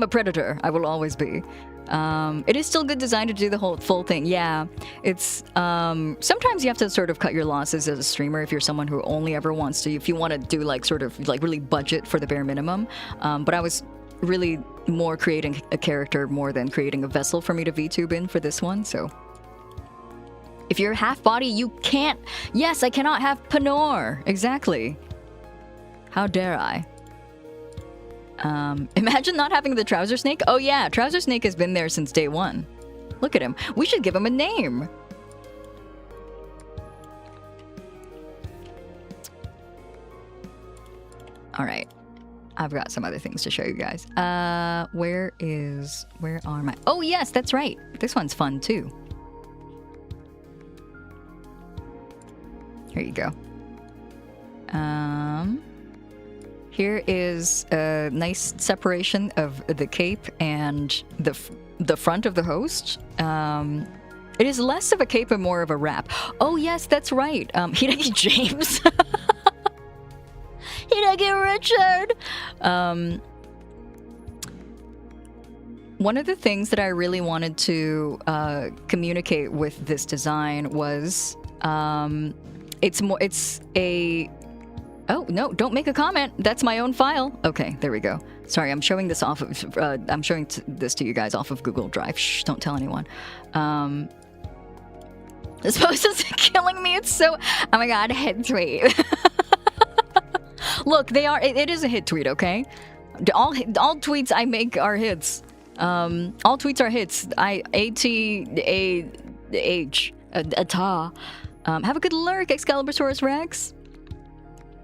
[SPEAKER 1] predator. I will always be. It is still good design to do the whole full thing. Yeah, it's sometimes you have to sort of cut your losses as a streamer if you're someone who only ever wants to, if you want to do like sort of like really budget for the bare minimum. But I was really more creating a character more than creating a vessel for me to VTube in for this one. So if you're half body, you can't. Yes, I cannot have Panor. Exactly. How dare I? Imagine not having the trouser snake. Oh yeah, trouser snake has been there since day one. Look at him. We should give him a name. All right. I've got some other things to show you guys. Where are my... Oh yes, that's right. This one's fun too. Here you go. Here is a nice separation of the cape and the front of the host. It is less of a cape and more of a wrap. Oh yes, that's right. Hiiragi James.
[SPEAKER 3] Hiiragi Richard.
[SPEAKER 1] One of the things that I really wanted to communicate with this design was it's a... Oh, no, don't make a comment. That's my own file. Okay, there we go. Sorry, I'm showing this off of... I'm showing this to you guys off of Google Drive. Shh, don't tell anyone. This post is killing me. It's so... Oh my god, hit tweet. Look, they are... It is a hit tweet, okay? All tweets I make are hits. All tweets are hits. A-T-A-H. A-ta. Have a good lurk, Excalibursaurus Rex.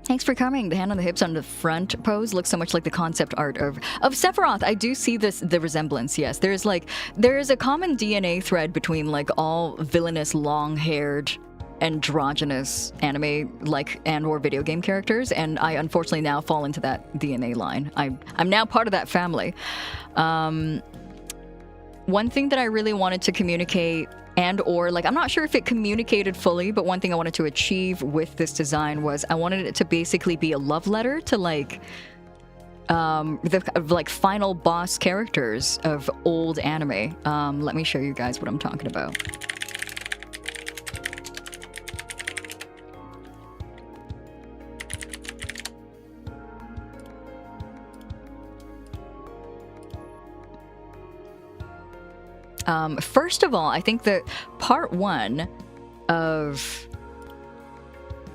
[SPEAKER 1] Thanks for coming. The hand on the hips on the front pose looks so much like the concept art of Sephiroth. I do see the resemblance, yes. There is a common DNA thread between like all villainous, long-haired, androgynous anime and or video game characters, and I unfortunately now fall into that DNA line. I'm now part of that family. One thing that I really wanted to communicate I'm not sure if it communicated fully, but one thing I wanted to achieve with this design was I wanted it to basically be a love letter to the final boss characters of old anime. Let me show you guys what I'm talking about. First of all, I think that part one of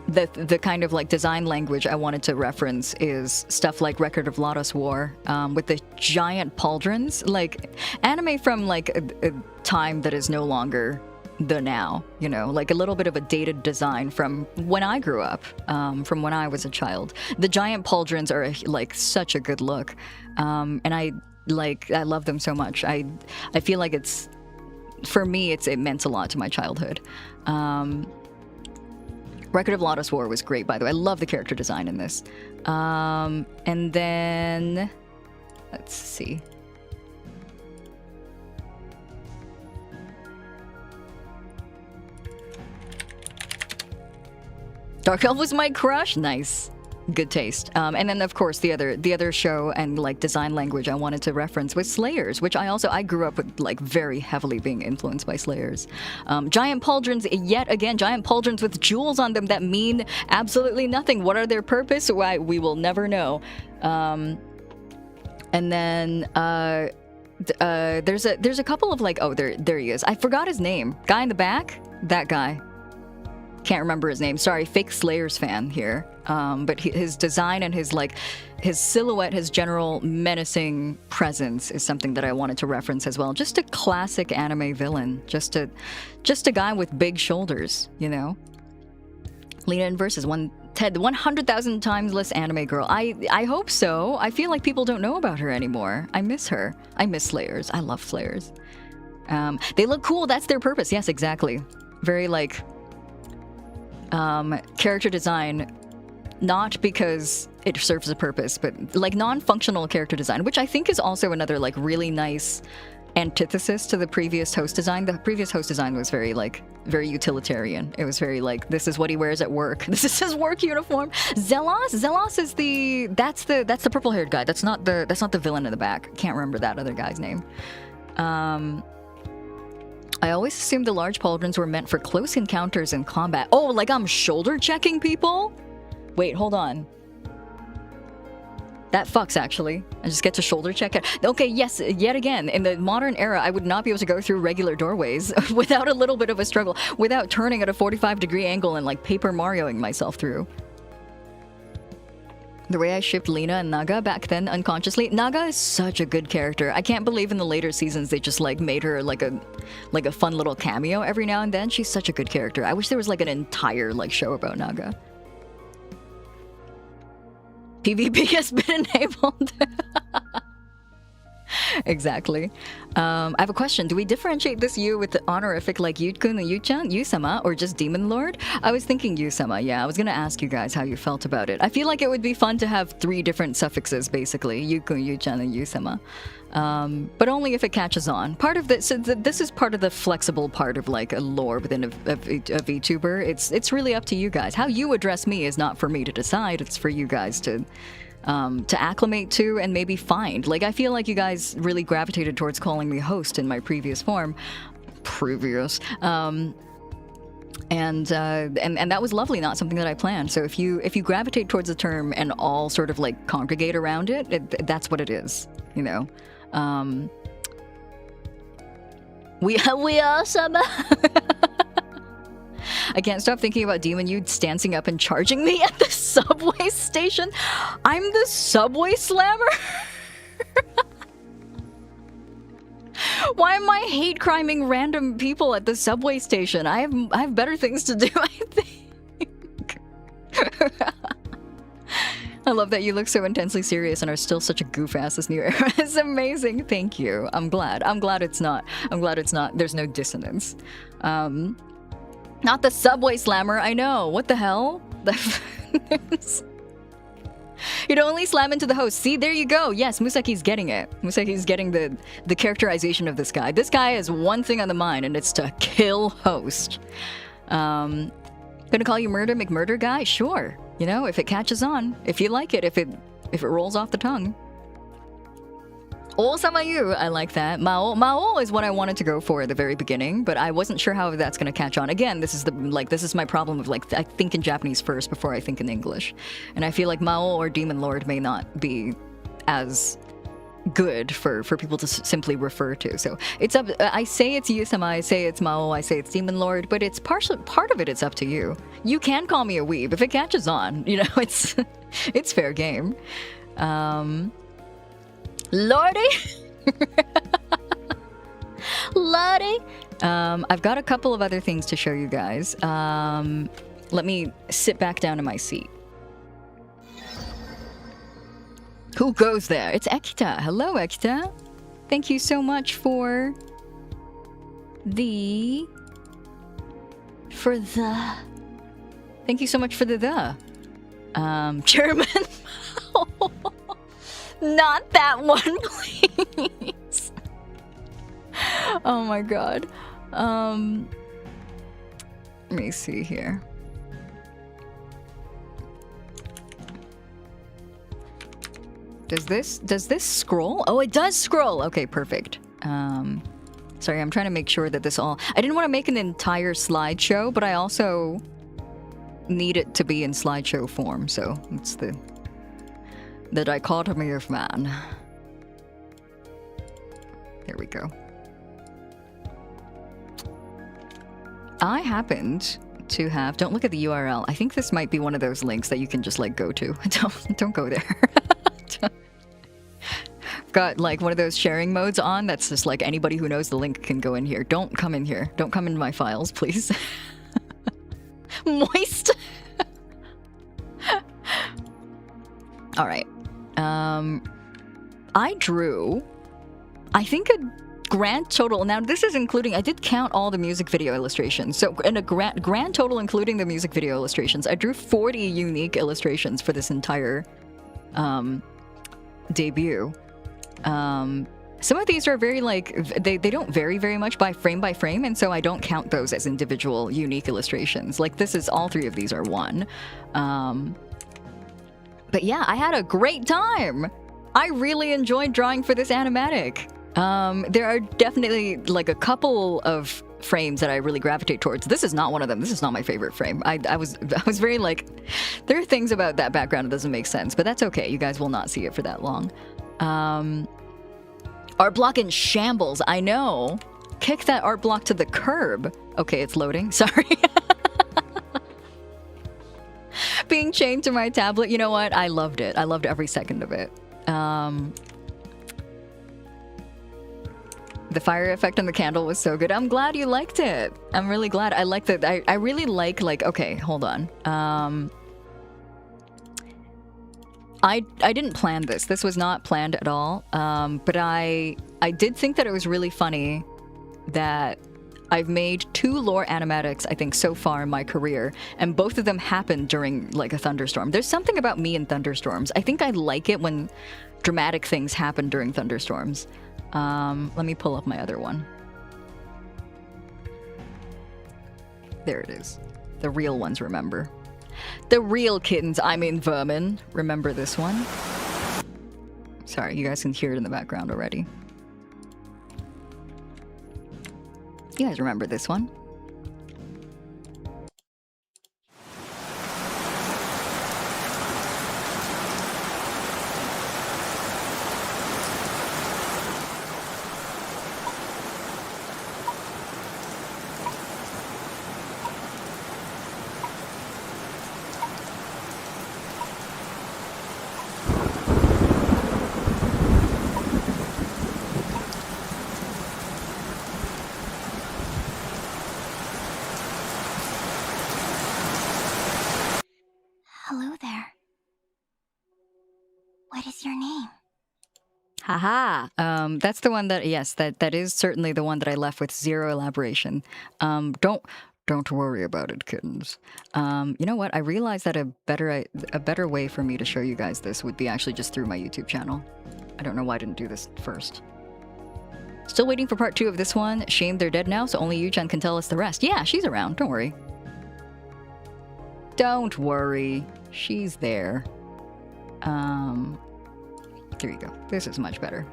[SPEAKER 1] the kind of like design language I wanted to reference is stuff like Record of Lotus War, with the giant pauldrons, like anime from like a time that is no longer the now, you know, like a little bit of a dated design from when I grew up, from when I was a child. The giant pauldrons are like such a good look, and I love them so much. I feel like for me, it meant a lot to my childhood. Record of Lotus War was great, by the way. I love the character design in this. And then, let's see. Dark Elf was my crush. Nice. Good taste. And then of course the other show and like design language I wanted to reference was Slayers, which I grew up with, like very heavily being influenced by Slayers. Giant pauldrons, yet again, giant pauldrons with jewels on them that mean absolutely nothing. What are their purpose? Why, we will never know. And then there's a couple of like, oh, there he is. I forgot his name. Guy in the back? That guy. Can't remember his name. Sorry, fake Slayers fan here. But his design and his silhouette, his general menacing presence is something that I wanted to reference as well. Just a classic anime villain. Just a guy with big shoulders, you know? Lena in Versus, 100,000 times less anime girl. I hope so. I feel like people don't know about her anymore. I miss her. I miss Slayers. I love Slayers. They look cool. That's their purpose. Yes, exactly. Very like... character design, not because it serves a purpose, but like non-functional character design, which I think is also another like really nice antithesis to the previous host design. The previous host design was very utilitarian. It was very like, this is what he wears at work. This is his work uniform. Zelos is that's the purple haired guy. That's not the villain in the back. Can't remember that other guy's name. I always assumed the large pauldrons were meant for close encounters in combat. Oh, like I'm shoulder checking people? Wait, hold on. That fucks, actually. I just get to shoulder check it. Okay, yes, yet again, in the modern era, I would not be able to go through regular doorways without a little bit of a struggle, without turning at a 45-degree angle and like Paper Marioing myself through. The way I shipped Lena and Naga back then unconsciously. Naga is such a good character. I can't believe in the later seasons they just like made her like a fun little cameo every now and then. She's such a good character. I wish there was like an entire like show about Naga. PvP has been enabled. Exactly. I have a question. Do we differentiate this Yuu with the honorific like Yu-kun and Yu-chan, Yu-sama, or just Demon Lord? I was thinking Yu-sama, yeah. I was gonna ask you guys how you felt about it. I feel like it would be fun to have 3 different suffixes, basically. Yu-kun, Yu-chan, and Yu-sama. But only if it catches on. Part of this, this is part of the flexible part of like a lore within a VTuber. It's really up to you guys. How you address me is not for me to decide. It's for you guys to acclimate to and maybe find. Like, I feel like you guys really gravitated towards calling me host in my previous form. And that was lovely, not something that I planned. So if you gravitate towards the term and all sort of like congregate around it, that's what it is, you know. We all summer. I can't stop thinking about Demon Yuu stancing up and charging me at the subway station. I'm the subway slammer? Why am I hate criming random people at the subway station? I have better things to do, I think. I love that you look so intensely serious and are still such a goof ass this new era. It's amazing. Thank you. I'm glad it's not. There's no dissonance. Not the subway slammer, I know. What the hell? You'd only slam into the host. See, there you go. Yes, Musaki's getting it. Musaki's getting the characterization of this guy. This guy has one thing on the mind, and it's to kill host. Gonna call you Murder McMurder guy? Sure. You know, if it catches on. If you like it. If it rolls off the tongue. Osama Yuu, I like that. Mao is what I wanted to go for at the very beginning, but I wasn't sure how that's gonna catch on. Again, this is my problem of like, I think in Japanese first before I think in English. And I feel like Mao or Demon Lord may not be as good for people to simply refer to. So it's up, I say it's Yu-sama, I say it's Mao, I say it's Demon Lord, but it's part of it's up to you. You can call me a weeb if it catches on, you know, it's fair game. Lordy! Lordy! I've got a couple of other things to show you guys. Let me sit back down in my seat. Who goes there? It's Ekita. Hello, Ekita. Thank you so much for the... Thank you so much for the. German. Not that one, please. Oh my god. Let me see here. Does this scroll? Oh, it does scroll. Okay, perfect. Sorry, I'm trying to make sure that this all... I didn't want to make an entire slideshow, but I also need it to be in slideshow form, so it's the dichotomy of man. There we go. I happened to have... Don't look at the URL. I think this might be one of those links that you can just, like, go to. Don't go there. I've got, like, one of those sharing modes on that's just, like, anybody who knows the link can go in here. Don't come in here. Don't come into my files, please. Moist. All right. I drew, I think, a grand total. Now, this is including, I did count all the music video illustrations. So, in a grand total, including the music video illustrations, I drew 40 unique illustrations for this entire debut. Some of these are very, like, they don't vary very much by frame, and so I don't count those as individual unique illustrations. Like, this is, all 3 of these are one. But yeah, I had a great time. I really enjoyed drawing for this animatic. There are definitely, like, a couple of frames that I really gravitate towards. This is not one of them. This is not my favorite frame. I was very, like, there are things about that background that doesn't make sense, but that's okay. You guys will not see it for that long. Art block in shambles. I know. Kick that art block to the curb. Okay, it's loading. Sorry. Being chained to my tablet, you know what? I loved it. I loved every second of it. The fire effect on the candle was so good. I'm glad you liked it. I'm really glad. I like that. I really like, okay, hold on. I didn't plan this. This was not planned at all. But I did think that it was really funny that I've made 2 lore animatics, I think, so far in my career, and both of them happened during, like, a thunderstorm. There's something about me and thunderstorms. I think I like it when dramatic things happen during thunderstorms. Let me pull up my other one. There it is. The real ones, remember. The real kittens, I mean vermin. Remember this one? Sorry, you guys can hear it in the background already. You guys remember this one?
[SPEAKER 2] Hello there. What is your name?
[SPEAKER 1] Haha. That's the one that, yes, that is certainly the one that I left with 0 elaboration. Don't worry about it, kittens. You know what? I realized that a better way for me to show you guys this would be actually just through my YouTube channel. I don't know why I didn't do this first. Still waiting for part 2 of this one. Shame they're dead now, so only Yu-chan can tell us the rest. Yeah, she's around. Don't worry. Don't worry. She's there. There you go. This is much better.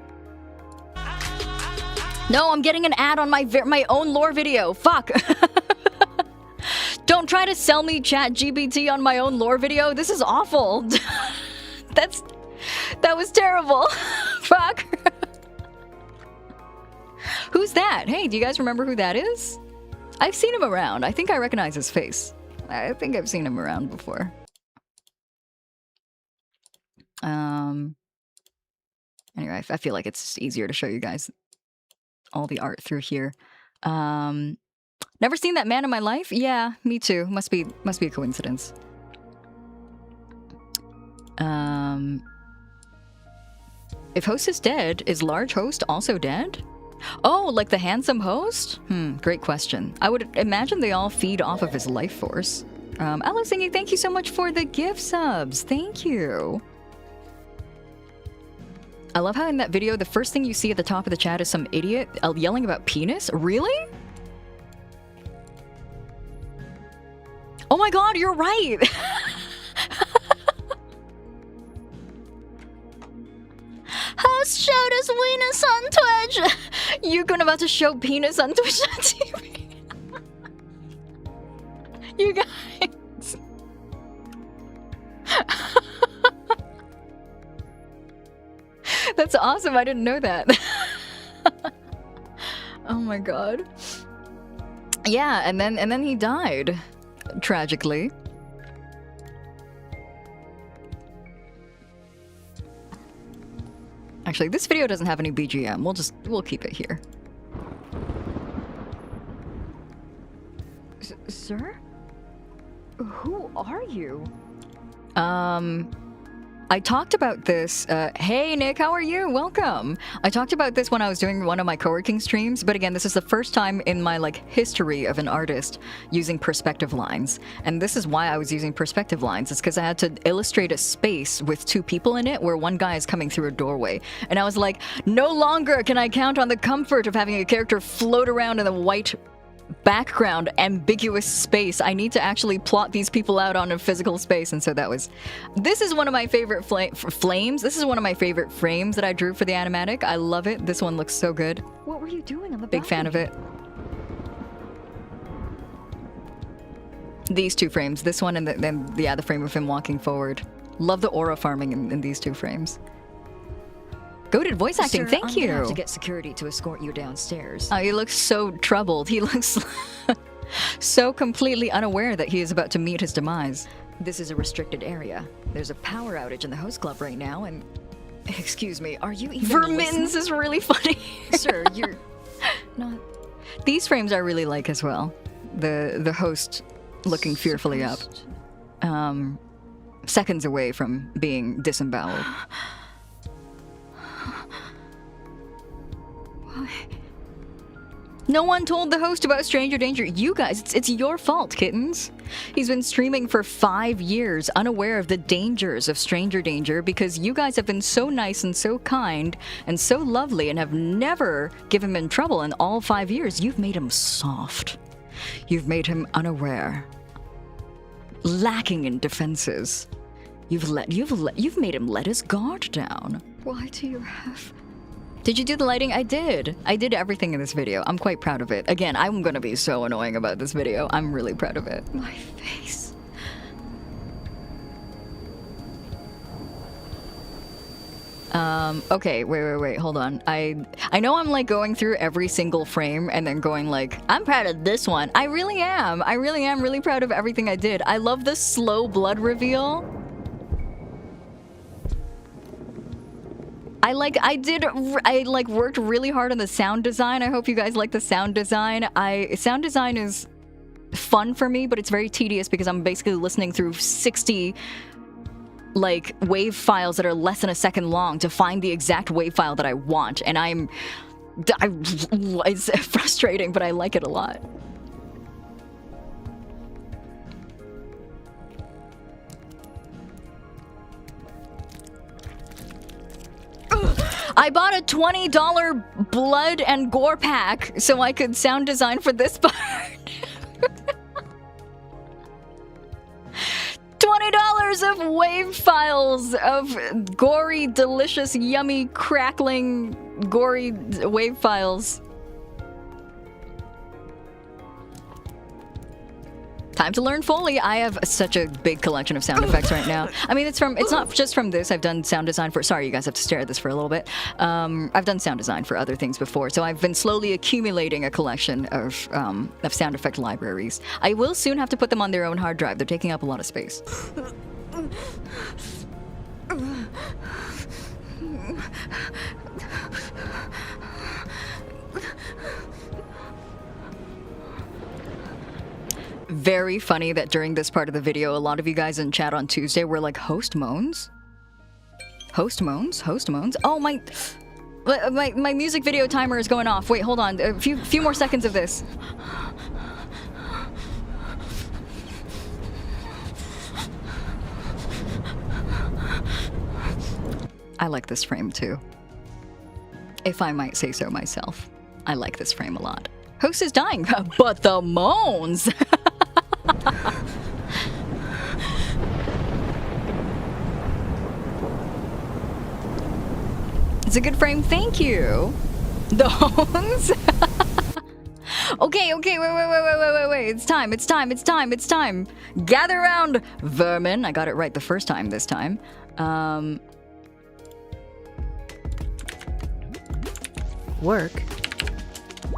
[SPEAKER 1] No, I'm getting an ad on my own lore video. Fuck. Don't try to sell me ChatGPT on my own lore video. This is awful. That was terrible. Fuck. Who's that? Hey, do you guys remember who that is? I've seen him around. I think I recognize his face. I think I've seen him around before. Anyway, I feel like it's just easier to show you guys all the art through here. Never seen that man in my life? Yeah, me too. Must be a coincidence. If host is dead, is large host also dead? Oh, like the handsome host? Great question. I would imagine they all feed off of his life force. Alex Singing, thank you so much for the gift subs. Thank you. I love how in that video, the first thing you see at the top of the chat is some idiot yelling about penis. Really? Oh my god, you're right!
[SPEAKER 3] Host showed us weenus on Twitch!
[SPEAKER 1] You're about to show penis on Twitch on TV. You guys. That's awesome. I didn't know that. Oh my god. Yeah, and then he died tragically. Actually, this video doesn't have any BGM. We'll keep it here. Sir? Who are you? I talked about this. Hey, Nick, how are you? Welcome. I talked about this when I was doing one of my co-working streams, but again, this is the first time in my, history of an artist using perspective lines. And this is why I was using perspective lines. It's because I had to illustrate a space with 2 people in it where one guy is coming through a doorway. And I was like, no longer can I count on the comfort of having a character float around in the white background ambiguous space. I need to actually plot these people out on a physical space. And so this is one of my favorite flames. This is one of my favorite frames that I drew for the animatic. I love it. This one looks so good.
[SPEAKER 2] What were you doing on the
[SPEAKER 1] Big fan of it. These 2 frames, this one and then the frame of him walking forward. Love the aura farming in these 2 frames. Goated voice acting,
[SPEAKER 2] Sir,
[SPEAKER 1] thank
[SPEAKER 2] I'm gonna
[SPEAKER 1] you.
[SPEAKER 2] have to get security to escort you downstairs.
[SPEAKER 1] Oh, he looks so troubled. He looks so completely unaware that he is about to meet his demise. This is a restricted area. There's a power outage in the host club right now, and... Excuse me, are you even
[SPEAKER 2] Vermittens
[SPEAKER 1] listening?
[SPEAKER 2] is really funny.
[SPEAKER 1] Sir, you're not...
[SPEAKER 2] These frames I really like as well. The host looking fearfully up. Seconds away from being disemboweled. No one told the host about Stranger Danger. You guys, it's your fault, kittens. He's been streaming for 5 years, unaware of the dangers of Stranger Danger, because you guys have been so nice and so kind and so lovely and have never given him trouble in all 5 years. You've made him soft. You've made him unaware, lacking in defenses. You've made him let his guard down.
[SPEAKER 1] Why do you have...
[SPEAKER 2] Did you do the lighting? I did. I did everything in this video. I'm quite proud of it. Again, I'm gonna be so annoying about this video. I'm really proud of it.
[SPEAKER 1] My face...
[SPEAKER 2] Okay, wait, hold on. I know I'm like going through every single frame and then going like, I'm proud of this one. I really am. I really am really proud of everything I did. I love the slow blood reveal. I worked really hard on the sound design. I hope you guys like the sound design. Sound design is fun for me, but it's very tedious because I'm basically listening through 60 like wave files that are less than a second long to find the exact wave file that I want, and it's frustrating, but I like it a lot. I bought a $20 blood and gore pack so I could sound design for this part. $20 of wave files of gory, delicious, yummy, crackling, gory wave files. Time to learn Foley. I have such a big collection of sound effects right now. I mean, it's not just from this. I've done sound design for, sorry, you guys have to stare at this for a little bit. I've done sound design for other things before, so I've been slowly accumulating a collection of sound effect libraries. I will soon have to put them on their own hard drive. They're taking up a lot of space. Very funny that during this part of the video, a lot of you guys in chat on Tuesday were like, host moans? Host moans? Host moans? Oh, my music video timer is going off. Wait, hold on. A few more seconds of this. I like this frame too. If I might say so myself. I like this frame a lot. Host is dying, but the moans! It's a good frame, thank you. The hones? Okay, wait. It's time. Gather around, vermin. I got it right the first time this time.
[SPEAKER 4] Work.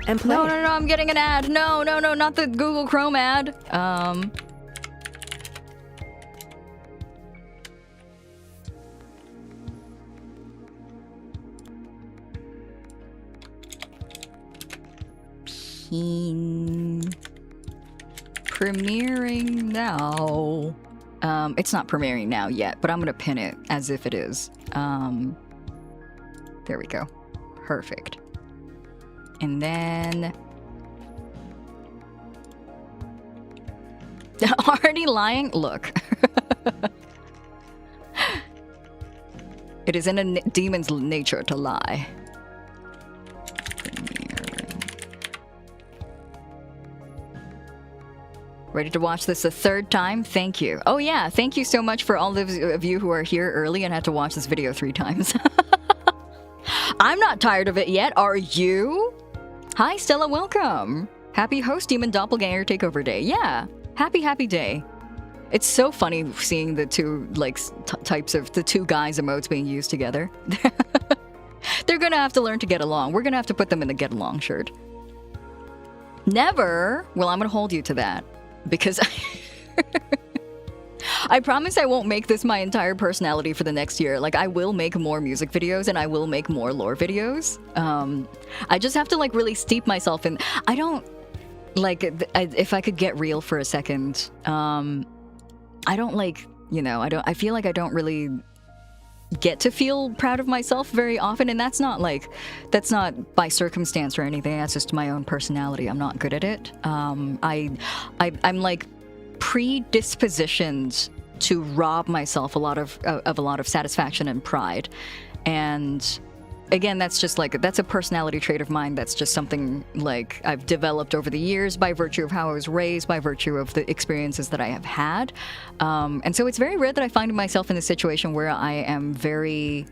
[SPEAKER 4] And play.
[SPEAKER 2] No, I'm getting an ad. No, not the Google Chrome ad. Premiering now. It's not premiering now yet, but I'm gonna pin it as if it is. There we go. Perfect. And then... Already lying? Look. It is in a demon's nature to lie. Ready to watch this a third time? Thank you. Oh yeah, thank you so much for all of you who are here early and had to watch this video 3 times. I'm not tired of it yet, are you? Hi Stella, welcome. Happy Host Demon Doppelganger Takeover Day. Yeah, happy day. It's so funny seeing the two types of the 2 guys emotes being used together. They're gonna have to learn to get along. We're gonna have to put them in the get along shirt. Never. Well, I'm gonna hold you to that because
[SPEAKER 1] I promise I won't make this my entire personality for the next year. Like, I will make more music videos and I will make more lore videos. I just have to like really steep myself in. I don't like if I could get real for a second. I don't like, you know, I feel like I don't really get to feel proud of myself very often, and that's not by circumstance or anything. That's just my own personality. I'm not good at it. I'm like predispositioned to rob myself a lot of satisfaction and pride, and again, that's just like, that's a personality trait of mine. That's just something like I've developed over the years by virtue of how I was raised, by virtue of the experiences that I have had. And so it's very rare that I find myself in a situation where I am very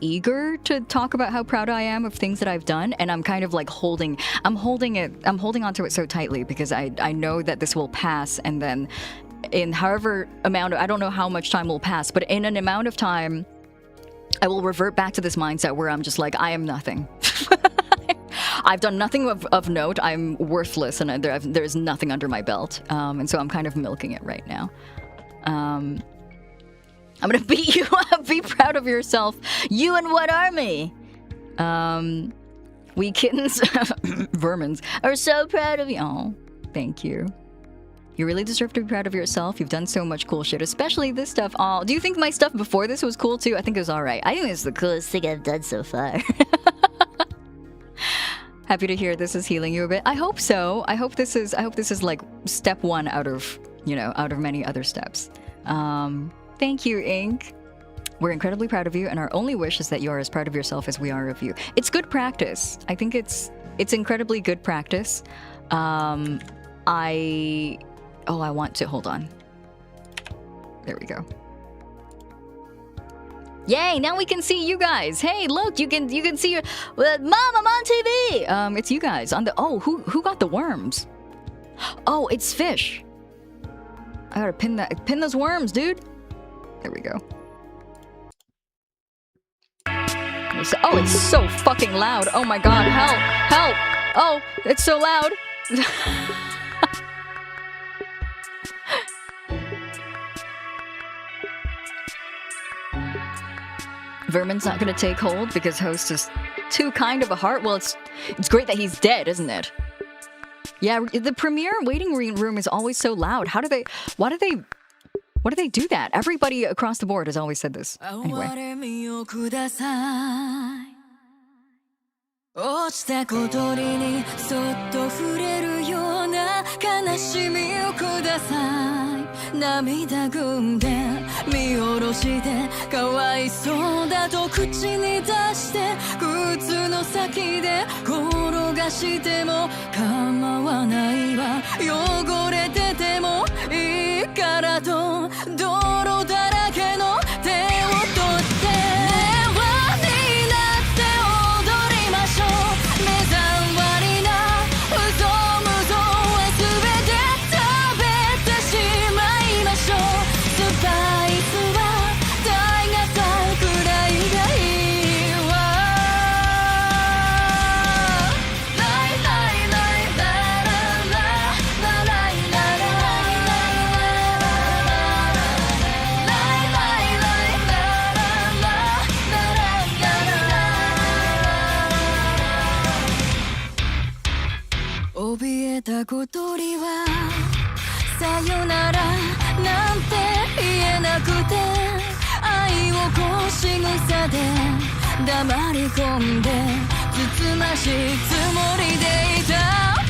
[SPEAKER 1] eager to talk about how proud I am of things that I've done. And I'm kind of like holding onto it so tightly because I know that this will pass. And then in however amount I don't know how much time will pass, but in an amount of time, I will revert back to this mindset where I'm just like, I am nothing. I've done nothing of note. I'm worthless, and there's nothing under my belt. And so I'm kind of milking it right now. I'm gonna beat you up. Be proud of yourself. You and what army? We kittens, vermins, are so proud of you. Oh, thank you. You really deserve to be proud of yourself. You've done so much cool shit, especially this stuff. Oh, do you think my stuff before this was cool too? I think it was all right. I think it's the coolest thing I've done so far. Happy to hear this is healing you a bit. I hope so. I hope this is like step one out of many other steps. Thank you, Ink. We're incredibly proud of you, and our only wish is that you are as proud of yourself as we are of you. It's good practice. I think it's incredibly good practice. I want to hold on. There we go. Yay! Now we can see you guys. Hey, look, you can see your Mom. I'm on TV. It's you guys on the. Oh, who got the worms? Oh, it's Fish. I gotta pin those worms, dude. There we go. Oh, it's so fucking loud. Oh my god, help! Oh, it's so loud. Vermin's not gonna take hold because Host is too kind of a heart. Well, it's great that he's dead, isn't it? Yeah, the premiere waiting room is always so loud. Why do they do that? Everybody across the board has always said this. Anyway.
[SPEAKER 2] 落ちた小鳥にそっと触れるような悲しみをください涙ぐんで見下ろしてかわいそうだと口に出して靴の先で転がしても構わないわ汚れててもいいからと泥だらけの手を取って怯えた小鳥はさよならなんて言えなくて愛をこう仕草で黙り込んでつつましいつもりでいた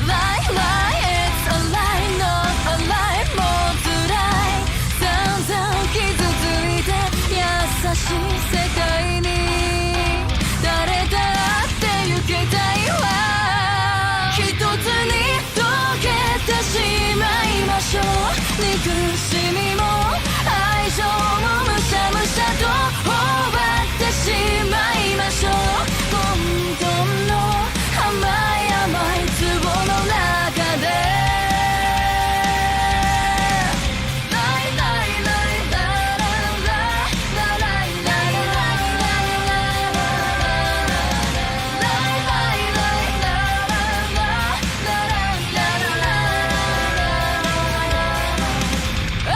[SPEAKER 2] Lie, lie, it's a lie, not a lie もう辛い散々傷ついて優しい世界に誰だって行けたいわ一つに溶けてしまいましょう憎しみも愛情もむしゃむしゃと終わってしまいましょう混沌の甘い甘い壺の中であ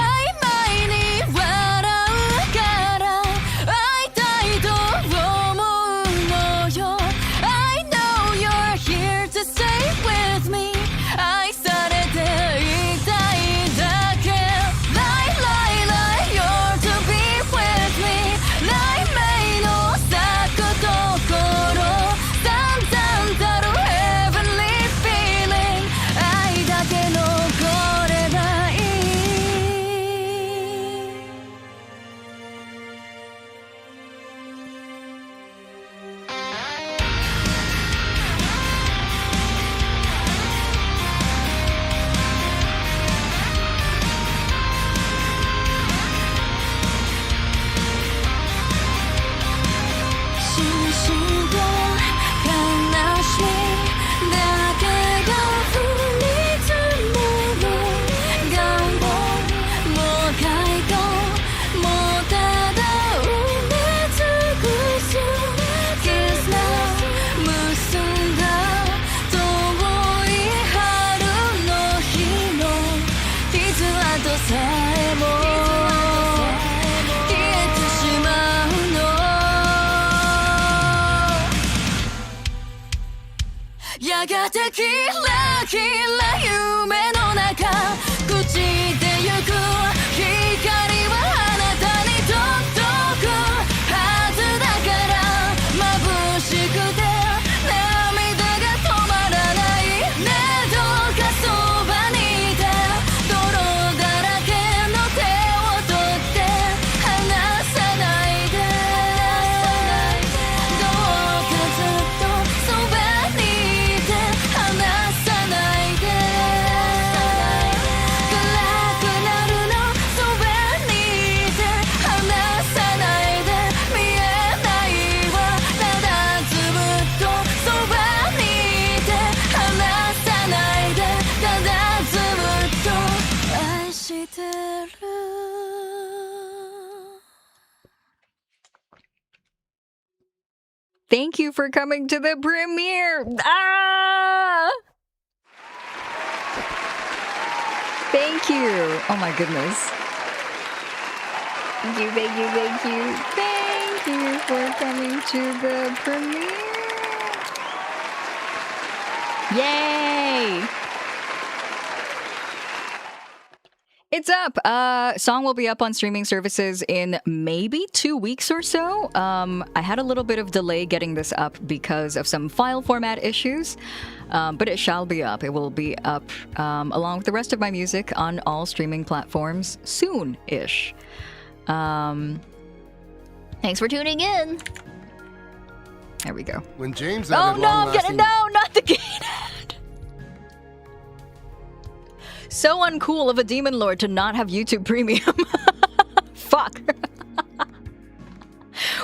[SPEAKER 2] さえも消えてしまうのやがてキラキラ夢の中朽ちてゆく光はあなたに届くはずだから眩しくて涙が止まらないねどうかそばにいて泥だらけの手を取って離さないでどうかずっとそばにいて離さないで暗くなるのそばにいて離さないで見えないわただずっとそばにいて離さないでただずっと愛してる
[SPEAKER 1] Thank you for coming to the premiere. Ah! Thank you. Oh my goodness. Thank you, thank you, thank you. Thank you for coming to the premiere. Yay! It's up. Song will be up on streaming services in maybe 2 weeks or so. I had a little bit of delay getting this up because of some file format issues, but it shall be up. It will be up along with the rest of my music on all streaming platforms soon-ish.
[SPEAKER 3] Thanks for tuning in.
[SPEAKER 1] There we go.
[SPEAKER 5] When James
[SPEAKER 1] Oh
[SPEAKER 5] added
[SPEAKER 1] no, I'm getting
[SPEAKER 5] long-lasting-
[SPEAKER 1] no, not the gate ad. So uncool of a demon lord to not have YouTube Premium. Fuck.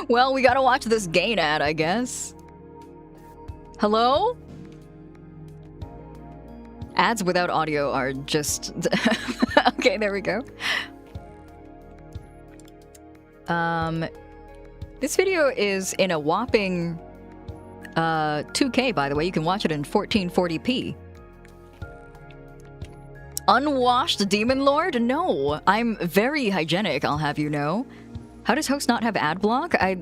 [SPEAKER 1] Well, we gotta watch this gain ad, I guess. Hello? Ads without audio are just... Okay, there we go. This video is in a whopping 2K, by the way. You can watch it in 1440p. Unwashed Demon Lord? No, I'm very hygienic, I'll have you know. How does host not have ad block? I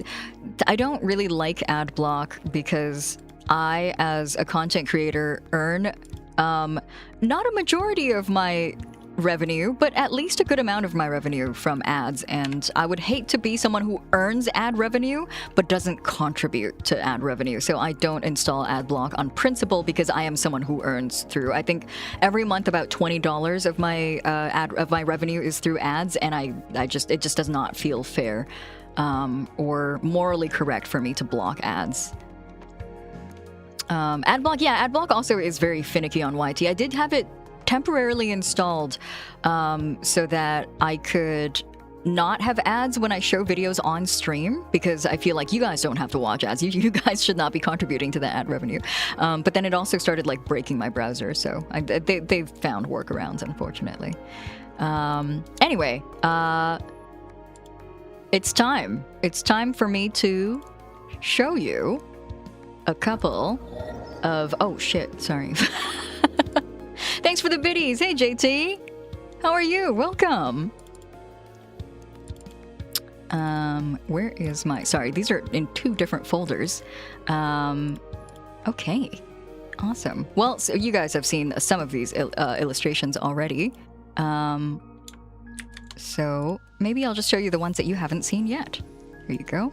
[SPEAKER 1] don't really like ad block because I, as a content creator, earn not a majority of my revenue, but at least a good amount of my revenue from ads, and I would hate to be someone who earns ad revenue but doesn't contribute to ad revenue. So I don't install ad block on principle because I am someone who earns through. I think every month about $20 of my my revenue is through ads, and it just does not feel fair or morally correct for me to block ads. Ad block also is very finicky on YT. I did have it temporarily installed so that I could not have ads when I show videos on stream, because I feel like you guys don't have to watch ads. You guys should not be contributing to the ad revenue. But then it also started like breaking my browser, so they've found workarounds, unfortunately. Anyway, it's time. It's time for me to show you a couple of... Oh shit, sorry. Thanks for the biddies. Hey, JT. How are you? Welcome. Where is my... Sorry, these are in 2 different folders. Okay. Awesome. Well, so you guys have seen some of these illustrations already. So maybe I'll just show you the ones that you haven't seen yet. Here you go.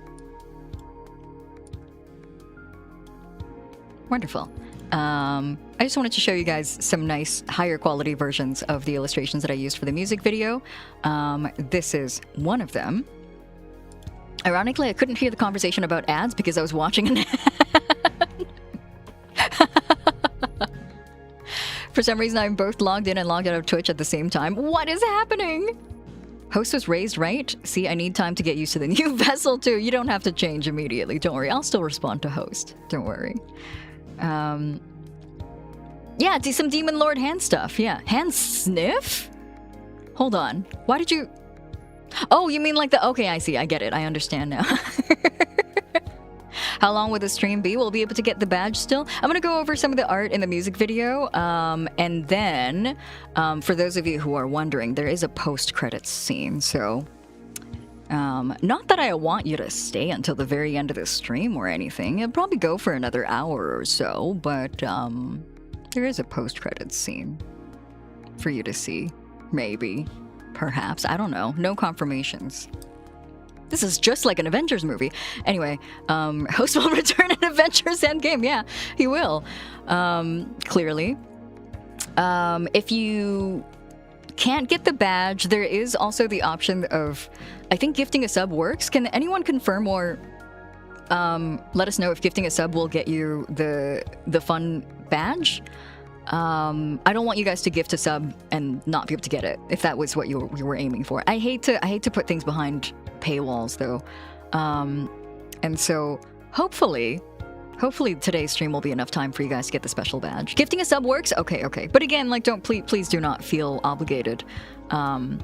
[SPEAKER 1] Wonderful. I just wanted to show you guys some nice higher quality versions of the illustrations that I used for the music video. This is one of them. Ironically, I couldn't hear the conversation about ads because I was watching an ad. For some reason, I'm both logged in and logged out of Twitch at the same time. What is happening? Host was raised right. See, I need time to get used to the new vessel too. You don't have to change immediately. Don't worry. I'll still respond to host. Don't worry. Yeah, do some Demon Lord hand stuff. Yeah. Hand sniff? Hold on. Why did you... Oh, you mean like the... Okay, I see. I get it. I understand now. How long will the stream be? We'll be able to get the badge still. I'm gonna go over some of the art in the music video, and then for those of you who are wondering, there is a post-credits scene. So, not that I want you to stay until the very end of the stream or anything. It'll probably go for another hour or so, but there is a post-credits scene for you to see. Maybe. Perhaps. I don't know. No confirmations. This is just like an Avengers movie. Anyway, host will return in Avengers Endgame. Yeah, he will. Clearly. If you can't get the badge, there is also the option of, I think gifting a sub works. Can anyone confirm or let us know if gifting a sub will get you the fun badge? I don't want you guys to gift a sub and not be able to get it, if that was what you were aiming for. I hate to put things behind paywalls though. And so hopefully today's stream will be enough time for you guys to get the special badge. Gifting a sub works? Okay. But again, like, please do not feel obligated. Can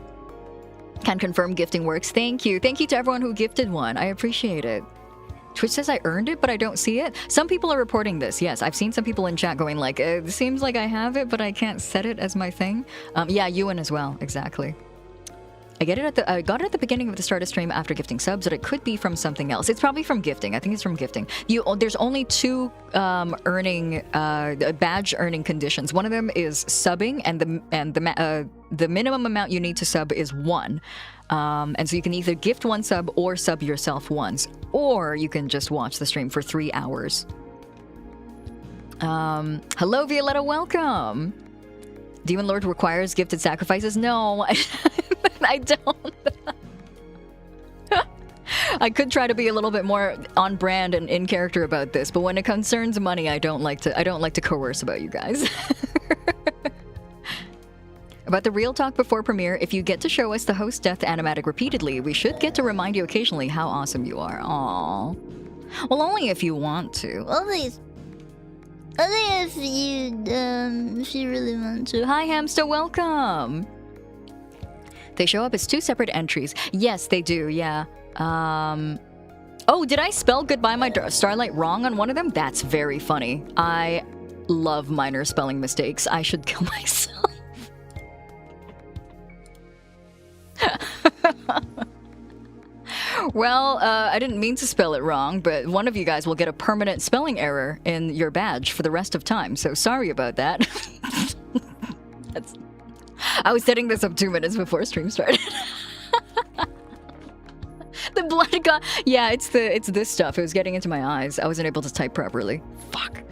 [SPEAKER 1] confirm gifting works. Thank you to everyone who gifted one. I appreciate it. Twitch says I earned it, but I don't see it. Some people are reporting this. Yes, I've seen some people in chat going like, it seems like I have it, but I can't set it as my thing. Yeah, Ewan as well. Exactly. I got it at the beginning of the start of stream after gifting subs, but it could be from something else. It's probably from gifting. I think it's from gifting. There's only two badge earning conditions. One of them is subbing, and the minimum amount you need to sub is 1. And so you can either gift 1 sub or sub yourself once, or you can just watch the stream for 3 hours. Hello, Violetta, welcome. Demon Lord requires gifted sacrifices? No, I don't. I could try to be a little bit more on brand and in character about this, but when it concerns money, I don't like to coerce about you guys. About the real talk before premiere, if you get to show us the host death animatic repeatedly, we should get to remind you occasionally how awesome you are. Aww. Well, only if you want to.
[SPEAKER 3] Only if you really want to.
[SPEAKER 1] Hi, Hamster, welcome. They show up as 2 separate entries. Yes, they do, yeah. Oh, did I spell Goodbye My Starlight wrong on one of them? That's very funny. I love minor spelling mistakes. I should kill myself. Well, I didn't mean to spell it wrong, but one of you guys will get a permanent spelling error in your badge for the rest of time, so sorry about that. I was setting this up 2 minutes before stream started. The blood got... Yeah, it's this stuff. It was getting into my eyes. I wasn't able to type properly. Fuck.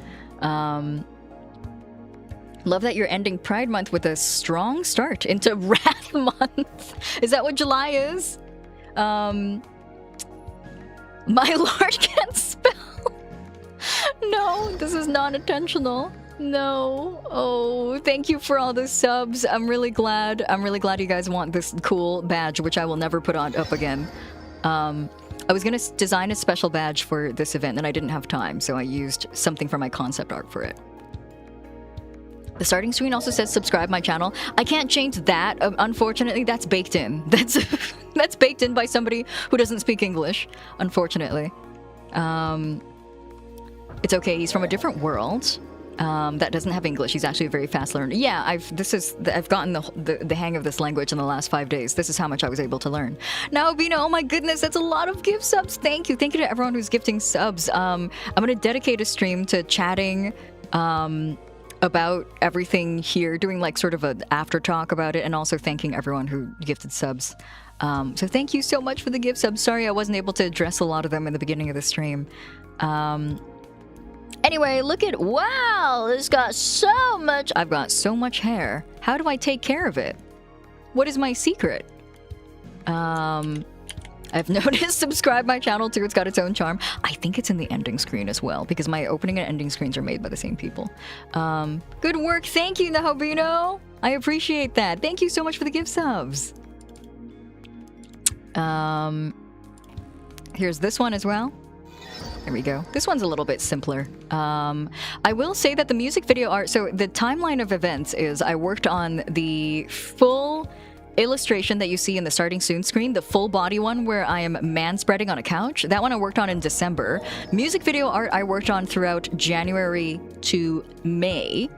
[SPEAKER 1] Love that you're ending Pride Month with a strong start into Wrath Month. Is that what July is? My lord can't spell. No, this is not intentional. No. Oh, thank you for all the subs. I'm really glad you guys want this cool badge, which I will never put up again. I was gonna design a special badge for this event and I didn't have time, so I used something from my concept art for it. The starting screen also says subscribe my channel. I can't change that. Unfortunately, that's baked in. That's baked in by somebody who doesn't speak English, unfortunately. It's okay. He's from a different world that doesn't have English. He's actually a very fast learner. Yeah, I've gotten the hang of this language in the last 5 days. This is how much I was able to learn. Now, Vina, oh my goodness, that's a lot of gift subs. Thank you. Thank you to everyone who's gifting subs. I'm going to dedicate a stream to chatting about everything here, doing like sort of an after talk about it, and also thanking everyone who gifted subs. So thank you so much for the gift subs. Sorry I wasn't able to address a lot of them in the beginning of the stream. Anyway, look at... Wow! It's got so much... I've got so much hair. How do I take care of it? What is my secret? I've noticed subscribe my channel too. It's got its own charm. I think it's in the ending screen as well, because my opening and ending screens are made by the same people. Good work. Thank you, Nahobino. I appreciate that. Thank you so much for the gift subs. Here's this one as well. There we go. This one's a little bit simpler. I will say that the music video art... So the timeline of events is I worked on the full illustration that you see in the starting soon screen, the full body one where I am man-spreading on a couch, that one I worked on in December. Music video art I worked on throughout January to May.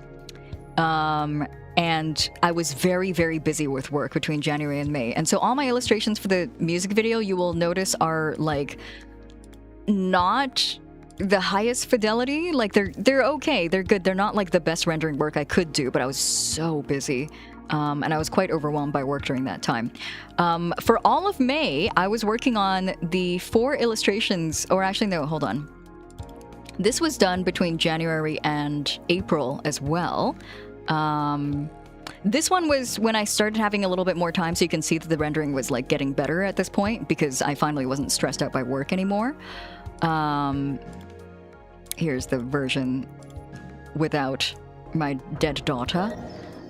[SPEAKER 1] And I was very, very busy with work between January and May. And so all my illustrations for the music video, you will notice, are like not the highest fidelity. Like they're okay, they're good. They're not like the best rendering work I could do, but I was so busy. And I was quite overwhelmed by work during that time. For all of May, I was working on the 4 illustrations, or actually no, hold on. This was done between January and April as well. This one was when I started having a little bit more time, so you can see that the rendering was like getting better at this point because I finally wasn't stressed out by work anymore. Here's the version without my dead daughter.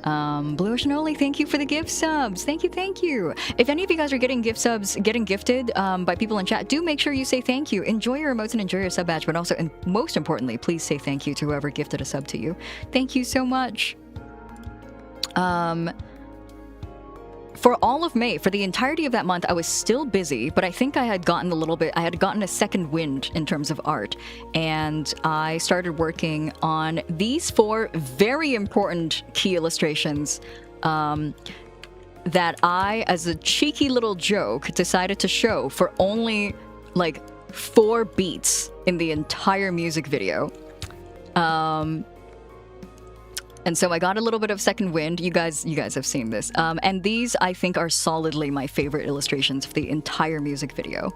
[SPEAKER 1] Blue Ocean Oli, thank you for the gift subs. Thank you. If any of you guys are getting gift subs, getting gifted by people in chat, do make sure you say thank you. Enjoy your emotes and enjoy your sub badge, but also, and most importantly, please say thank you to whoever gifted a sub to you. Thank you so much. For all of May, for the entirety of that month, I was still busy, but I think I had gotten a second wind in terms of art, and I started working on these 4 very important key illustrations that I, as a cheeky little joke, decided to show for only like 4 beats in the entire music video. And so I got a little bit of second wind. You guys have seen this. And these, I think, are solidly my favorite illustrations for the entire music video.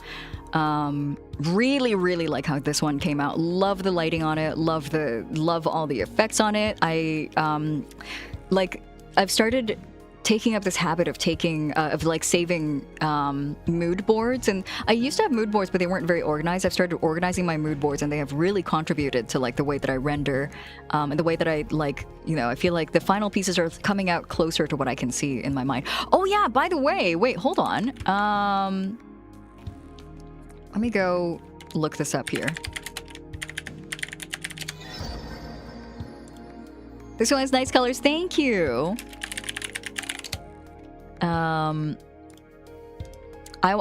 [SPEAKER 1] Really, really like how this one came out. Love the lighting on it. Love all the effects on it. I've started taking up this habit of saving mood boards, and I used to have mood boards, but they weren't very organized. I've started organizing my mood boards, and they have really contributed to like the way that I render, and the way that I I feel like the final pieces are coming out closer to what I can see in my mind. Oh yeah, by the way, wait, hold on. Let me go look this up here. This one has nice colors. Thank you.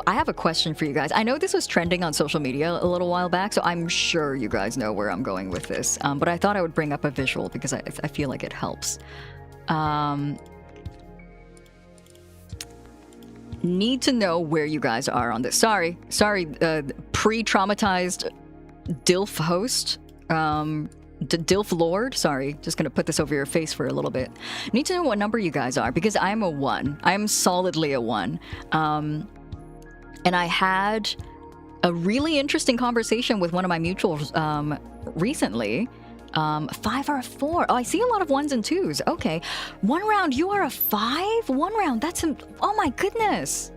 [SPEAKER 1] I have a question for you guys. I know this was trending on social media a little while back, so I'm sure you guys know where I'm going with this. But I thought I would bring up a visual because I feel like it helps. Need to know where you guys are on this. Sorry, pre-traumatized DILF host. DILF Lord, sorry, just gonna put this over your face for a little bit. Need to know what number you guys are, because I'm a 1. I'm solidly a 1. And I had a really interesting conversation with one of my mutuals recently. 5 or a 4. Oh, I see a lot of 1s and 2s. Okay. 1 round, you are a 5? 1 round, oh my goodness.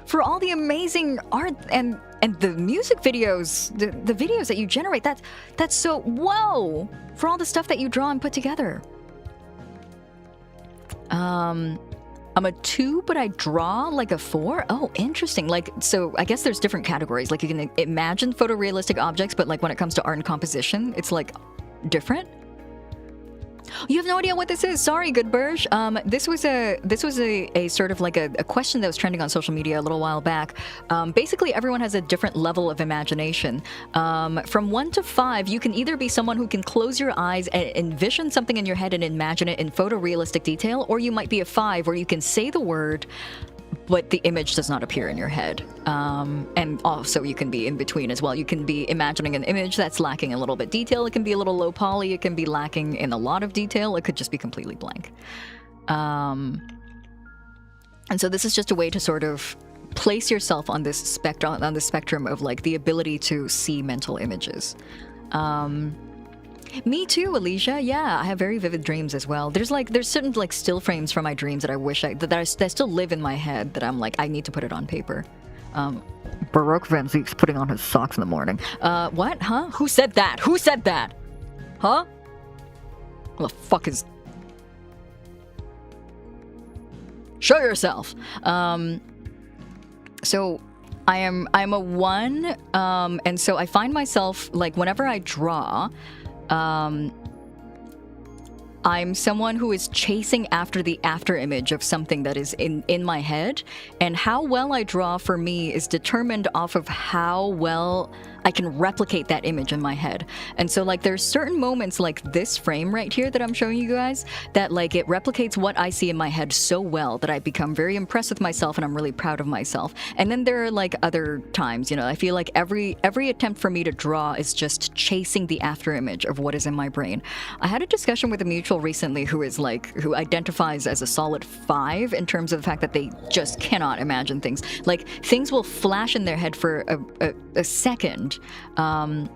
[SPEAKER 1] For all the amazing art and the music videos, the videos that you generate, that's so, whoa, for all the stuff that you draw and put together. I'm a 2, but I draw like a 4. Oh, interesting. Like, so I guess there's different categories. Like you can imagine photorealistic objects, but like when it comes to art and composition, it's like different. You have no idea what this is. Sorry, good Burge. This was a sort of like a question that was trending on social media a little while back. Basically, everyone has a different level of imagination. From 1 to 5, you can either be someone who can close your eyes and envision something in your head and imagine it in photorealistic detail, or you might be a 5 where you can say the word, but the image does not appear in your head. And also you can be in between as well. You can be imagining an image that's lacking a little bit detail. It can be a little low poly. It can be lacking in a lot of detail. It could just be completely blank. And so this is just a way to sort of place yourself on this spectrum of like the ability to see mental images. Me too, Alicia. Yeah, I have very vivid dreams as well. There's certain like still frames from my dreams that I wish that still live in my head that I'm like, I need to put it on paper. Baroque Van Zeek's putting on his socks in the morning. What? Huh? Who said that? Who said that? Huh? What the fuck is... Show yourself! So I'm a 1, and so I find myself, like, whenever I draw, I'm someone who is chasing after the after image of something that is in my head, and how well I draw for me is determined off of how well I can replicate that image in my head. And so like there's certain moments like this frame right here that I'm showing you guys that like it replicates what I see in my head so well that I become very impressed with myself and I'm really proud of myself. And then there are like other times, I feel like every attempt for me to draw is just chasing the after image of what is in my brain. I had a discussion with a mutual recently who identifies as a solid 5 in terms of the fact that they just cannot imagine things. Like things will flash in their head for a second, and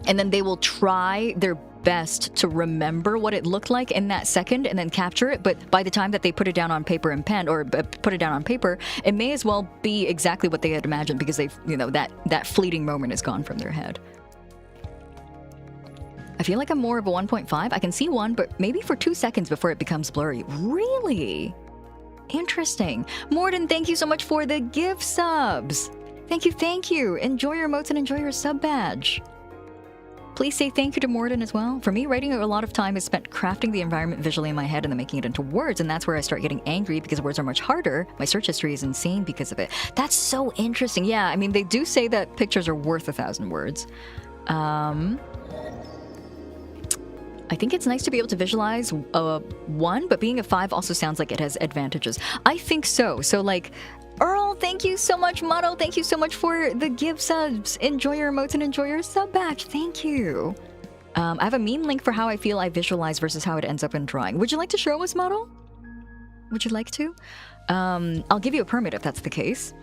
[SPEAKER 1] then they will try their best to remember what it looked like in that second and then capture it, but by the time that they put it down on paper and pen, or put it down on paper, it may as well be exactly what they had imagined because they've that fleeting moment is gone from their head. I feel like I'm more of a 1.5. I can see 1, but maybe for 2 seconds before it becomes blurry. Really? Interesting. Morden, thank you so much for the gift subs. Thank you. Enjoy your emotes and enjoy your sub badge. Please say thank you to Morden as well. For me, writing a lot of time is spent crafting the environment visually in my head and then making it into words, and that's where I start getting angry because words are much harder. My search history is insane because of it. That's so interesting. Yeah, I mean, they do say that pictures are worth 1,000 words. I think it's nice to be able to visualize 1, but being a 5 also sounds like it has advantages. I think so. So like, Earl, thank you so much. Motto, thank you so much for the gift subs. Enjoy your emotes and enjoy your sub badge. Thank you. I have a meme link for how I feel I visualize versus how it ends up in drawing. Would you like to show us, Motto? Would you like to? I'll give you a permit if that's the case.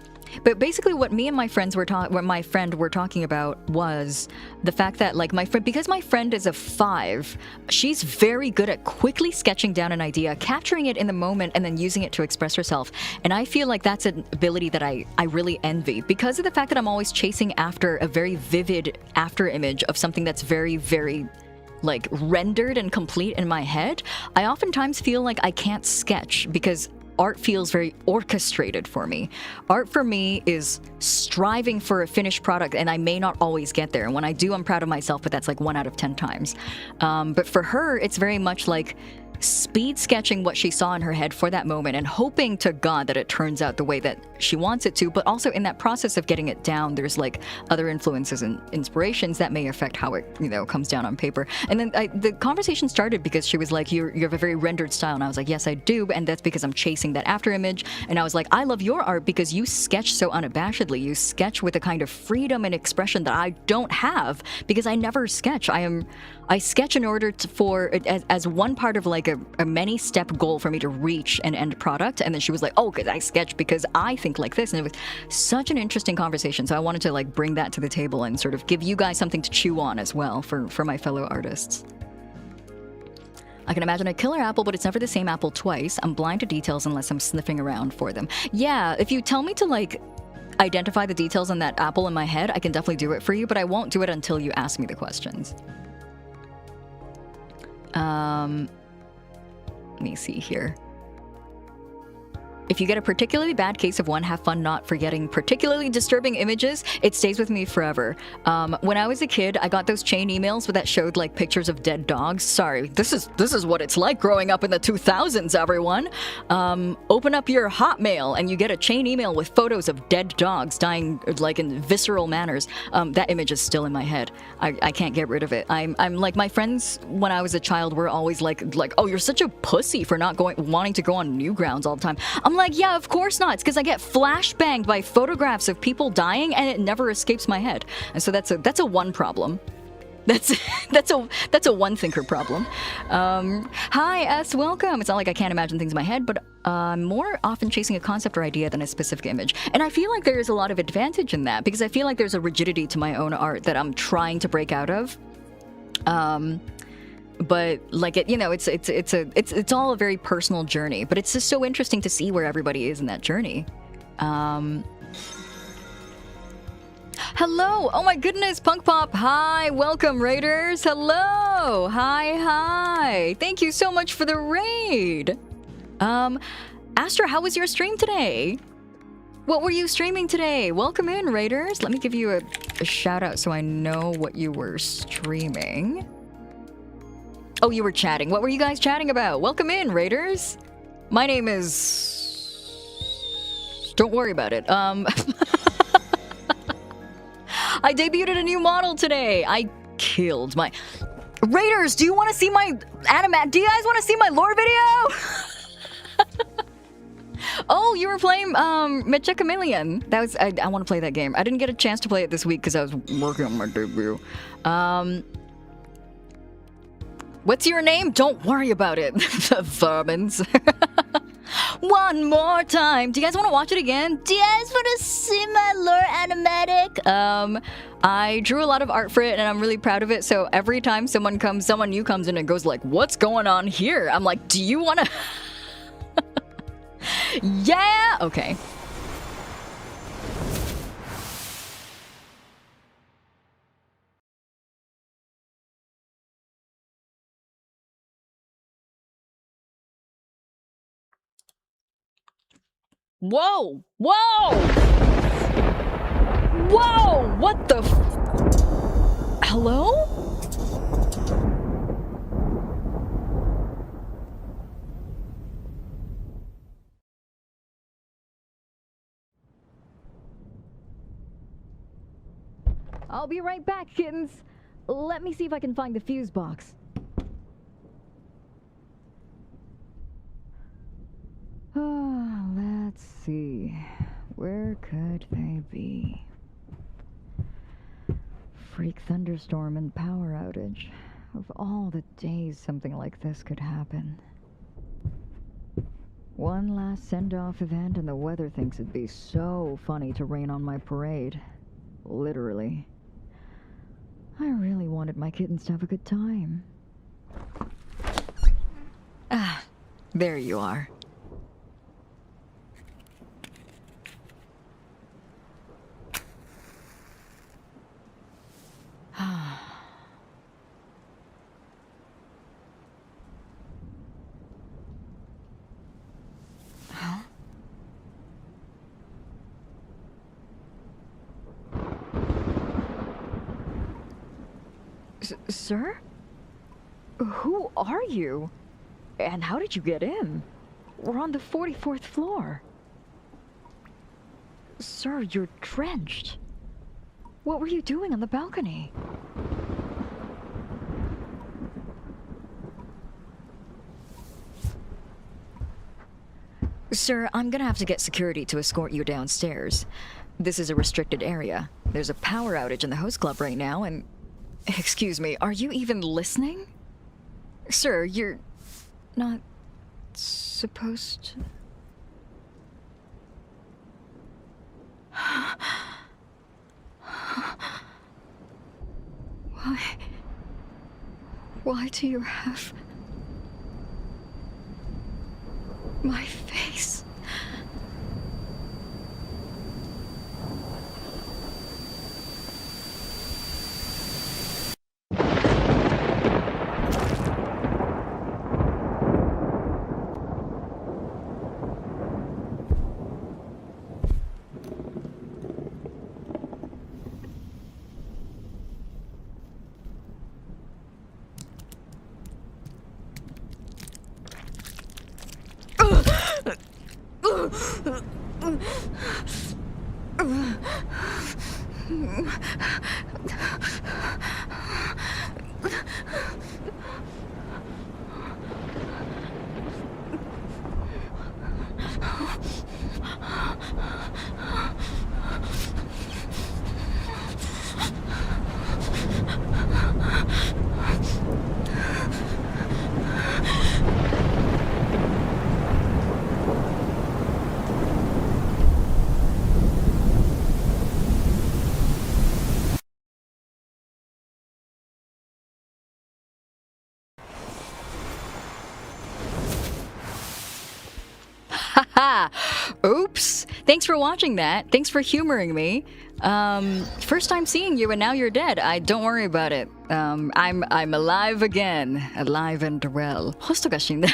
[SPEAKER 1] But basically what me and my friends were talking about was the fact that like because my friend is a 5, she's very good at quickly sketching down an idea, capturing it in the moment, and then using it to express herself. And I feel like that's an ability that I really envy because of the fact that I'm always chasing after a very vivid after image of something that's very, very like rendered and complete in my head. I oftentimes feel like I can't sketch because art feels very orchestrated for me. Art for me is striving for a finished product, and I may not always get there. And when I do, I'm proud of myself, but that's like 1 out of 10 times. But for her, it's very much like speed sketching what she saw in her head for that moment and hoping to God that it turns out the way that she wants it to. But also in that process of getting it down, there's like other influences and inspirations that may affect how it, comes down on paper. And then the conversation started because she was like, you have a very rendered style. And I was like, yes, I do. And that's because I'm chasing that after image. And I was like, I love your art because you sketch so unabashedly. You sketch with a kind of freedom and expression that I don't have because I never sketch. I sketch in order as one part of like a many step goal for me to reach an end product. And then she was like, oh, because I sketch because I think like this. And it was such an interesting conversation. So I wanted to like bring that to the table and sort of give you guys something to chew on as well for my fellow artists. I can imagine a killer apple, but it's never the same apple twice. I'm blind to details unless I'm sniffing around for them. Yeah, if you tell me to like identify the details on that apple in my head, I can definitely do it for you, but I won't do it until you ask me the questions. Let me see here. If you get a particularly bad case of one, have fun not forgetting particularly disturbing images. It stays with me forever. When I was a kid, I got those chain emails that showed like pictures of dead dogs. Sorry, this is what it's like growing up in the 2000s, everyone. Open up your Hotmail and you get a chain email with photos of dead dogs dying like in visceral manners. That image is still in my head. I can't get rid of it. I'm like, my friends when I was a child were always like, oh, you're such a pussy for not wanting to go on Newgrounds all the time. I'm like, yeah, of course not. It's because I get flashbanged by photographs of people dying and it never escapes my head. And so that's a one problem. That's a one thinker problem. Hi S, welcome. It's not like I can't imagine things in my head, but I'm more often chasing a concept or idea than a specific image. And I feel like there's a lot of advantage in that because I feel like there's a rigidity to my own art that I'm trying to break out of. But like it, it's all a very personal journey, but it's just so interesting to see where everybody is in that journey. Hello, oh my goodness, Punk Pop, hi, welcome Raiders, hello, hi, thank you so much for the raid. Astra, how was your stream today? What were you streaming today? Welcome in, Raiders. Let me give you a shout out so I know what you were streaming. Oh, you were chatting. What were you guys chatting about? Welcome in, Raiders. My name is... Don't worry about it. I debuted a new model today. I killed my... Raiders, do you want to see my Do you guys want to see my lore video? Oh, you were playing Mecha Chameleon. That was I want to play that game. I didn't get a chance to play it this week because I was working on my debut. What's your name? Don't worry about it. The vermins. One more time. Do you guys want to watch it again?
[SPEAKER 3] Do you guys want to see my lore animatic?
[SPEAKER 1] I drew a lot of art for it and I'm really proud of it. So every time someone new comes in and goes like, "What's going on here?" I'm like, "Do you want to?" Yeah. Okay. Whoa! Whoa! Whoa! What the Hello? I'll be right back, kittens. Let me see if I can find the fuse box. Let's see. Where could they be? Freak thunderstorm and power outage. Of all the days something like this could happen. One last send-off event and the weather thinks it'd be so funny to rain on my parade. Literally. I really wanted my kittens to have a good time. Ah, there you are. Sir? Who are you? And how did you get in? We're on the 44th floor. Sir, you're drenched. What were you doing on the balcony? Sir, I'm gonna have to get security to escort you downstairs. This is a restricted area. There's a power outage in the host club right now, and... Excuse me, are you even listening? Sir, you're... not... supposed to... Why do you have... my face? Haha! Oops! Thanks for watching that. Thanks for humoring me. First time seeing you and now you're dead. Don't worry about it. I'm alive again. Alive and well. ホストが死んだ。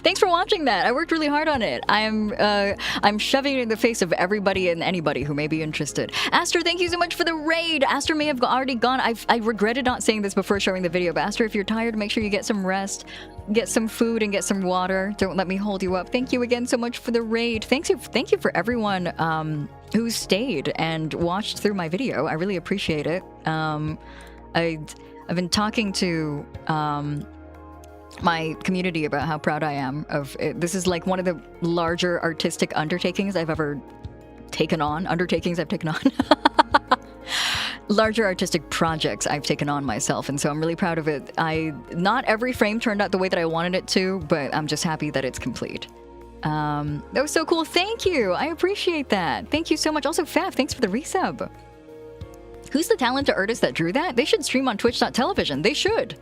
[SPEAKER 1] Thanks for watching that. I worked really hard on it. I'm shoving it in the face of everybody and anybody who may be interested. Aster, thank you so much for the raid. Aster may have already gone. I regretted not saying this before showing the video, but Aster, if you're tired, make sure you get some rest, get some food, and get some water. Don't let me hold you up. Thank you again so much for the raid. Thank you for everyone who stayed and watched through my video. I really appreciate it. I've been talking to my community about how proud I am of it. This is like one of the larger artistic undertakings I've ever taken on. Larger artistic projects I've taken on myself, and so I'm really proud of it. Not every frame turned out the way that I wanted it to, but I'm just happy that it's complete. That was so cool. Thank you. I appreciate that. Thank you so much. Also, Faf, thanks for the resub. Who's the talented artist that drew that? They should stream on Twitch.television. They should.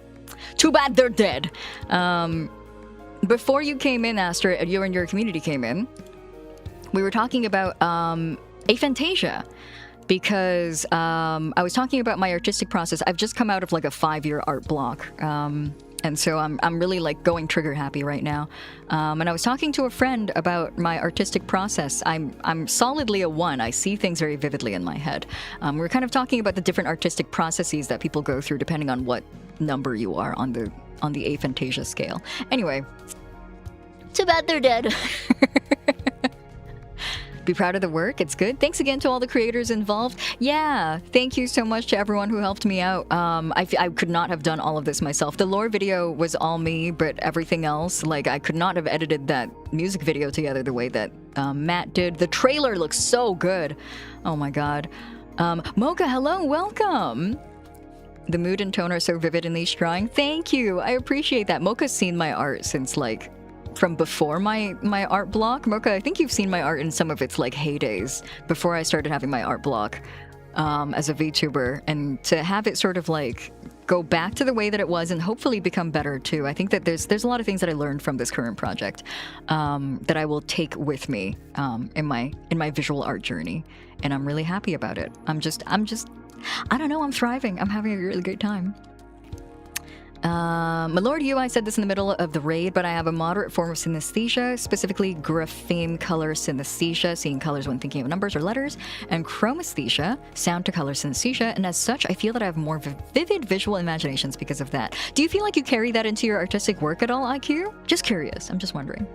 [SPEAKER 1] Too bad they're dead. Before you came in, Aster, you and your community came in, we were talking about aphantasia, because I was talking about my artistic process. I've just come out of like a 5-year art block. And so I'm really like going trigger happy right now. And I was talking to a friend about my artistic process. I'm solidly a 1. I see things very vividly in my head. We're kind of talking about the different artistic processes that people go through depending on what number you are on the aphantasia scale. Anyway.
[SPEAKER 3] Too bad they're dead.
[SPEAKER 1] Be proud of the work. It's good. Thanks again to all the creators involved. Yeah, thank you so much to everyone who helped me out. I could not have done all of this myself. The lore video was all me, but everything else, like, I could not have edited that music video together the way that Matt did. The trailer looks so good. Oh my god. Mocha, hello, welcome. The mood and tone are so vivid in these drawings. Thank you. I appreciate that. Mocha's seen my art since like from before my art block. Mocha, I think you've seen my art in some of its like heydays before I started having my art block as a VTuber, and to have it sort of like go back to the way that it was and hopefully become better too. I think that there's a lot of things that I learned from this current project that I will take with me in my visual art journey, and I'm really happy about it. I'm just I don't know, I'm thriving. I'm having a really great time. My Lord Yuu, I said this in the middle of the raid, but I have a moderate form of synesthesia, specifically grapheme color synesthesia, seeing colors when thinking of numbers or letters, and chromesthesia, sound to color synesthesia, and as such, I feel that I have more vivid visual imaginations because of that. Do you feel like you carry that into your artistic work at all, IQ? Just curious, I'm just wondering.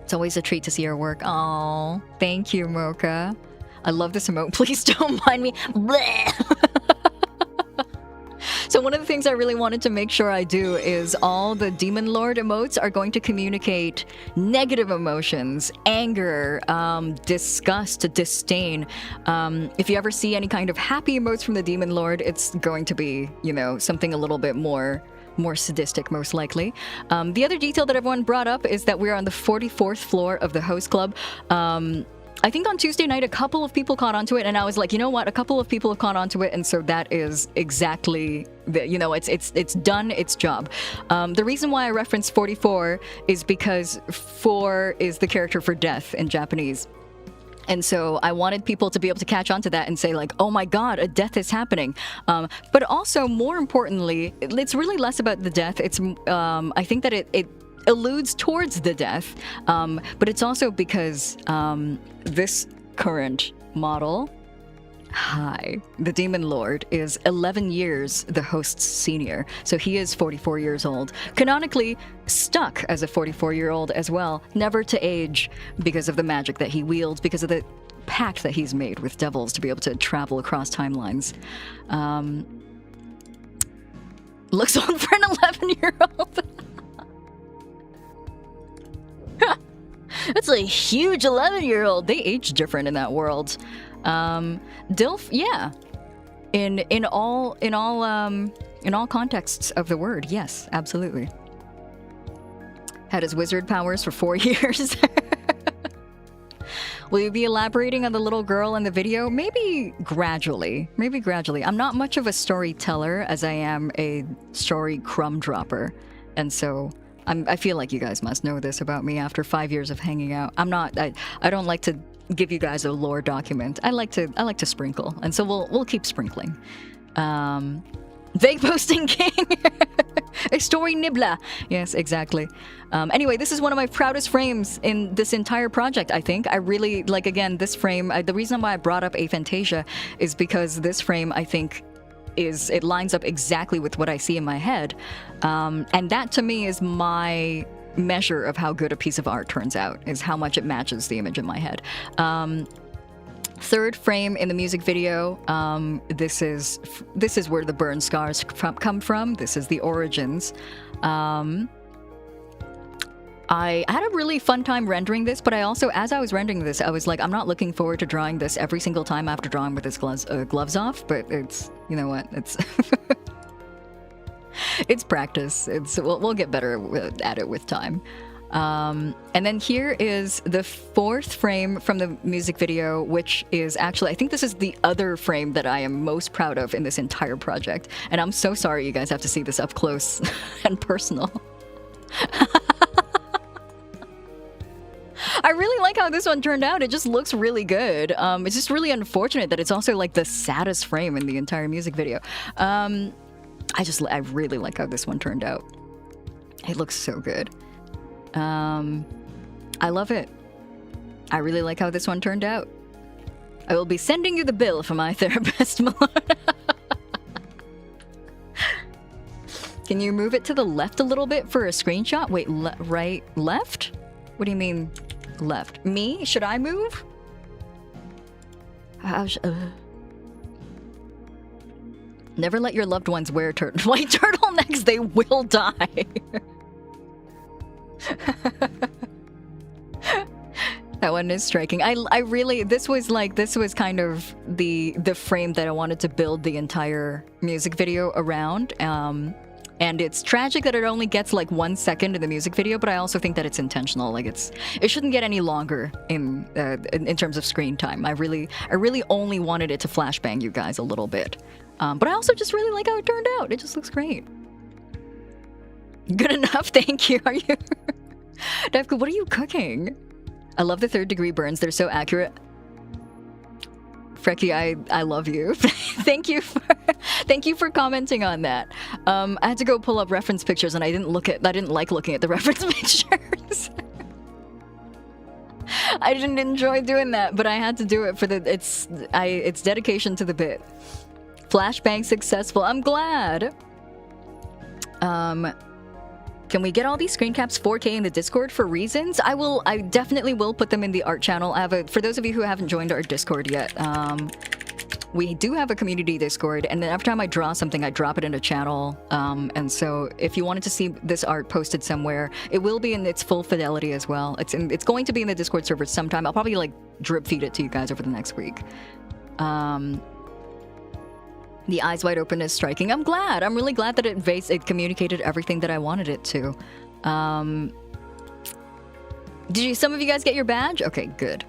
[SPEAKER 1] It's always a treat to see your work. Oh, thank you, Mocha. I love this emote. Please don't mind me. Bleh. So one of the things I really wanted to make sure I do is all the Demon Lord emotes are going to communicate negative emotions, anger, disgust, disdain. If you ever see any kind of happy emotes from the Demon Lord, it's going to be, you know, something a little bit more sadistic, most likely. The other detail that everyone brought up is that we're on the 44th floor of the host club. I think on Tuesday night, a couple of people caught onto it, and I was like, you know what? A couple of people have caught onto it, and so that is exactly, you know, it's done its job. The reason why I referenced 44 is because 4 is the character for death in Japanese. And so I wanted people to be able to catch on to that and say like, oh my god, a death is happening. But also, more importantly, it's really less about the death. It's, I think that it alludes towards the death, but it's also because this current model, the Demon Lord, is 11 years the host's senior, so he is 44 years old, canonically stuck as a 44-year-old as well, never to age because of the magic that he wields, because of the pact that he's made with devils to be able to travel across timelines. Looks old for an 11-year-old.
[SPEAKER 3] That's a huge 11-year-old.
[SPEAKER 1] They age different in that world. Dilf, yeah. In all contexts of the word, yes, absolutely. Had his wizard powers for 4 years. Will you be elaborating on the little girl in the video? Maybe gradually. Maybe gradually. I'm not much of a storyteller as I am a story crumb dropper, and so I feel like you guys must know this about me after 5 years of hanging out. I don't like to give you guys a lore document. I like to sprinkle, and so we'll keep sprinkling. Vague posting king. A story nibbler. Yes, exactly. Anyway, this is one of my proudest frames in this entire project, I think. I really, like, again, this frame, the reason why I brought up Aphantasia is because this frame, I think, it lines up exactly with what I see in my head. And that, to me, is my measure of how good a piece of art turns out, is how much it matches the image in my head. Third frame in the music video, this is where the burn scars come from. This is the origins. I had a really fun time rendering this, but I also, as I was rendering this, I was like, I'm not looking forward to drawing this every single time after drawing with his gloves off, but it's, you know what, it's it's practice. We'll get better at it with time. And then here is the fourth frame from the music video, which is actually, I think this is the other frame that I am most proud of in this entire project. And I'm so sorry you guys have to see this up close and personal. I really like how this one turned out. It just looks really good. It's just really unfortunate that it's also like the saddest frame in the entire music video. I really like how this one turned out. It looks so good. I love it. I really like how this one turned out. I will be sending you the bill for my therapist, Malone. Can you move it to the left a little bit for a screenshot? Wait, right, left? What do you mean, left? Me? Should I move? Never let your loved ones wear white turtlenecks. They will die. That one is striking. I really, this was kind of the frame that I wanted to build the entire music video around. And it's tragic that it only gets like 1 second in the music video, but I also think that it's intentional. Like it shouldn't get any longer in terms of screen time. I really only wanted it to flashbang you guys a little bit. But I also just really like how it turned out. It just looks great. Good enough, thank you. Are you? Devka, what are you cooking? I love the third degree burns. They're so accurate. Frecky, I love you. Thank you for commenting on that. I had to go pull up reference pictures, and I didn't like looking at the reference pictures. I didn't enjoy doing that, but I had to do it for it's dedication to the bit. Flashbang successful. I'm glad. Can we get all these screen caps 4K in the Discord for reasons? I definitely will put them in the art channel. For those of you who haven't joined our Discord yet, we do have a community Discord, and then every time I draw something, I drop it in a channel. And so if you wanted to see this art posted somewhere, it will be in its full fidelity as well. It's going to be in the Discord server sometime. I'll probably like drip feed it to you guys over the next week. The eyes wide open is striking. I'm glad. I'm really glad that it communicated everything that I wanted it to. Did some of you guys get your badge? Okay, good.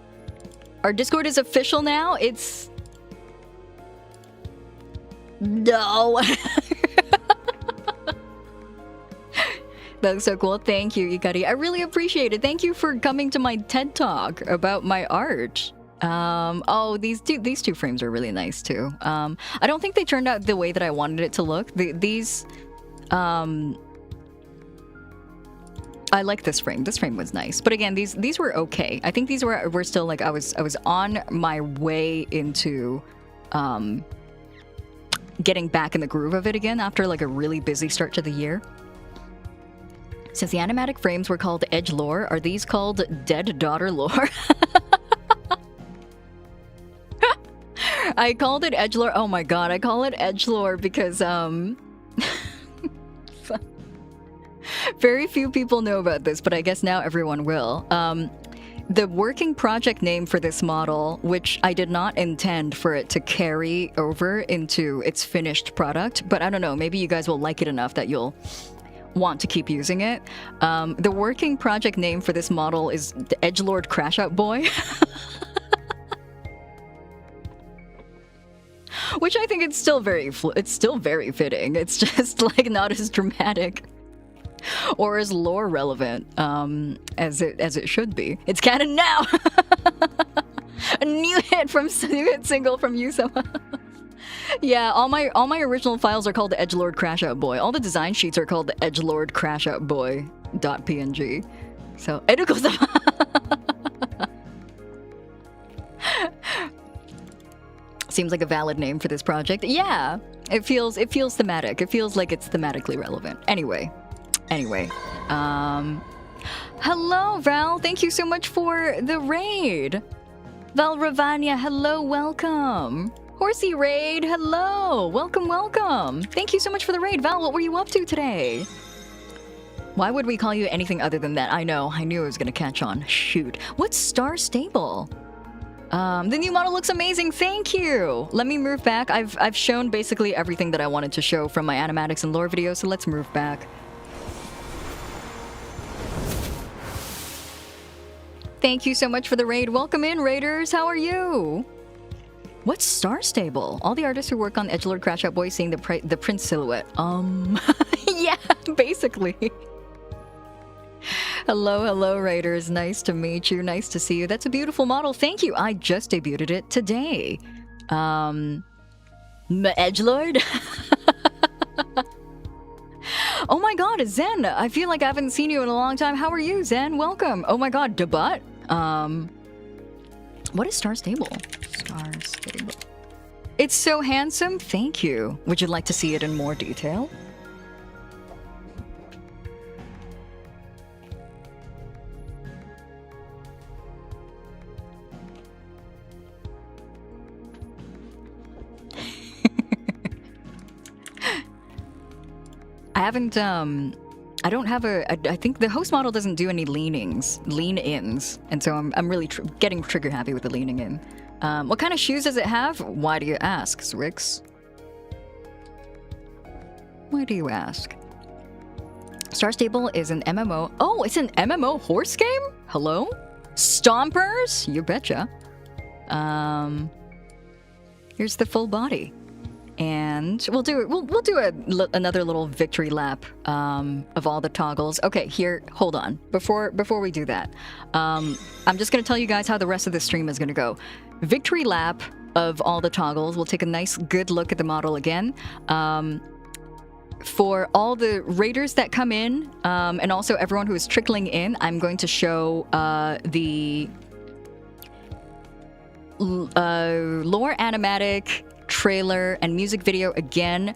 [SPEAKER 1] Our Discord is official now. It's... No. That looks so cool. Thank you, Yukari. I really appreciate it. Thank you for coming to my TED Talk about my art. Oh, these two frames are really nice too. I don't think they turned out the way that I wanted it to look. I like this frame. This frame was nice, but again, these were okay. I think these were still like I was on my way into getting back in the groove of it again after like a really busy start to the year. Since the animatic frames were called Edge Lore, are these called Dead Daughter Lore? I called it Edgelore. Oh my god, I call it Edgelore because very few people know about this, but I guess now everyone will. The working project name for this model, which I did not intend for it to carry over into its finished product, but I don't know, maybe you guys will like it enough that you'll want to keep using it. The working project name for this model is the Edgelord Crash-Out Boy. Which I think it's still very fitting. It's just like not as dramatic or as lore relevant as it should be. It's canon now. A new hit single from Yusama. Yeah, all my original files are called the Edgelord Crashout Boy. All the design sheets are called the Edgelord Crashout Boy .png. So, Eruko-sama. Seems like a valid name for this project. Yeah, it feels thematic. It feels like it's thematically relevant. Anyway. Hello, Val. Thank you so much for the raid. Val Ravania, hello, welcome. Horsey Raid, hello. Welcome. Thank you so much for the raid. Val, what were you up to today? Why would we call you anything other than that? I know. I knew it was going to catch on. Shoot. What's Star Stable? The new model looks amazing. Thank you. Let me move back. I've shown basically everything that I wanted to show from my animatics and lore videos, so let's move back. Thank you so much for the raid. Welcome in, raiders. How are you? What's Star Stable? All the artists who work on Edgelord Crashout Boy seeing the print silhouette. Yeah, basically. Hello, raiders. Nice to meet you. Nice to see you. That's a beautiful model. Thank you. I just debuted it today. Edgelord? Oh my god, Zen. I feel like I haven't seen you in a long time. How are you, Zen? Welcome. Oh my god, debut? What is Star Stable? Star Stable. It's so handsome. Thank you. Would you like to see it in more detail? I don't have I think the host model doesn't do any lean-ins, and so I'm really getting trigger happy with the leaning in. What kind of shoes does it have? Why do you ask, Zwix? Why do you ask? Star Stable is an MMO. Oh, it's an MMO horse game? Hello? Stompers? You betcha. Here's the full body. And we'll do another little victory lap of all the toggles. Okay, here, hold on. Before we do that, I'm just going to tell you guys how the rest of the stream is going to go. Victory lap of all the toggles. We'll take a nice, good look at the model again. For all the raiders that come in, and also everyone who is trickling in, I'm going to show the lore animatic trailer and music video again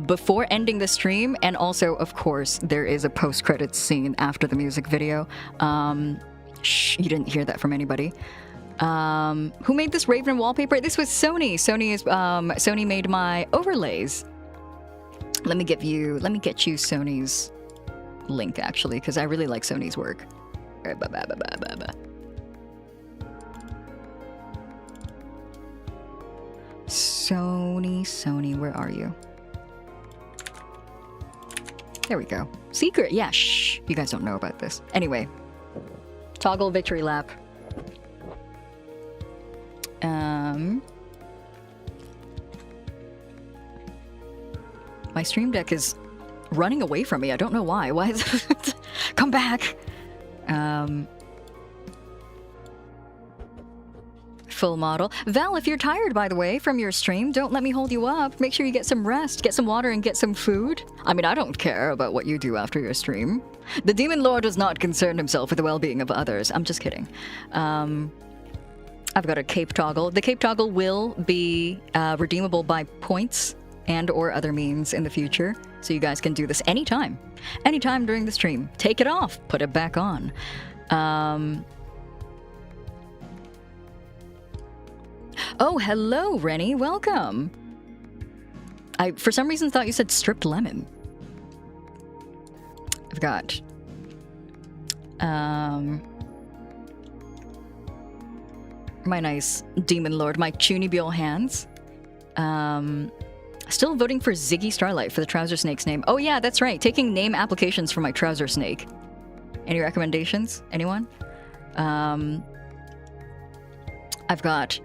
[SPEAKER 1] before ending the stream, and also, of course, there is a post-credits scene after the music video. Shh, you didn't hear that from anybody. Who made this Raven wallpaper? This was Sony. Sony made my overlays. Let me get you Sony's link, actually, because I really like Sony's work. Sony, where are you? There we go. Secret, yeah, shh. You guys don't know about this. Anyway, toggle victory lap. My stream deck is running away from me. I don't know why. Why is it? Come back. Full model. Val, if you're tired, by the way, from your stream, don't let me hold you up. Make sure you get some rest, get some water, and get some food. I mean, I don't care about what you do after your stream. The Demon Lord does not concern himself with the well-being of others. I'm just kidding. I've got a cape toggle. The cape toggle will be redeemable by points and or other means in the future. So you guys can do this anytime. Anytime during the stream. Take it off. Put it back on. Oh, hello, Rennie. Welcome. I, for some reason, thought you said stripped lemon. I've got... my nice Demon Lord, my Chunibyo hands. Still voting for Ziggy Starlight for the Trouser Snake's name. Oh yeah, that's right. Taking name applications for my Trouser Snake. Any recommendations? Anyone? I've got...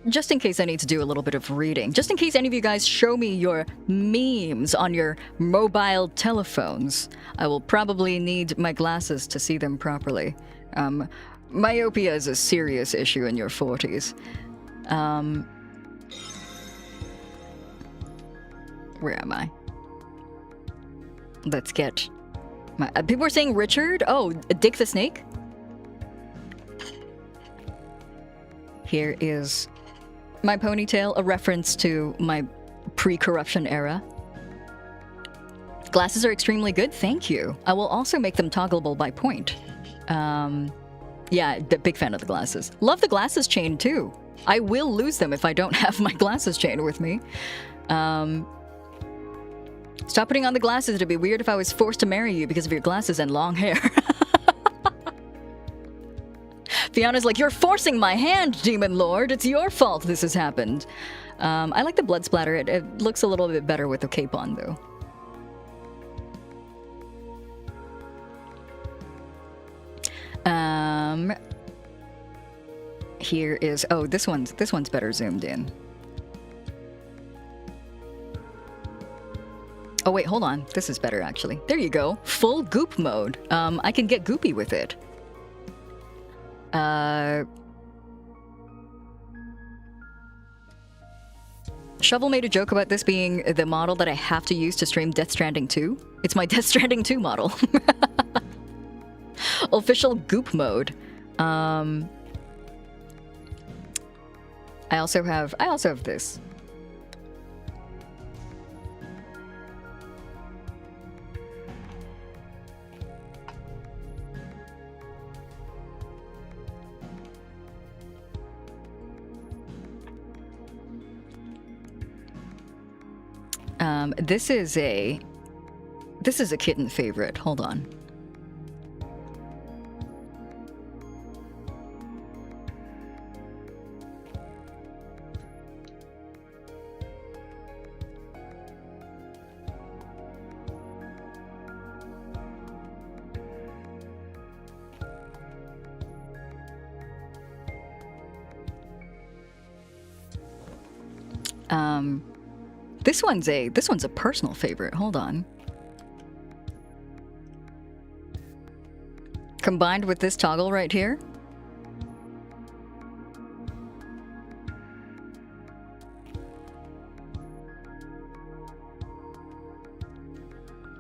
[SPEAKER 1] Just in case I need to do a little bit of reading. Just in case any of you guys show me your memes on your mobile telephones. I will probably need my glasses to see them properly. Myopia is a serious issue in your 40s. Where am I? Let's get... people are saying Richard? Oh, Dick the Snake? Here is my ponytail, a reference to my pre-corruption era. Glasses are extremely good, thank you. I will also make them toggleable by point. Yeah, big fan of the glasses. Love the glasses chain too. I will lose them if I don't have my glasses chain with me. Stop putting on the glasses. It'd be weird if I was forced to marry you because of your glasses and long hair. Fiona's like, you're forcing my hand, Demon Lord. It's your fault this has happened. I like the blood splatter. It looks a little bit better with the cape on, though. Here is... Oh, this one's better zoomed in. Oh, wait, hold on. This is better, actually. There you go. Full goop mode. I can get goopy with it. Shovel made a joke about this being the model that I have to use to stream Death Stranding 2. It's my Death Stranding 2 model. Official goop mode. I also have this. This is a kitten favorite. Hold on. This one's a personal favorite. Hold on. Combined with this toggle right here.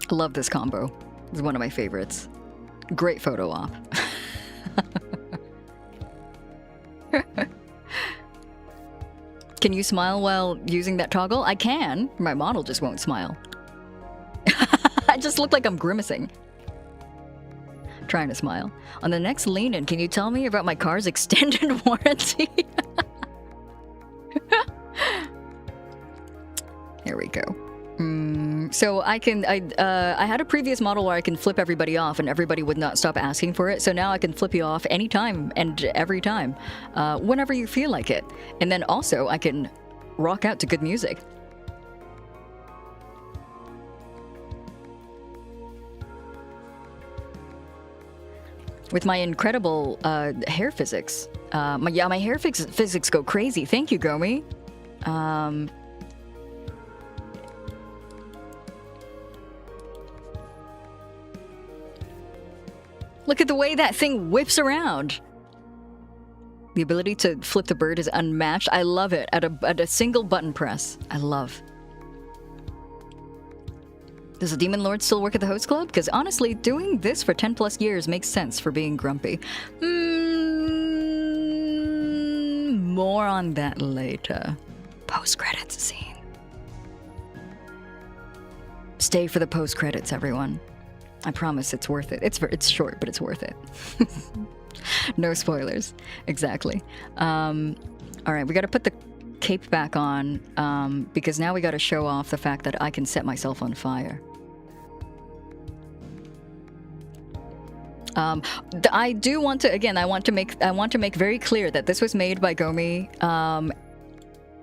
[SPEAKER 1] I love this combo. It's one of my favorites. Great photo op. Can you smile while using that toggle? I can. My model just won't smile. I just look like I'm grimacing. Trying to smile. On the next lean-in, can you tell me about my car's extended warranty? There we go. So I had a previous model where I can flip everybody off and everybody would not stop asking for it. So now I can flip you off anytime and every time, whenever you feel like it. And then also I can rock out to good music. With my incredible hair physics. My hair physics go crazy. Thank you, Gomi. Look at the way that thing whips around. The ability to flip the bird is unmatched. I love it at a single button press. I love. Does the Demon Lord still work at the host club? Because honestly, doing this for 10 plus years makes sense for being grumpy. More on that later. Post-credits scene. Stay for the post-credits, everyone. I promise it's worth it. It's short, but it's worth it. No spoilers. Exactly. All right, we got to put the cape back on because now we got to show off the fact that I can set myself on fire. I do want to, again, I want to make very clear that this was made by Gomi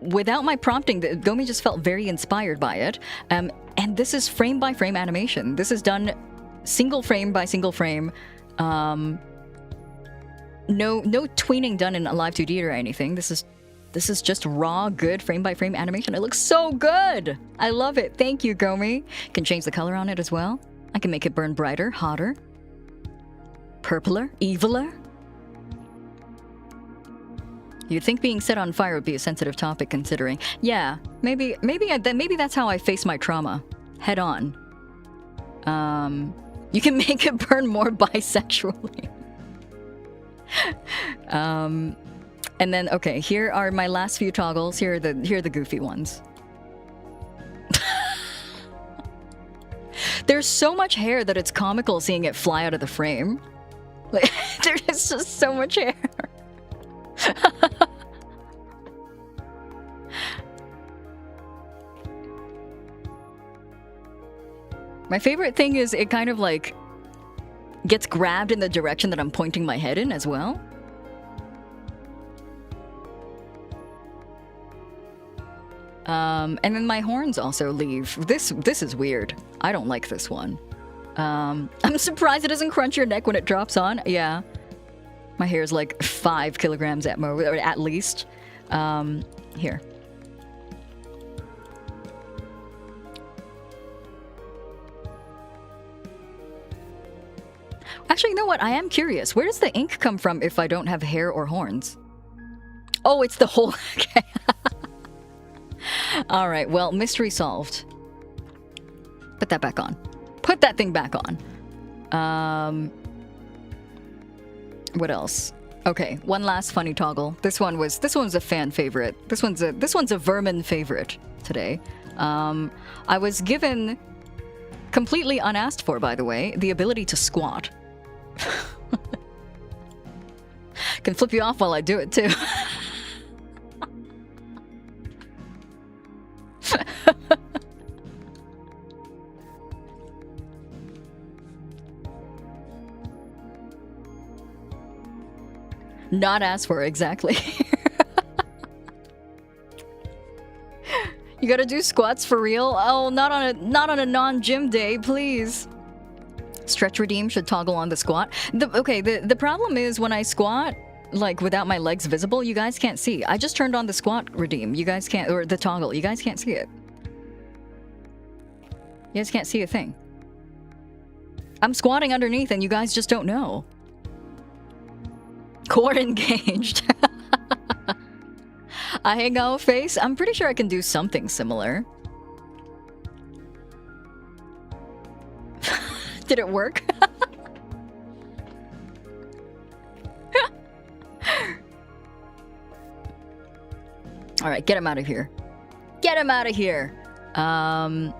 [SPEAKER 1] without my prompting. Gomi just felt very inspired by it. And this is frame by frame animation. This is done single frame by single frame. No tweening done in a live 2D or anything. This is just raw, good frame by frame animation. It looks so good. I love it. Thank you, Gomi. Can change the color on it as well. I can make it burn brighter, hotter, purpler, eviler. You'd think being set on fire would be a sensitive topic, considering. Yeah, maybe that's how I face my trauma, head on. You can make it burn more bisexually. And then, okay, here are my last few toggles. Here are the goofy ones. There's so much hair that it's comical seeing it fly out of the frame. Like, there's just so much hair. My favorite thing is it kind of like gets grabbed in the direction that I'm pointing my head in as well. And then my horns also leave. This is weird. I don't like this one. I'm surprised it doesn't crunch your neck when it drops on. Yeah. My hair is like 5 kilograms at least. Here. Actually, you know what? I am curious. Where does the ink come from if I don't have hair or horns? Oh, it's the whole... Okay. All right, well, mystery solved. Put that back on. Put that thing back on. What else? Okay, one last funny toggle. This one's a fan favorite. This one's a vermin favorite today. I was given, completely unasked for, by the way, the ability to squat. Can flip you off while I do it too. Not asked for, exactly. You gotta do squats for real? Oh, not on a non-gym day, please. Stretch redeem should toggle on the squat. The problem is when I squat, like without my legs visible, you guys can't see. I just turned on the squat redeem. You guys can't, or the toggle. You guys can't see it. You guys can't see a thing. I'm squatting underneath and you guys just don't know. Core engaged. A hangout face? I'm pretty sure I can do something similar. Did it work? All right, get him out of here. Get him out of here. Hiiragi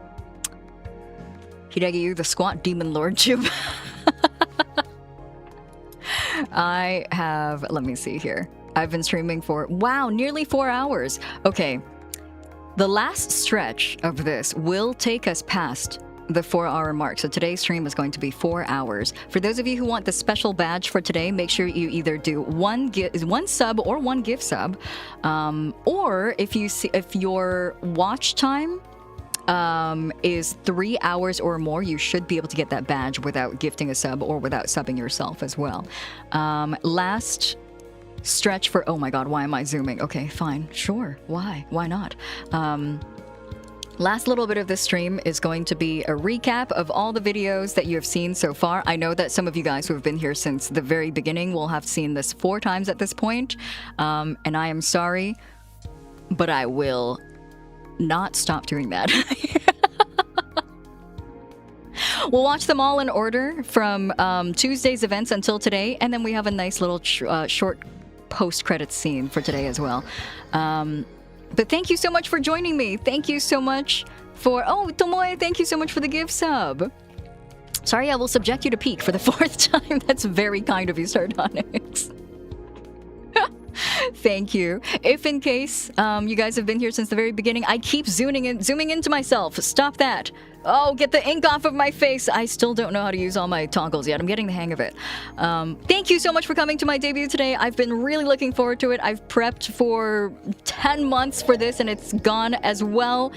[SPEAKER 1] Yuu, the squat demon lordship. I have, let me see here. I've been streaming for, wow, nearly 4 hours. Okay. The last stretch of this will take us past the 4-hour mark. So today's stream is going to be 4 hours. For those of you who want the special badge for today, make sure you either do one sub or one gift sub. Or if your watch time is 3 hours or more, you should be able to get that badge without gifting a sub or without subbing yourself as well. Last stretch for, oh my god, why am I zooming? Okay, fine, sure, why not? Last little bit of this stream is going to be a recap of all the videos that you have seen so far. I know that some of you guys who have been here since the very beginning will have seen this 4 times at this point, and I am sorry, but I will not stop doing that. We'll watch them all in order from Tuesday's events until today, and then we have a nice little short post-credits scene for today as well. But thank you so much for joining me. Thank you so much for... Oh, Tomoe, thank you so much for the gift sub. Sorry, I will subject you to peak for the 4th time. That's very kind of you, Sardonyx. Thank you. If in case you guys have been here since the very beginning, I keep zooming into myself. Stop that. Oh, get the ink off of my face. I still don't know how to use all my toggles yet. I'm getting the hang of it. Thank you so much for coming to my debut today. I've been really looking forward to it. I've prepped for 10 months for this, and it's gone as well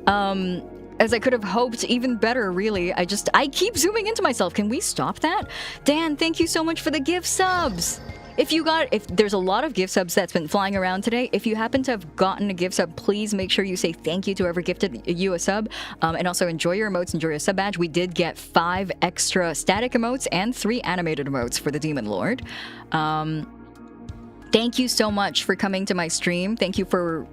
[SPEAKER 1] as I could have hoped. Even better, really. I keep zooming into myself. Can we stop that? Dan, thank you so much for the gift subs. If there's a lot of gift subs that's been flying around today, if you happen to have gotten a gift sub, please make sure you say thank you to whoever gifted you a sub. And also enjoy your emotes, enjoy your sub badge. We did get 5 extra static emotes and 3 animated emotes for the Demon Lord. Thank you so much for coming to my stream. Thank you for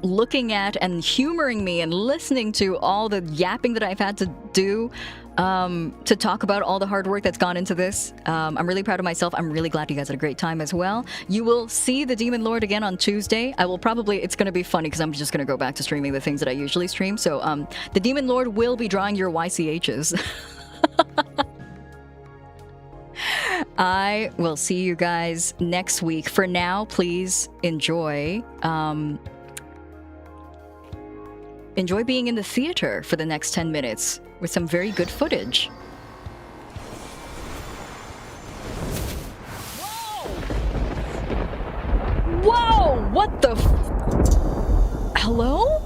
[SPEAKER 1] looking at and humoring me and listening to all the yapping that I've had to do to talk about all the hard work that's gone into this. I'm really proud of myself. I'm really glad you guys had a great time as well. You will see the Demon Lord again on Tuesday. I will probably, it's going to be funny because I'm just going to go back to streaming the things that I usually stream. So the Demon Lord will be drawing your YCHs. I will see you guys next week. For now, please enjoy enjoy being in the theater for the next 10 minutes with some very good footage. Whoa! What the Hello?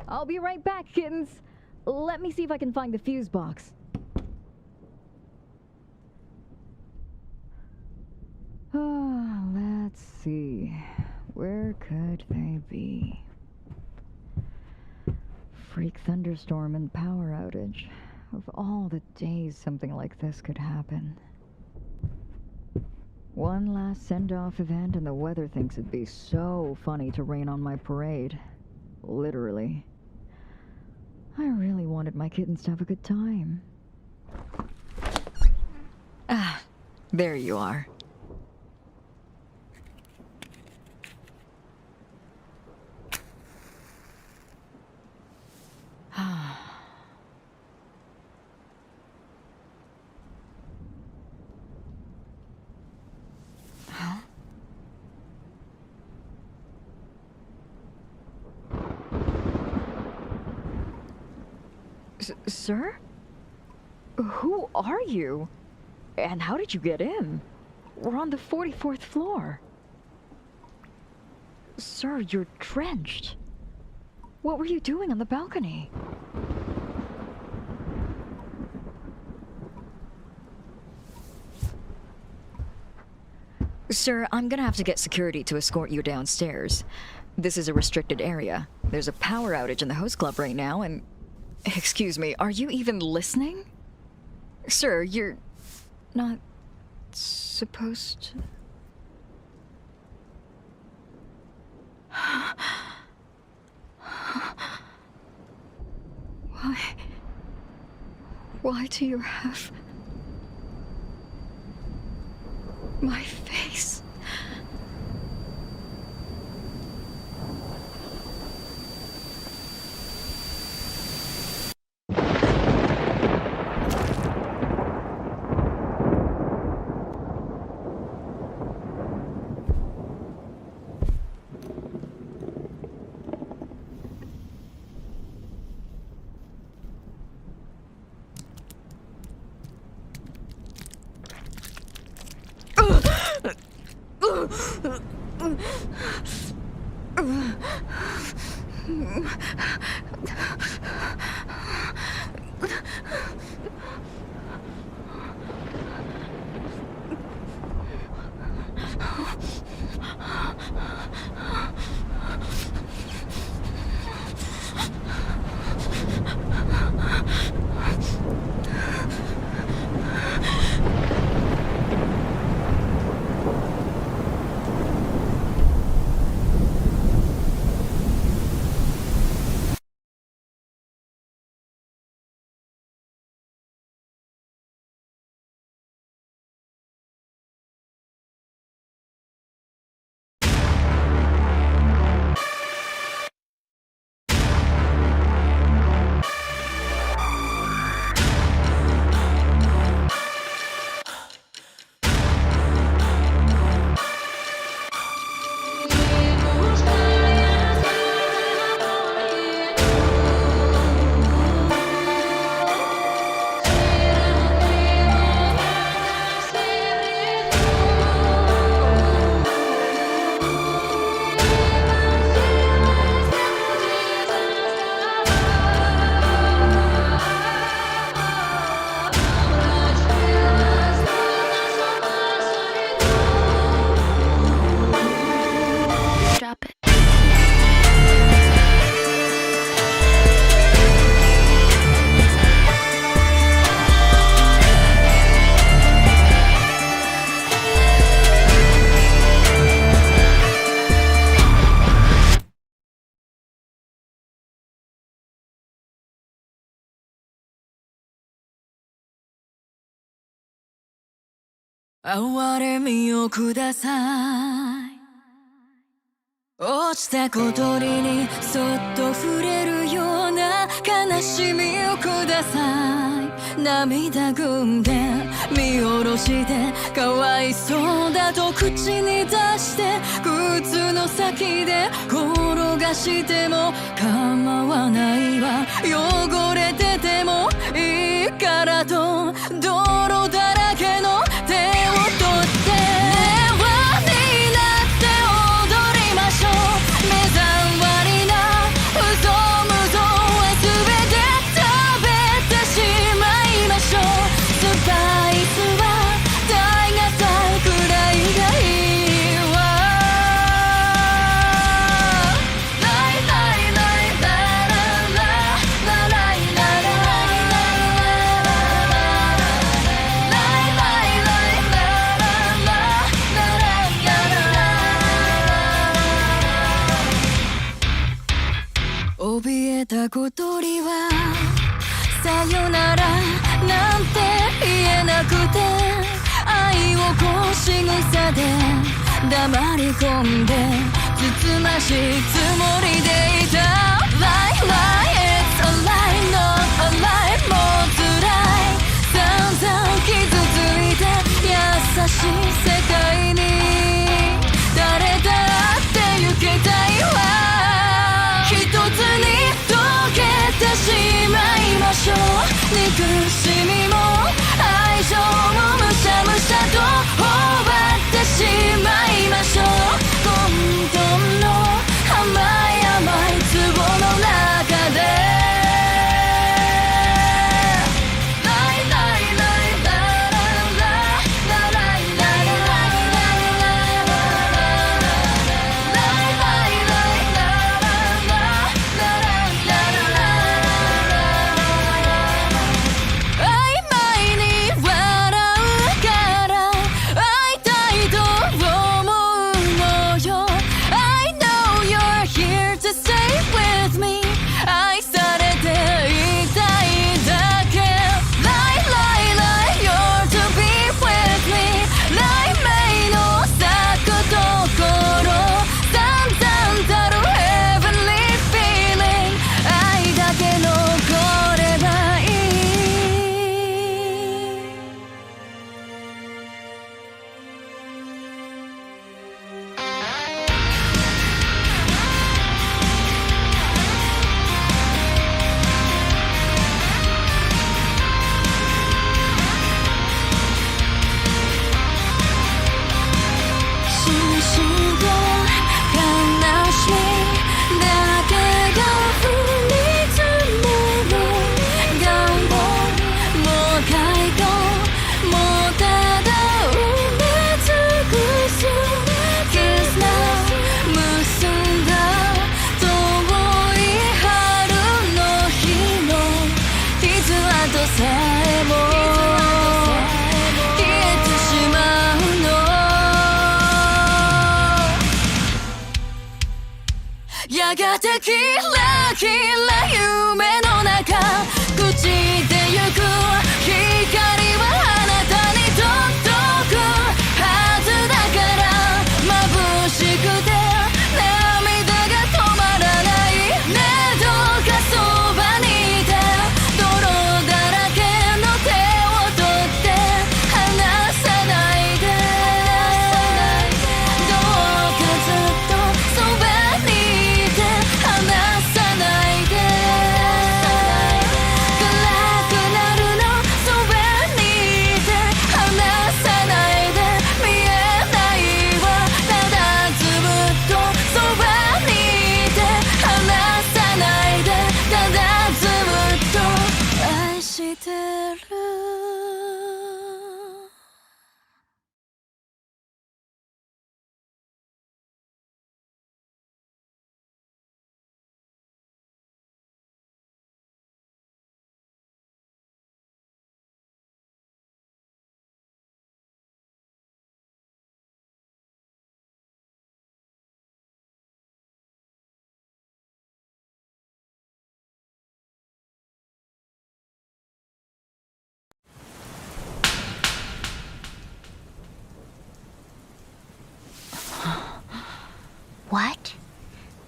[SPEAKER 1] I'll be right back, kittens. Let me see if I can find the fuse box. Let's see. Where could they be? Freak thunderstorm and power outage. Of all the days something like this could happen. One last send-off event and the weather thinks it'd be so funny to rain on my parade. Literally. I really wanted my kittens to have a good time. Ah, there you are. Huh? Sir? Who are you? And how did you get in? We're on the 44th floor. Sir, you're drenched. What were you doing on the balcony? Sir, I'm gonna have to get security to escort you downstairs. This is a restricted area. There's a power outage in the host club right now, and... Excuse me, are you even listening? Sir, you're... not... supposed to... Why do you have... my face?
[SPEAKER 2] 哀れみをください落ちた小鳥にそっと触れるような悲しみをください涙ぐんで見下ろしてかわいそうだと口に出して靴の先で転がしても構わないわ汚れててもいいからと泥だらけの手を取って平和になって踊りましょう目障りな嘘無造は全て食べてしまいましょうスパイスは大がたいくらいがいいわライライライララララライララライライライラララララ怯えた小鳥はさよならなんて言えなくて愛をこう仕草で黙り込んでつつましいつもりでいた Lie, lie, it's a lie, not a lie もう辛い散々傷ついて優しい世界に誰だって行きたいわ一つに溶けてしまいましょう憎しみも愛情もむしゃむしゃと頬張ってしまいましょう混沌の甘い甘い壺の中でやがてキラキラ夢の中朽ちてゆく光はあなたに届くはずだから眩しくて涙が止まらないねどうかそばにいて泥だらけの手を取って離さないでどうかずっとそばにいて離さないで暗くなるの
[SPEAKER 3] What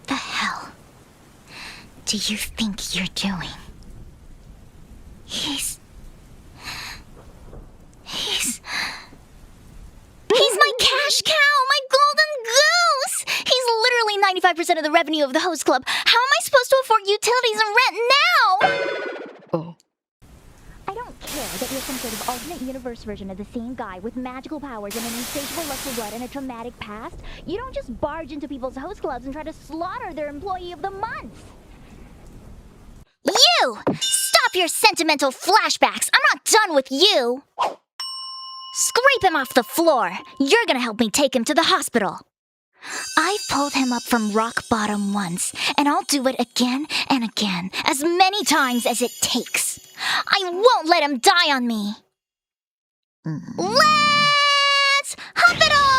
[SPEAKER 3] the hell do you think you're doing? He's my cash cow, my golden goose! He's literally 95% of the revenue of the host club. How am I supposed to afford utilities and rent now?
[SPEAKER 1] Oh.
[SPEAKER 5] I don't care that you're some sort of alternate universe version of the same guy with magical powers and an insatiable lust for blood and a traumatic past. You don't just barge into people's host clubs and try to slaughter their employee of the month.
[SPEAKER 3] You! Stop your sentimental flashbacks! I'm not done with you! Scrape him off the floor! You're gonna help me take him to the hospital! I pulled him up from rock bottom once, and I'll do it again and again, as many times as it takes. I won't let him die on me! Let's hop it all!